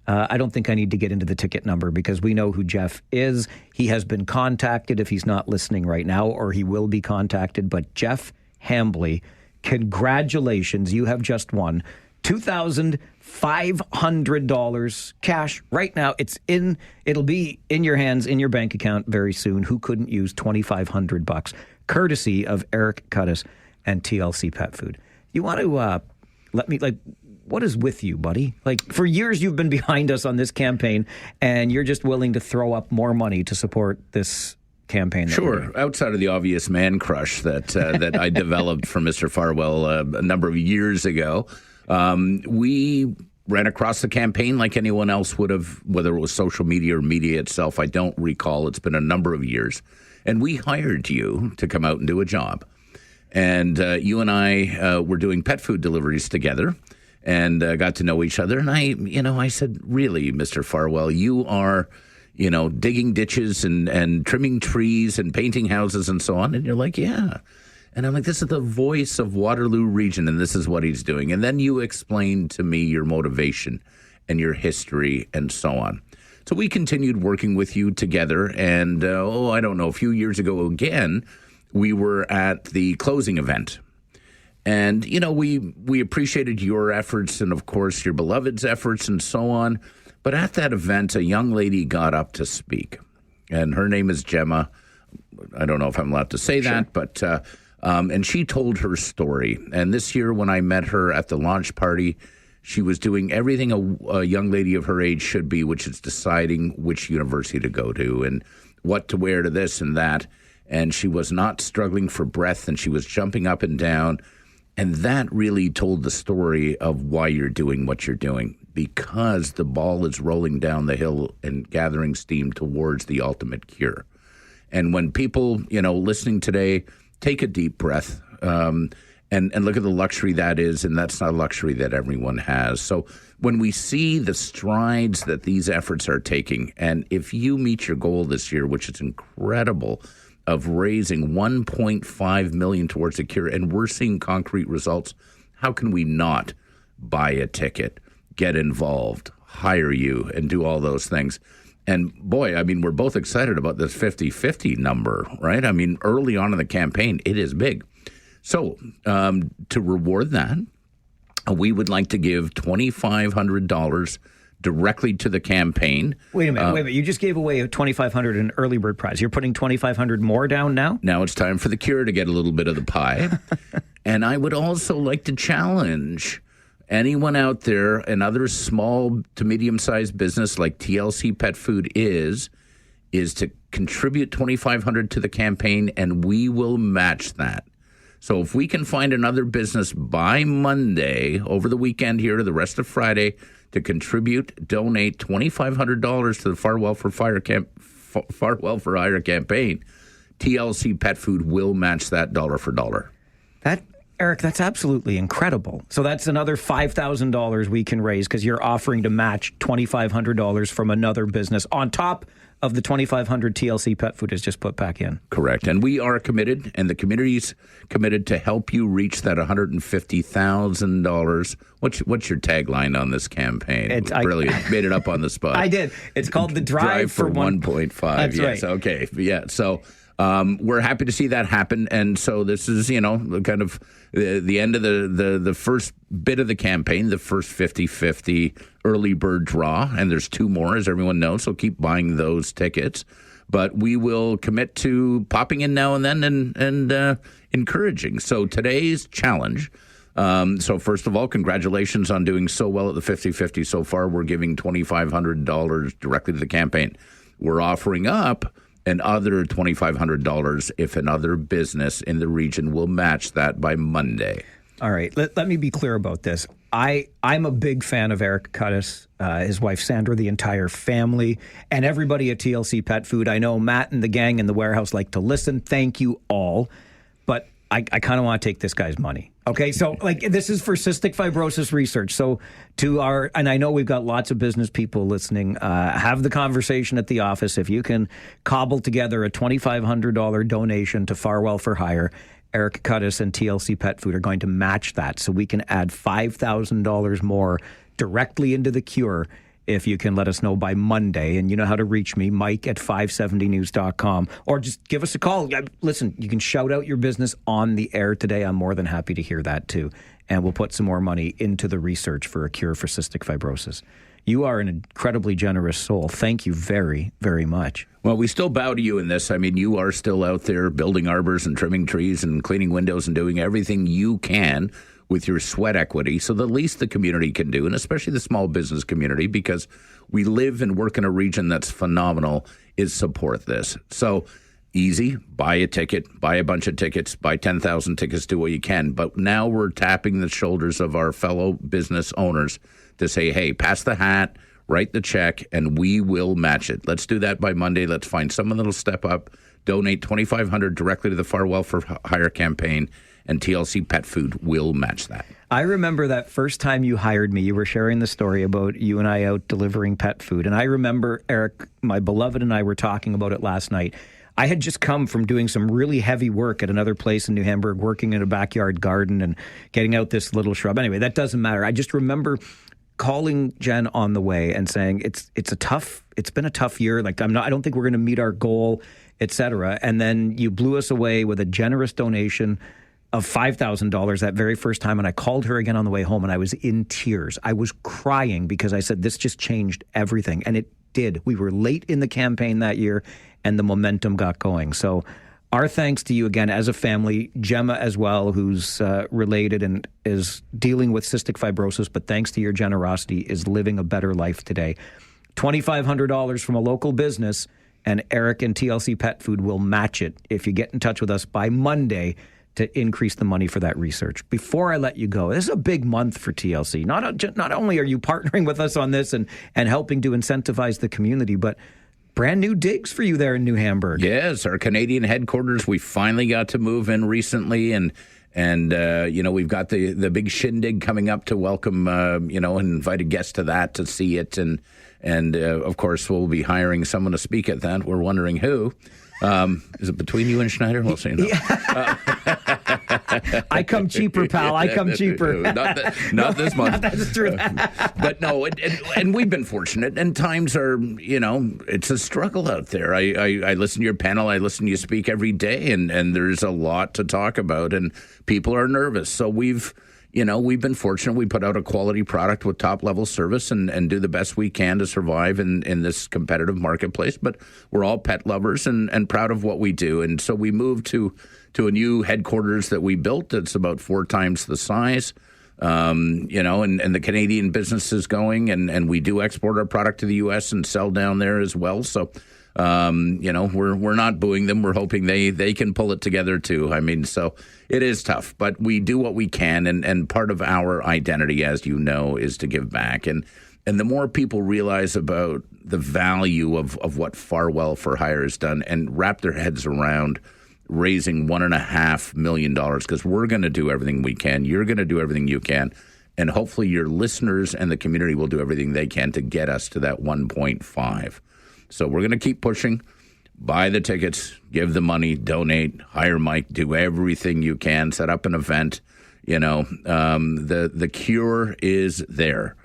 Speaker 1: I don't think I need to get into the ticket number because we know who Jeff is. He has been contacted if he's not listening right now, or he will be contacted. But Jeff Hambly, congratulations. You have just won $2,500 cash right now. It'll be in your hands, in your bank account very soon. Who couldn't use $2,500 courtesy of Eric Cuttis and TLC Pet Food? You want to what is with you, buddy? For years you've been behind us on this campaign, and you're just willing to throw up more money to support this campaign.
Speaker 3: Sure. Outside of the obvious man crush that I developed for Mr. Farwell a number of years ago, we ran across the campaign like anyone else would have, whether it was social media or media itself. I don't recall. It's been a number of years. And we hired you to come out and do a job. And you and I were doing pet food deliveries together and got to know each other. And I said, really, Mr. Farwell, you are, digging ditches and trimming trees and painting houses and so on. And you're like, yeah. And I'm like, this is the voice of Waterloo Region, and this is what he's doing. And then you explained to me your motivation and your history and so on. So we continued working with you together. And, I don't know, a few years ago again, we were at the closing event. And, we appreciated your efforts and, of course, your beloved's efforts and so on. But at that event, a young lady got up to speak. And her name is Gemma. I don't know if I'm allowed to say that, but... and she told her story. And this year when I met her at the launch party, she was doing everything a young lady of her age should be, which is deciding which university to go to and what to wear to this and that. And she was not struggling for breath, and she was jumping up and down. And that really told the story of why you're doing what you're doing, because the ball is rolling down the hill and gathering steam towards the ultimate cure. And when people, listening today, take a deep breath and look at the luxury that is, and that's not a luxury that everyone has. So when we see the strides that these efforts are taking, and if you meet your goal this year, which is incredible, of raising $1.5 million towards the cure, and we're seeing concrete results, how can we not buy a ticket, get involved, hire you, and do all those things? And boy, we're both excited about this 50-50 number, right? Early on in the campaign, it is big. So to reward that, we would like to give $2,500 directly to the campaign.
Speaker 1: Wait a minute. You just gave away a $2,500 in early bird prize. You're putting $2,500 more down now?
Speaker 3: Now it's time for the cure to get a little bit of the pie. And I would also like to challenge anyone out there, another small to medium-sized business like TLC Pet Food is to contribute $2,500 to the campaign, and we will match that. So if we can find another business by Monday, over the weekend here to the rest of Friday, to donate $2,500 to the Farwell for Hire campaign, TLC Pet Food will match that dollar for dollar.
Speaker 1: Eric, that's absolutely incredible. So that's another $5,000 we can raise because you're offering to match $2,500 from another business on top of the $2,500 TLC Pet Food has just put back in.
Speaker 3: Correct. And we are committed, and the community's committed to help you reach that $150,000. What's your tagline on this campaign? Brilliant. Made it up on the spot.
Speaker 1: I did. It's called the Drive for
Speaker 3: 1.5.
Speaker 1: That's
Speaker 3: yes.
Speaker 1: Right.
Speaker 3: Okay. Yeah. So we're happy to see that happen. And so this is, kind of the end of the first bit of the campaign, the first 50-50 early bird draw. And there's two more, as everyone knows. So keep buying those tickets. But we will commit to popping in now and then and encouraging. So today's challenge. So first of all, congratulations on doing so well at the 50-50 so far. We're giving $2,500 directly to the campaign. we're offering up another $2,500 if another business in the region will match that by Monday.
Speaker 1: All right. Let me be clear about this. I'm a big fan of Eric Cuttis, his wife Sandra, the entire family, and everybody at TLC Pet Food. I know Matt and the gang in the warehouse like to listen. Thank you all. But I kind of want to take this guy's money. Okay, so this is for cystic fibrosis research. So and I know we've got lots of business people listening, have the conversation at the office. If you can cobble together a $2,500 donation to Farwell for Hire, Eric Cuttis and TLC Pet Food are going to match that so we can add $5,000 more directly into the cure if you can let us know by Monday. And you know how to reach me, Mike at 570news.com, or just give us a call. Listen, you can shout out your business on the air today. I'm more than happy to hear that too. And we'll put some more money into the research for a cure for cystic fibrosis. You are an incredibly generous soul. Thank you very, very much.
Speaker 3: Well, we still bow to you in this. I mean, you are still out there building arbors and trimming trees and cleaning windows and doing everything you can with your sweat equity. So the least the community can do, and especially the small business community, because we live and work in a region that's phenomenal, is support this. So easy, buy a ticket, buy a bunch of tickets, buy 10,000 tickets, do what you can. But now we're tapping the shoulders of our fellow business owners to say, hey, pass the hat, write the check, and we will match it. Let's do that by Monday. Let's find someone that'll step up, donate $2,500 directly to the Farwell for Hire campaign, and TLC Pet Food will match that.
Speaker 1: I remember that first time you hired me, you were sharing the story about you and I out delivering pet food. And I remember, Eric, my beloved, and I were talking about it last night. I had just come from doing some really heavy work at another place in New Hamburg, working in a backyard garden and getting out this little shrub. Anyway, that doesn't matter. I just remember calling Jen on the way and saying it's been a tough year. I don't think we're going to meet our goal, etc. And then you blew us away with a generous donation of $5,000 that very first time. And I called her again on the way home and I was in tears. I was crying because I said, this just changed everything. And it did. We were late in the campaign that year and the momentum got going. So our thanks to you again as a family, Gemma as well, who's related and is dealing with cystic fibrosis, but thanks to your generosity is living a better life today. $2,500 from a local business, and Eric and TLC Pet Food will match it if you get in touch with us by Monday to increase the money for that research. Before I let you go, this is a big month for TLC. Not only are you partnering with us on this and helping to incentivize the community, but brand new digs for you there in New Hamburg.
Speaker 3: Yes, our Canadian headquarters. We finally got to move in recently, and we've got the big shindig coming up to welcome and invited guests to that to see it, and of course we'll be hiring someone to speak at that. We're wondering who. Is it between you and Schneider? We'll see. No.
Speaker 1: I come cheaper, pal. I come cheaper.
Speaker 3: Not this month.
Speaker 1: That's true.
Speaker 3: But no, and we've been fortunate. And times are, it's a struggle out there. I listen to your panel. I listen to you speak every day, and there's a lot to talk about, and people are nervous. So we've been fortunate. We put out a quality product with top-level service and do the best we can to survive in this competitive marketplace. But we're all pet lovers and proud of what we do. And so we moved to a new headquarters that we built that's about 4 times the size, and the Canadian business is going. And we do export our product to the U.S. and sell down there as well. So, we're not booing them. We're hoping they can pull it together too. I mean, so it is tough, but we do what we can. And part of our identity, as you know, is to give back. And the more people realize about the value of what Farwell for Hire has done and wrap their heads around raising $1.5 million, because we're going to do everything we can. You're going to do everything you can. And hopefully your listeners and the community will do everything they can to get us to that 1.5. So we're going to keep pushing. Buy the tickets, give the money, donate, hire Mike, do everything you can, set up an event. The cure is there.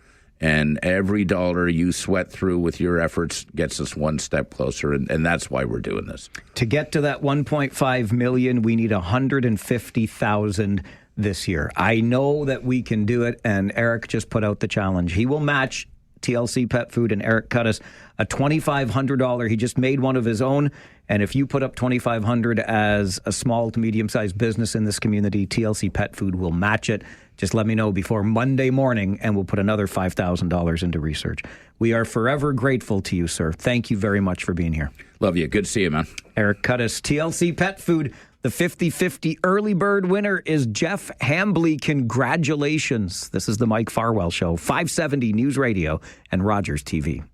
Speaker 3: And every dollar you sweat through with your efforts gets us one step closer, and that's why we're doing this.
Speaker 1: To get to that 1.5 million, we need 150,000 this year. I know that we can do it, and Eric just put out the challenge. He will match TLC Pet Food and Eric Cuttis a $2,500. He just made one of his own. And if you put up $2,500 as a small to medium-sized business in this community, TLC Pet Food will match it. Just let me know before Monday morning, and we'll put another $5,000 into research. We are forever grateful to you, sir. Thank you very much for being here.
Speaker 3: Love you. Good to see you, man.
Speaker 1: Eric Cuttis, TLC Pet Food. The 50-50 early bird winner is Jeff Hambley. Congratulations. This is the Mike Farwell Show, 570 News Radio and Rogers TV.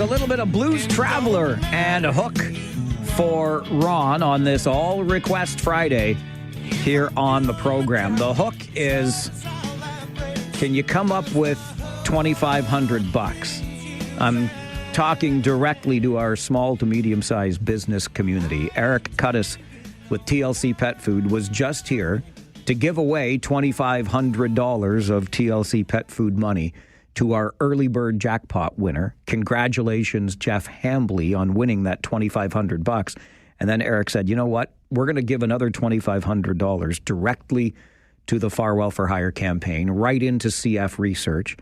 Speaker 1: A little bit of Blues Traveler and a hook for Ron on this All Request Friday here on the program. The hook is, can you come up with $2,500? I'm talking directly to our small to medium-sized business community. Eric Cuttis with TLC Pet Food was just here to give away $2,500 of TLC Pet Food money to our early bird jackpot winner. Congratulations, Jeff Hambley, on winning that $2,500. And then Eric said, you know what? We're going to give another $2,500 directly to the Farwell for Hire campaign, right into CF Research,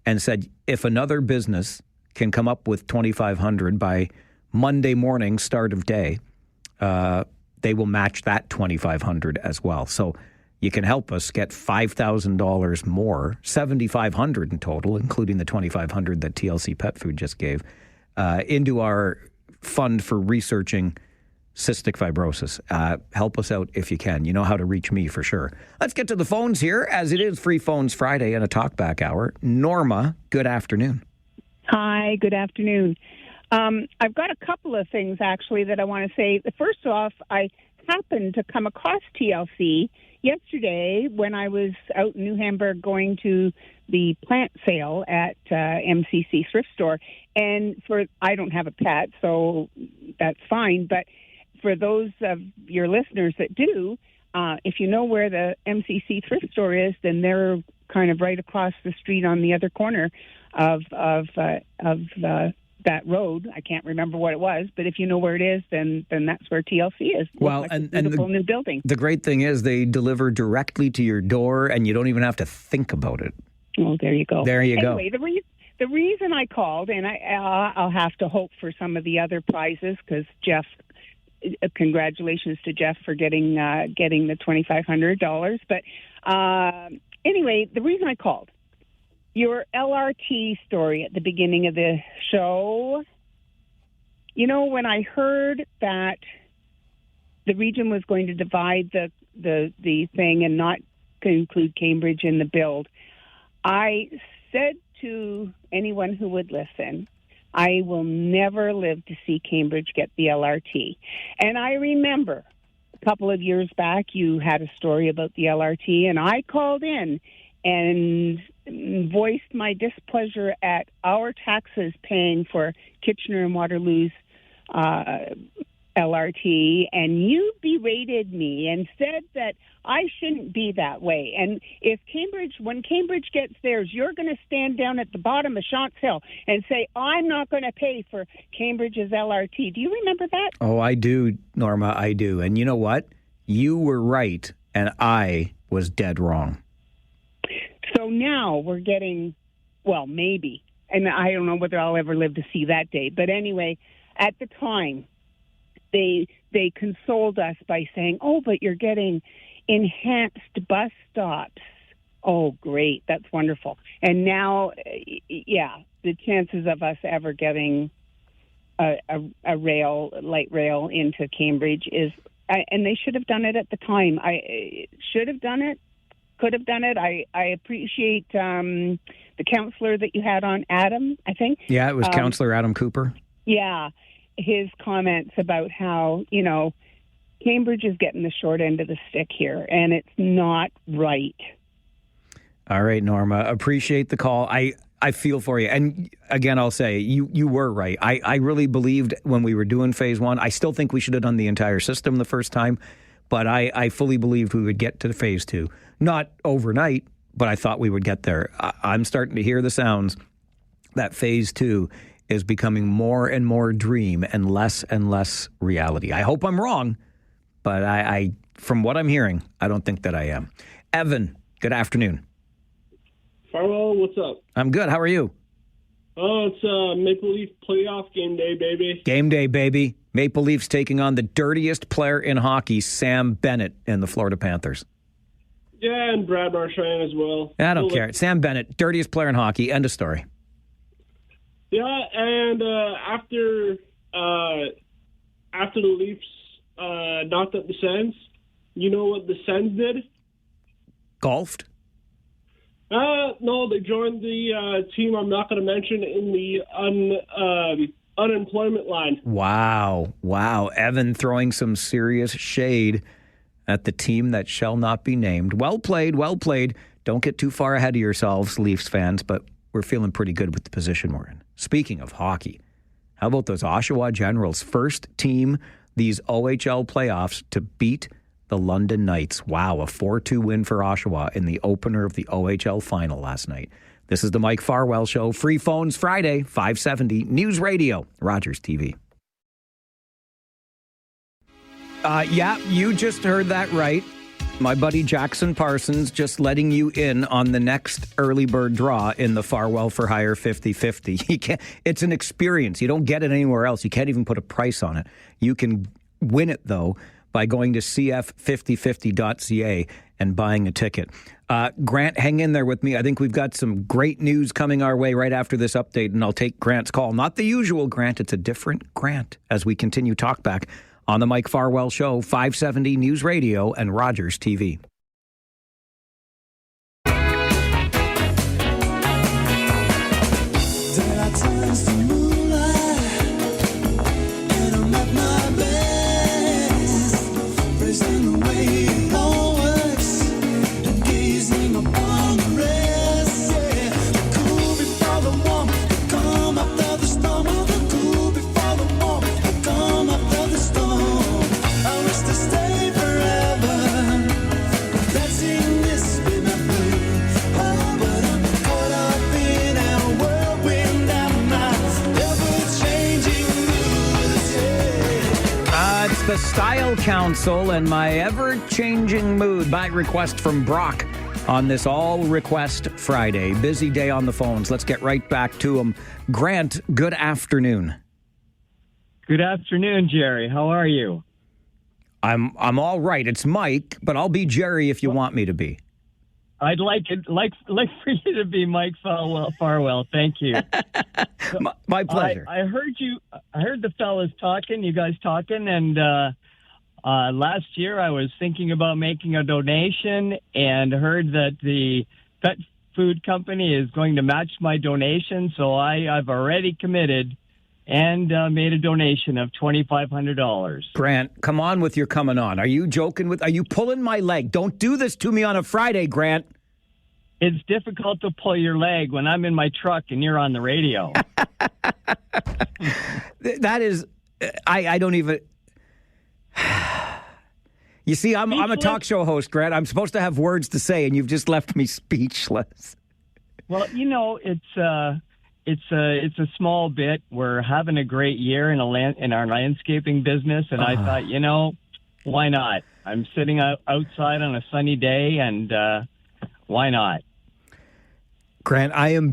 Speaker 1: and said, if another business can come up with $2,500 by Monday morning, start of day, they will match that $2,500 as well. So you can help us get $5,000 more, $7,500 in total, including the $2,500 that TLC Pet Food just gave, into our fund for researching cystic fibrosis. Help us out if you can. You know how to reach me for sure. Let's get to the phones here, as it is Free Phones Friday and a Talkback Hour. Norma, good afternoon.
Speaker 5: Hi, good afternoon. I've got a couple of things, actually, that I want to say. First off, I happened to come across TLC yesterday when I was out in New Hamburg going to the plant sale at MCC Thrift Store. And I don't have a pet, so that's fine. But for those of your listeners that do, if you know where the MCC Thrift Store is, then they're kind of right across the street on the other corner of that road. I can't remember what it was, but if you know where it is, then that's where TLC is.
Speaker 1: Well,
Speaker 5: like
Speaker 1: and
Speaker 5: beautiful new building.
Speaker 1: The great thing is they deliver directly to your door, and you don't even have to think about it.
Speaker 5: Oh, there you go.
Speaker 1: There you go.
Speaker 5: Anyway, the reason I called, and I'll have to hope for some of the other prizes, because Jeff, congratulations to Jeff for getting the $2,500. But anyway, the reason I called, your LRT story at the beginning of the show, you know, when I heard that the region was going to divide the thing and not include Cambridge in the build, I said to anyone who would listen, I will never live to see Cambridge get the LRT. And I remember a couple of years back, you had a story about the LRT, and I called in and voiced my displeasure at our taxes paying for Kitchener and Waterloo's LRT, and you berated me and said that I shouldn't be that way. And when Cambridge gets theirs, you're going to stand down at the bottom of Shanks Hill and say, I'm not going to pay for Cambridge's LRT. Do you remember that?
Speaker 1: Oh, I do, Norma, I do. And you know what? You were right, and I was dead wrong.
Speaker 5: So now we're getting, well, maybe, and I don't know whether I'll ever live to see that day. But anyway, at the time, they consoled us by saying, oh, but you're getting enhanced bus stops. Oh, great. That's wonderful. And now, yeah, the chances of us ever getting a light rail into Cambridge is, and they should have done it at the time. I should have done it. Could have done it. I appreciate the counselor that you had on, Adam, I think.
Speaker 1: Yeah, it was Counselor Adam Cooper.
Speaker 5: Yeah, his comments about how, you know, Cambridge is getting the short end of the stick here, and it's not right.
Speaker 1: All right, Norma, appreciate the call. I feel for you. And again, I'll say you were right. I really believed when we were doing phase one. I still think we should have done the entire system the first time, but I fully believed we would get to phase two. Not overnight, but I thought we would get there. I'm starting to hear the sounds that phase two is becoming more and more dream and less reality. I hope I'm wrong, but I from what I'm hearing, I don't think that I am. Evan, good afternoon.
Speaker 6: Farwell, what's up?
Speaker 1: I'm good. How are you?
Speaker 6: Oh, it's Maple Leaf playoff game day, baby.
Speaker 1: Game day, baby. Maple Leafs taking on the dirtiest player in hockey, Sam Bennett, and the Florida Panthers.
Speaker 6: Yeah, and Brad Marchand as well.
Speaker 1: I don't care. Sam Bennett, dirtiest player in hockey. End of story.
Speaker 6: Yeah, and after the Leafs knocked up the Sens, you know what the Sens did?
Speaker 1: Golfed?
Speaker 6: No, they joined the team I'm not going to mention in the unemployment line.
Speaker 1: Wow. Evan throwing some serious shade at the team that shall not be named. Well played. Don't get too far ahead of yourselves, Leafs fans, but we're feeling pretty good with the position we're in. Speaking of hockey, how about those Oshawa Generals? First team these OHL playoffs to beat the London Knights. Wow, a 4-2 win for Oshawa in the opener of the OHL final last night. This is the Mike Farwell Show. Free phones Friday, 570 News Radio, Rogers TV. Yeah, you just heard that right. My buddy Jackson Parsons just letting you in on the next early bird draw in the Farwell for Hire 50-50. It's an experience. You don't get it anywhere else. You can't even put a price on it. You can win it, though, by going to cf5050.ca and buying a ticket. Grant, hang in there with me. I think we've got some great news coming our way right after this update, and I'll take Grant's call. Not the usual Grant. It's a different Grant as we continue Talkback on the Mike Farwell Show, 570 News Radio and Rogers TV. The Style Council and my ever-changing mood by request from Brock on this all-request Friday. Busy day on the phones. Let's get right back to him. Grant, good afternoon.
Speaker 8: Good afternoon, Jerry. How are you?
Speaker 1: I'm all right. It's Mike, but I'll be Jerry if you want me to be.
Speaker 8: I'd like for you to be Mike Farwell. Thank you.
Speaker 1: My pleasure.
Speaker 8: I heard the fellas talking, you guys talking, and last year I was thinking about making a donation and heard that the pet food company is going to match my donation, so I've already committed and made a donation of $2,500.
Speaker 1: Grant, come on with your coming on. Are you joking with? Are you pulling my leg? Don't do this to me on a Friday, Grant.
Speaker 8: It's difficult to pull your leg when I'm in my truck and you're on the radio.
Speaker 1: That is, I don't even. You see, I'm a talk show host, Grant. I'm supposed to have words to say, and you've just left me speechless.
Speaker 8: Well, you know, it's a small bit. We're having a great year in our landscaping business, and I thought, you know, why not? I'm sitting outside on a sunny day, and why not?
Speaker 1: Grant, I am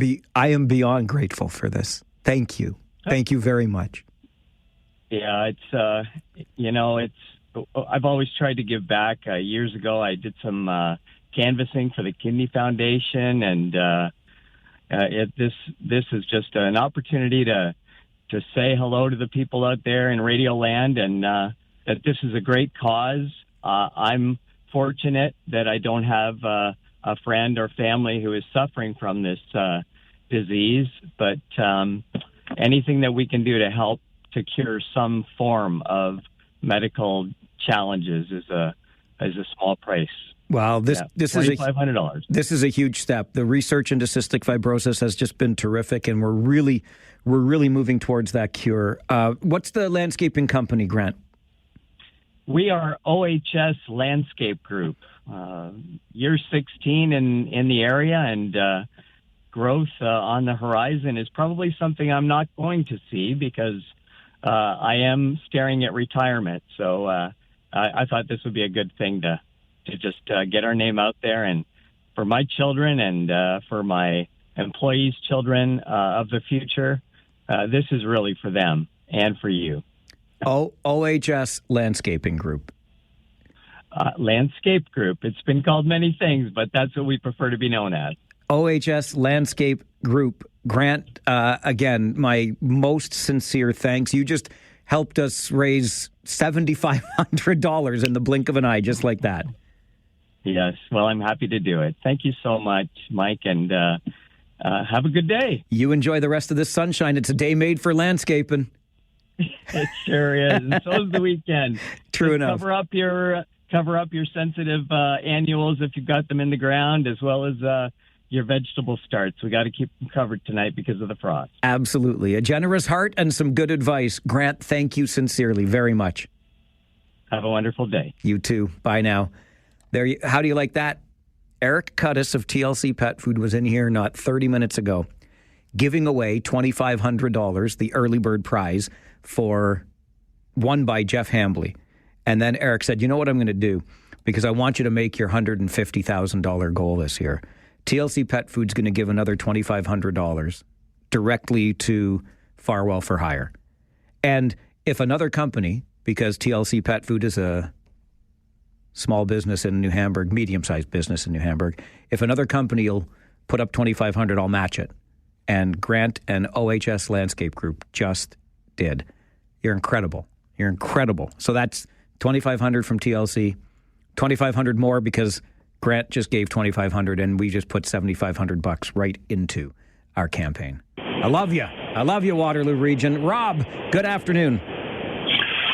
Speaker 1: beyond grateful for this. Thank you. Thank you very much.
Speaker 8: Yeah, it's I've always tried to give back. Years ago, I did some canvassing for the Kidney Foundation, and this is just an opportunity to say hello to the people out there in Radio Land, and that this is a great cause. I'm fortunate that I don't have a friend or family who is suffering from this disease, but anything that we can do to help to cure some form of medical challenges is a small price.
Speaker 1: Well, this is
Speaker 8: $2,500.
Speaker 1: This is a huge step. The research into cystic fibrosis has just been terrific, and we're really moving towards that cure. What's the landscaping company, Grant?
Speaker 8: We are OHS Landscape Group. Year 16 in the area, and growth on the horizon is probably something I'm not going to see because I am staring at retirement. So I thought this would be a good thing to just get our name out there, and for my children and for my employees' children of the future, this is really for them and for you.
Speaker 1: OHS Landscaping Group.
Speaker 8: Landscape Group. It's been called many things, but that's what we prefer to be known as.
Speaker 1: OHS Landscape Group. Grant, again, my most sincere thanks. You just helped us raise $7,500 in the blink of an eye, just like that.
Speaker 8: Yes. Well, I'm happy to do it. Thank you so much, Mike, and have a good day.
Speaker 1: You enjoy the rest of this sunshine. It's a day made for landscaping.
Speaker 8: It sure is. And so is the weekend.
Speaker 1: True
Speaker 8: Just
Speaker 1: enough.
Speaker 8: Cover up your sensitive annuals if you've got them in the ground, as well as your vegetable starts. We got to keep them covered tonight because of the frost.
Speaker 1: Absolutely. A generous heart and some good advice. Grant, thank you sincerely very much.
Speaker 8: Have a wonderful day.
Speaker 1: You too. Bye now. How do you like that? Eric Cuddiss of TLC Pet Food was in here not 30 minutes ago, giving away $2,500, the early bird prize won by Jeff Hambly. And then Eric said, you know what I'm going to do? Because I want you to make your $150,000 goal this year. TLC Pet Food's going to give another $2,500 directly to Farwell for Hire. And if another company, because TLC Pet Food is a small business in New Hamburg, medium-sized business in New Hamburg, if another company will put up $2,500, I'll match it. And Grant and OHS Landscape Group just did. You're incredible. You're incredible. So that's $2,500 from TLC, $2,500 more because Grant just gave $2,500 and we just put $7,500 right into our campaign. I love you. I love you, Waterloo Region. Rob, good afternoon.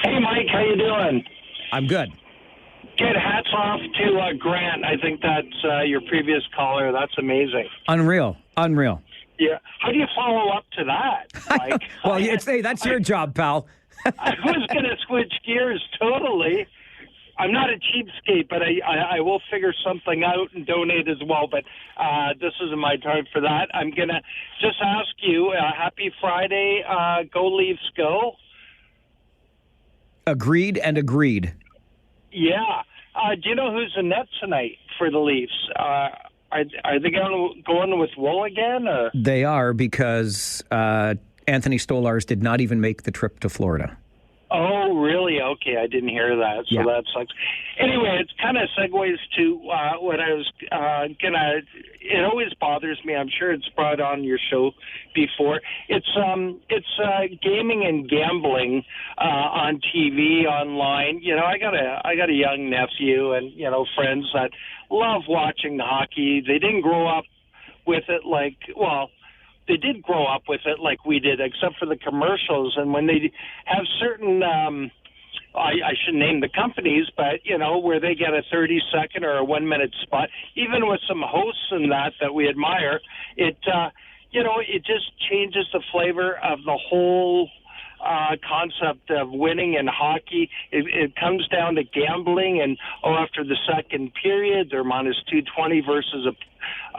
Speaker 10: Hey, Mike, how you doing?
Speaker 1: I'm good.
Speaker 10: Good. Hats off to Grant. I think that's your previous caller. That's amazing.
Speaker 1: Unreal.
Speaker 10: Yeah. How do you follow up to that, Mike?
Speaker 1: Well, that's your job, pal.
Speaker 10: I was going to switch gears totally. I'm not a cheapskate, but I will figure something out and donate as well. But this isn't my time for that. I'm going to just ask you, happy Friday. Go Leafs, go.
Speaker 1: Agreed and agreed.
Speaker 10: Yeah. Do you know who's in net tonight for the Leafs? Are they going with Wool again? Or?
Speaker 1: They are because Anthony Stolarz did not even make the trip to Florida.
Speaker 10: Oh, really? Okay, I didn't hear that, so that sucks. Anyway, it kind of segues to what I was gonna. It always bothers me. I'm sure it's brought on your show before. It's gaming and gambling on TV, online. You know, I got a young nephew and friends that love watching the hockey. They didn't grow up with it they did grow up with it like we did, except for the commercials. And when they have certain, I shouldn't name the companies, but, where they get a 30-second or a 1-minute spot, even with some hosts and that we admire, it just changes the flavor of the whole concept of winning in hockey. It comes down to gambling, and after the second period, they're minus 220 versus a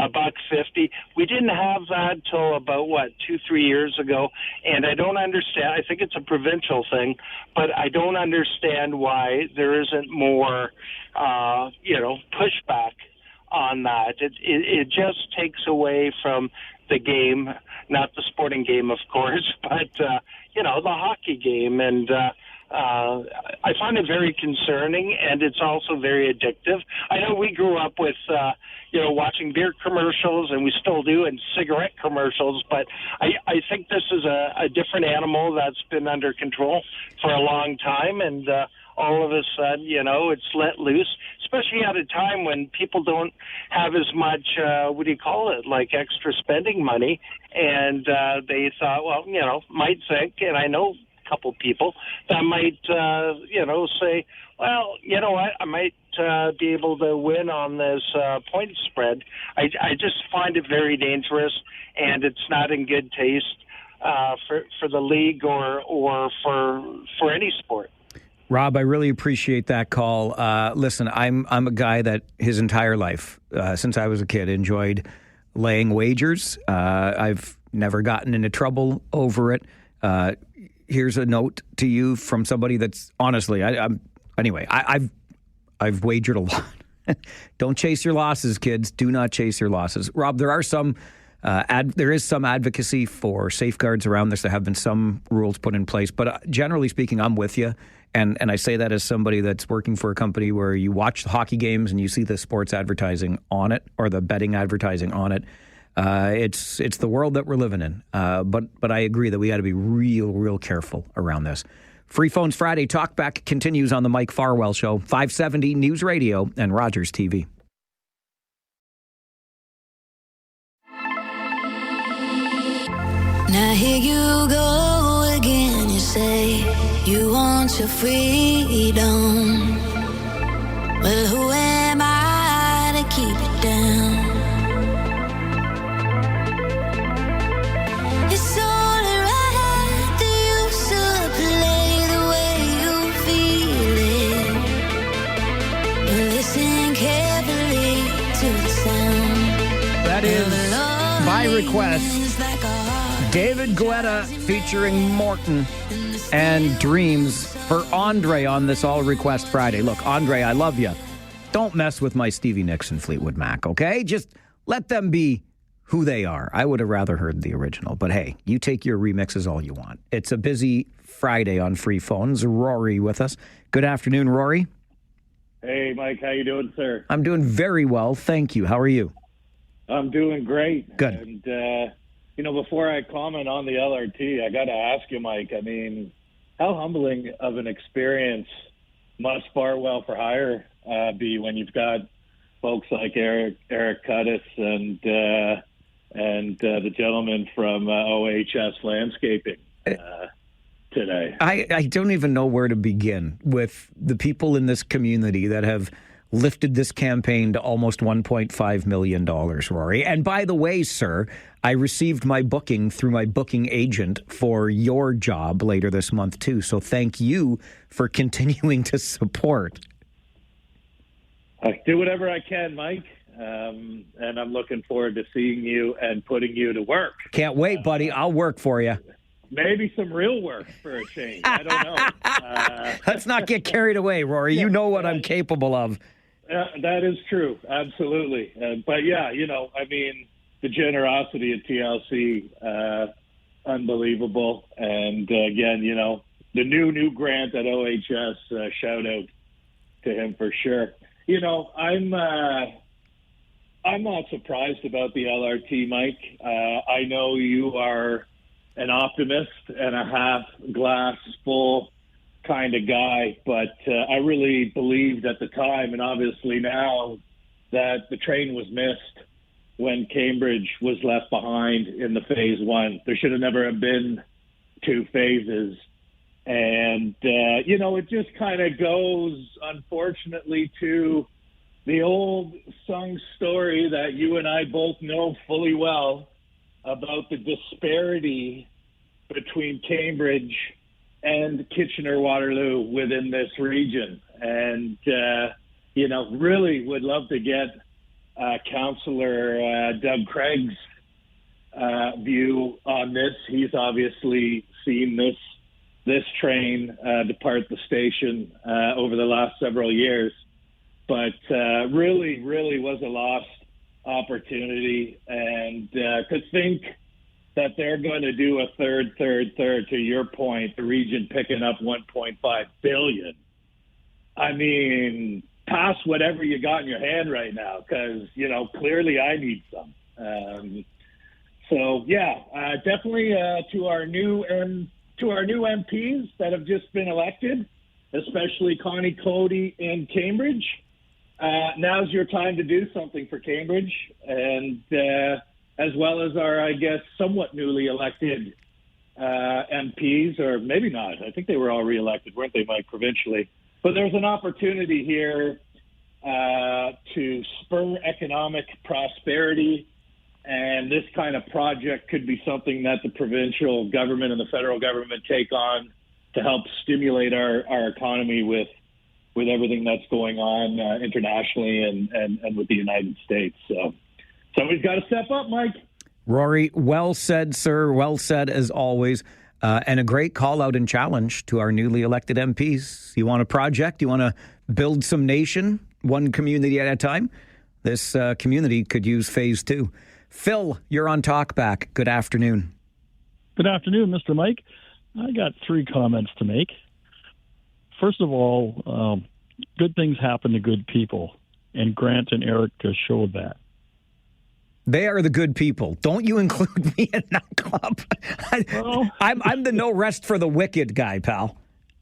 Speaker 10: $1.50. We didn't have that till about 2-3 years ago, and I don't understand. I think it's a provincial thing, but I don't understand why there isn't more, pushback on that. It just takes away from the game, not the sporting game, of course, but the hockey game, and I find it very concerning, and it's also very addictive. I know we grew up with watching beer commercials, and we still do, and cigarette commercials, but I think this is a different animal that's been under control for a long time, and all of a sudden, it's let loose, especially at a time when people don't have as much, extra spending money. And they thought, might think, and I know couple people that might, say, well, you know what, I might be able to win on this point spread. I just find it very dangerous, and it's not in good taste for the league or for any sport.
Speaker 1: Rob, I really appreciate that call. Listen, I'm a guy that his entire life, since I was a kid, enjoyed laying wagers. I've never gotten into trouble over it. Here's a note to you from somebody that's honestly, I've wagered a lot. Don't chase your losses, kids. Do not chase your losses. Rob, there is some advocacy for safeguards around this. There have been some rules put in place, but generally speaking, I'm with you. And I say that as somebody that's working for a company where you watch the hockey games and you see the sports advertising on it or the betting advertising on it. It's the world that we're living in. But I agree that we got to be real careful around this. Free Phones Friday Talkback continues on the Mike Farwell Show, 570 News Radio and Rogers TV.
Speaker 17: Now here you go again, you say you want your freedom. Well, who am I to keep it down? It's only right that you should play the way you feel it. Listen carefully to the sound.
Speaker 1: That is, by request, David Guetta featuring Morton and Dreams for Andre on this All Request Friday. Look, Andre, I love you. Don't mess with my Stevie Nicks and Fleetwood Mac, okay? Just let them be who they are. I would have rather heard the original, but hey, you take your remixes all you want. It's a busy Friday on Free Phones. Rory with us. Good afternoon, Rory.
Speaker 7: Hey, Mike. How you doing, sir?
Speaker 1: I'm doing very well, thank you. How are you?
Speaker 7: I'm doing great.
Speaker 1: Good.
Speaker 7: And, before I comment on the LRT, I got to ask you, Mike, I mean, how humbling of an experience must Farwell for Hire be when you've got folks like Eric Cuttis and the gentleman from OHS Landscaping today?
Speaker 1: I don't even know where to begin with the people in this community that have lifted this campaign to almost $1.5 million, Rory. And by the way, sir, I received my booking through my booking agent for your job later this month, too. So thank you for continuing to support.
Speaker 7: I do whatever I can, Mike. And I'm looking forward to seeing you and putting you to work.
Speaker 1: Can't wait, buddy. I'll work for you.
Speaker 7: Maybe some real work for a change. I don't know.
Speaker 1: Let's not get carried away, Rory. You know what I'm capable of.
Speaker 7: That is true. Absolutely. But yeah, the generosity of TLC, unbelievable. And again, the new grant at OHS, shout out to him for sure. I'm not surprised about the LRT, Mike. I know you are an optimist and a half glass full kind of guy, but I really believed at the time, and obviously now, that the train was missed when Cambridge was left behind in the phase one. There should have never have been two phases. And, it just kind of goes, unfortunately, to the old sung story that you and I both know fully well about the disparity between Cambridge and Kitchener-Waterloo within this region. And, really would love to get Councillor Doug Craig's view on this. He's obviously seen this train depart the station over the last several years, but really was a lost opportunity. And to think that they're going to do a third, to your point, the region picking up $1.5 billion. I mean, pass whatever you got in your hand right now, because, clearly I need some. Definitely to our new MPs that have just been elected, especially Connie Cody in Cambridge. Now's your time to do something for Cambridge, and as well as our, I guess, somewhat newly elected MPs, or maybe not. I think they were all reelected, weren't they, Mike, provincially? But there's an opportunity here to spur economic prosperity, and this kind of project could be something that the provincial government and the federal government take on to help stimulate our economy with everything that's going on internationally and with the United States. So somebody's got to step up, Mike.
Speaker 1: Rory, well said, sir. Well said, as always. And a great call out and challenge to our newly elected MPs. You want a project? You want to build some nation, one community at a time? This community could use phase 2. Phil, you're on Talkback. Good afternoon.
Speaker 9: Good afternoon, Mr. Mike. I got 3 comments to make. First of all, good things happen to good people, and Grant and Eric showed that.
Speaker 1: They are the good people. Don't you include me in that club? I'm the no rest for the wicked guy, pal.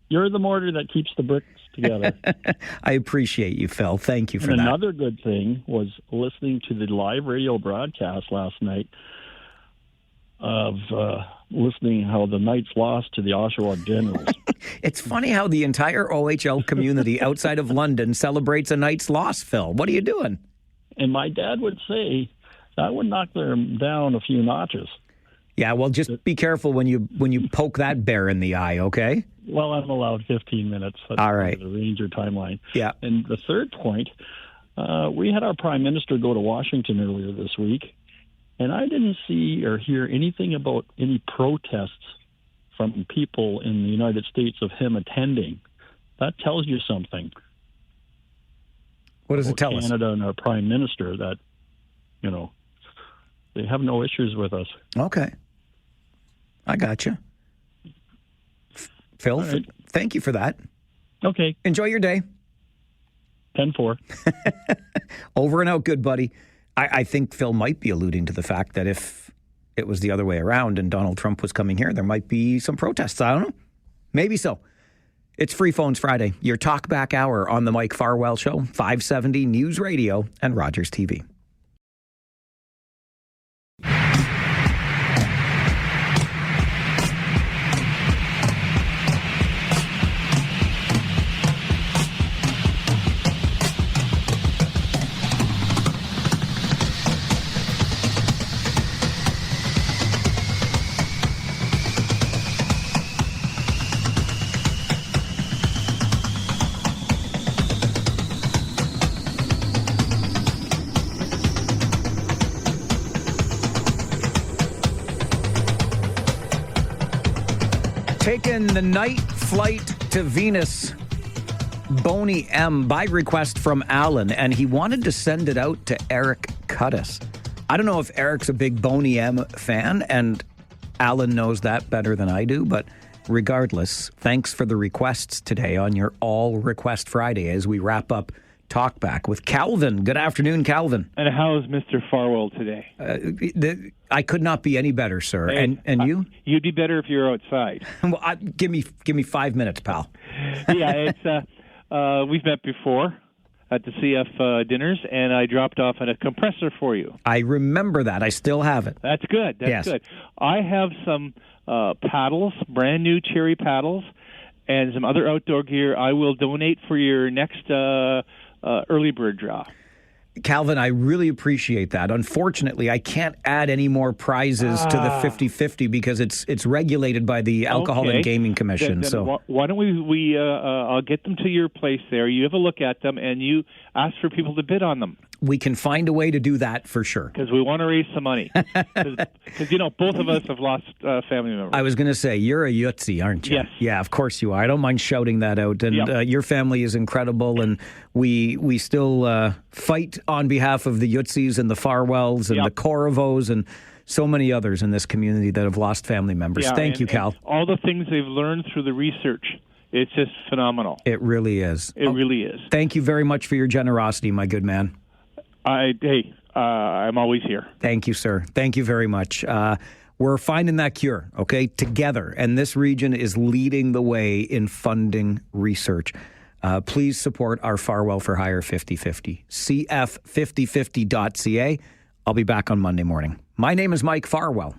Speaker 9: You're the mortar that keeps the bricks together.
Speaker 1: I appreciate you, Phil. Thank you for
Speaker 9: and
Speaker 1: that.
Speaker 9: Another good thing was listening to the live radio broadcast last night of listening how the Knights lost to the Oshawa Generals.
Speaker 1: It's funny how the entire OHL community outside of London celebrates a Knights loss, Phil. What are you doing?
Speaker 9: And my dad would say that would knock them down a few notches.
Speaker 1: Yeah, well, just be careful when you poke that bear in the eye, okay?
Speaker 9: Well, I'm allowed 15 minutes. That's
Speaker 1: all right.
Speaker 9: The Ranger timeline.
Speaker 1: Yeah.
Speaker 9: And the third point, we had our Prime Minister go to Washington earlier this week, and I didn't see or hear anything about any protests from people in the United States of him attending. That tells you something.
Speaker 1: What does it tell us?
Speaker 9: Canada and our Prime Minister that, they have no issues with us.
Speaker 1: Okay. I got you. Phil,
Speaker 9: right.
Speaker 1: Thank you for that.
Speaker 9: Okay.
Speaker 1: Enjoy your day.
Speaker 9: 10-4.
Speaker 1: Over and out, good buddy. I think Phil might be alluding to the fact that if it was the other way around and Donald Trump was coming here, there might be some protests. I don't know. Maybe so. It's Free Phones Friday, your Talkback Hour on the Mike Farwell Show, 570 News Radio and Rogers TV. Taking the night flight to Venus, Boney M, by request from Alan, and he wanted to send it out to Eric Cuttis. I don't know if Eric's a big Boney M fan, and Alan knows that better than I do, but regardless, thanks for the requests today on your All Request Friday as we wrap up Talkback with Calvin. Good afternoon, Calvin.
Speaker 11: And how's Mr. Farwell today?
Speaker 1: I could not be any better, sir.
Speaker 11: Hey,
Speaker 1: and you?
Speaker 11: You'd be better if you were outside.
Speaker 1: Well, give me 5 minutes, pal.
Speaker 11: Yeah, it's we've met before at the CF dinners, and I dropped off a compressor for you.
Speaker 1: I remember that. I still have it.
Speaker 11: That's good. That's good. I have some paddles, brand new cherry paddles, and some other outdoor gear I will donate for your next early bird draw.
Speaker 1: Calvin, I really appreciate that. Unfortunately, I can't add any more prizes to the 50-50 because it's regulated by the Alcohol and Gaming Commission.
Speaker 11: Then why don't we I'll get them to your place there. You have a look at them, and you ask for people to bid on them.
Speaker 1: We can find a way to do that for sure.
Speaker 11: Because we want to raise some money. Because, both of us have lost family members.
Speaker 1: I was going to say, you're a Yutzi, aren't you?
Speaker 11: Yes.
Speaker 1: Yeah, of course you are. I don't mind shouting that out. And your family is incredible, and we still fight on behalf of the Yutzis and the Farwells and the Coravos and so many others in this community that have lost family members.
Speaker 11: Yeah,
Speaker 1: Thank you, Cal.
Speaker 11: All the things they've learned through the research. It's just phenomenal.
Speaker 1: It really is.
Speaker 11: It really is.
Speaker 1: Thank you very much for your generosity, my good man.
Speaker 11: I'm always here.
Speaker 1: Thank you, sir. Thank you very much. We're finding that cure, okay, together. And this region is leading the way in funding research. Please support our Farwell for Hire 50/50. CF5050.ca. I'll be back on Monday morning. My name is Mike Farwell.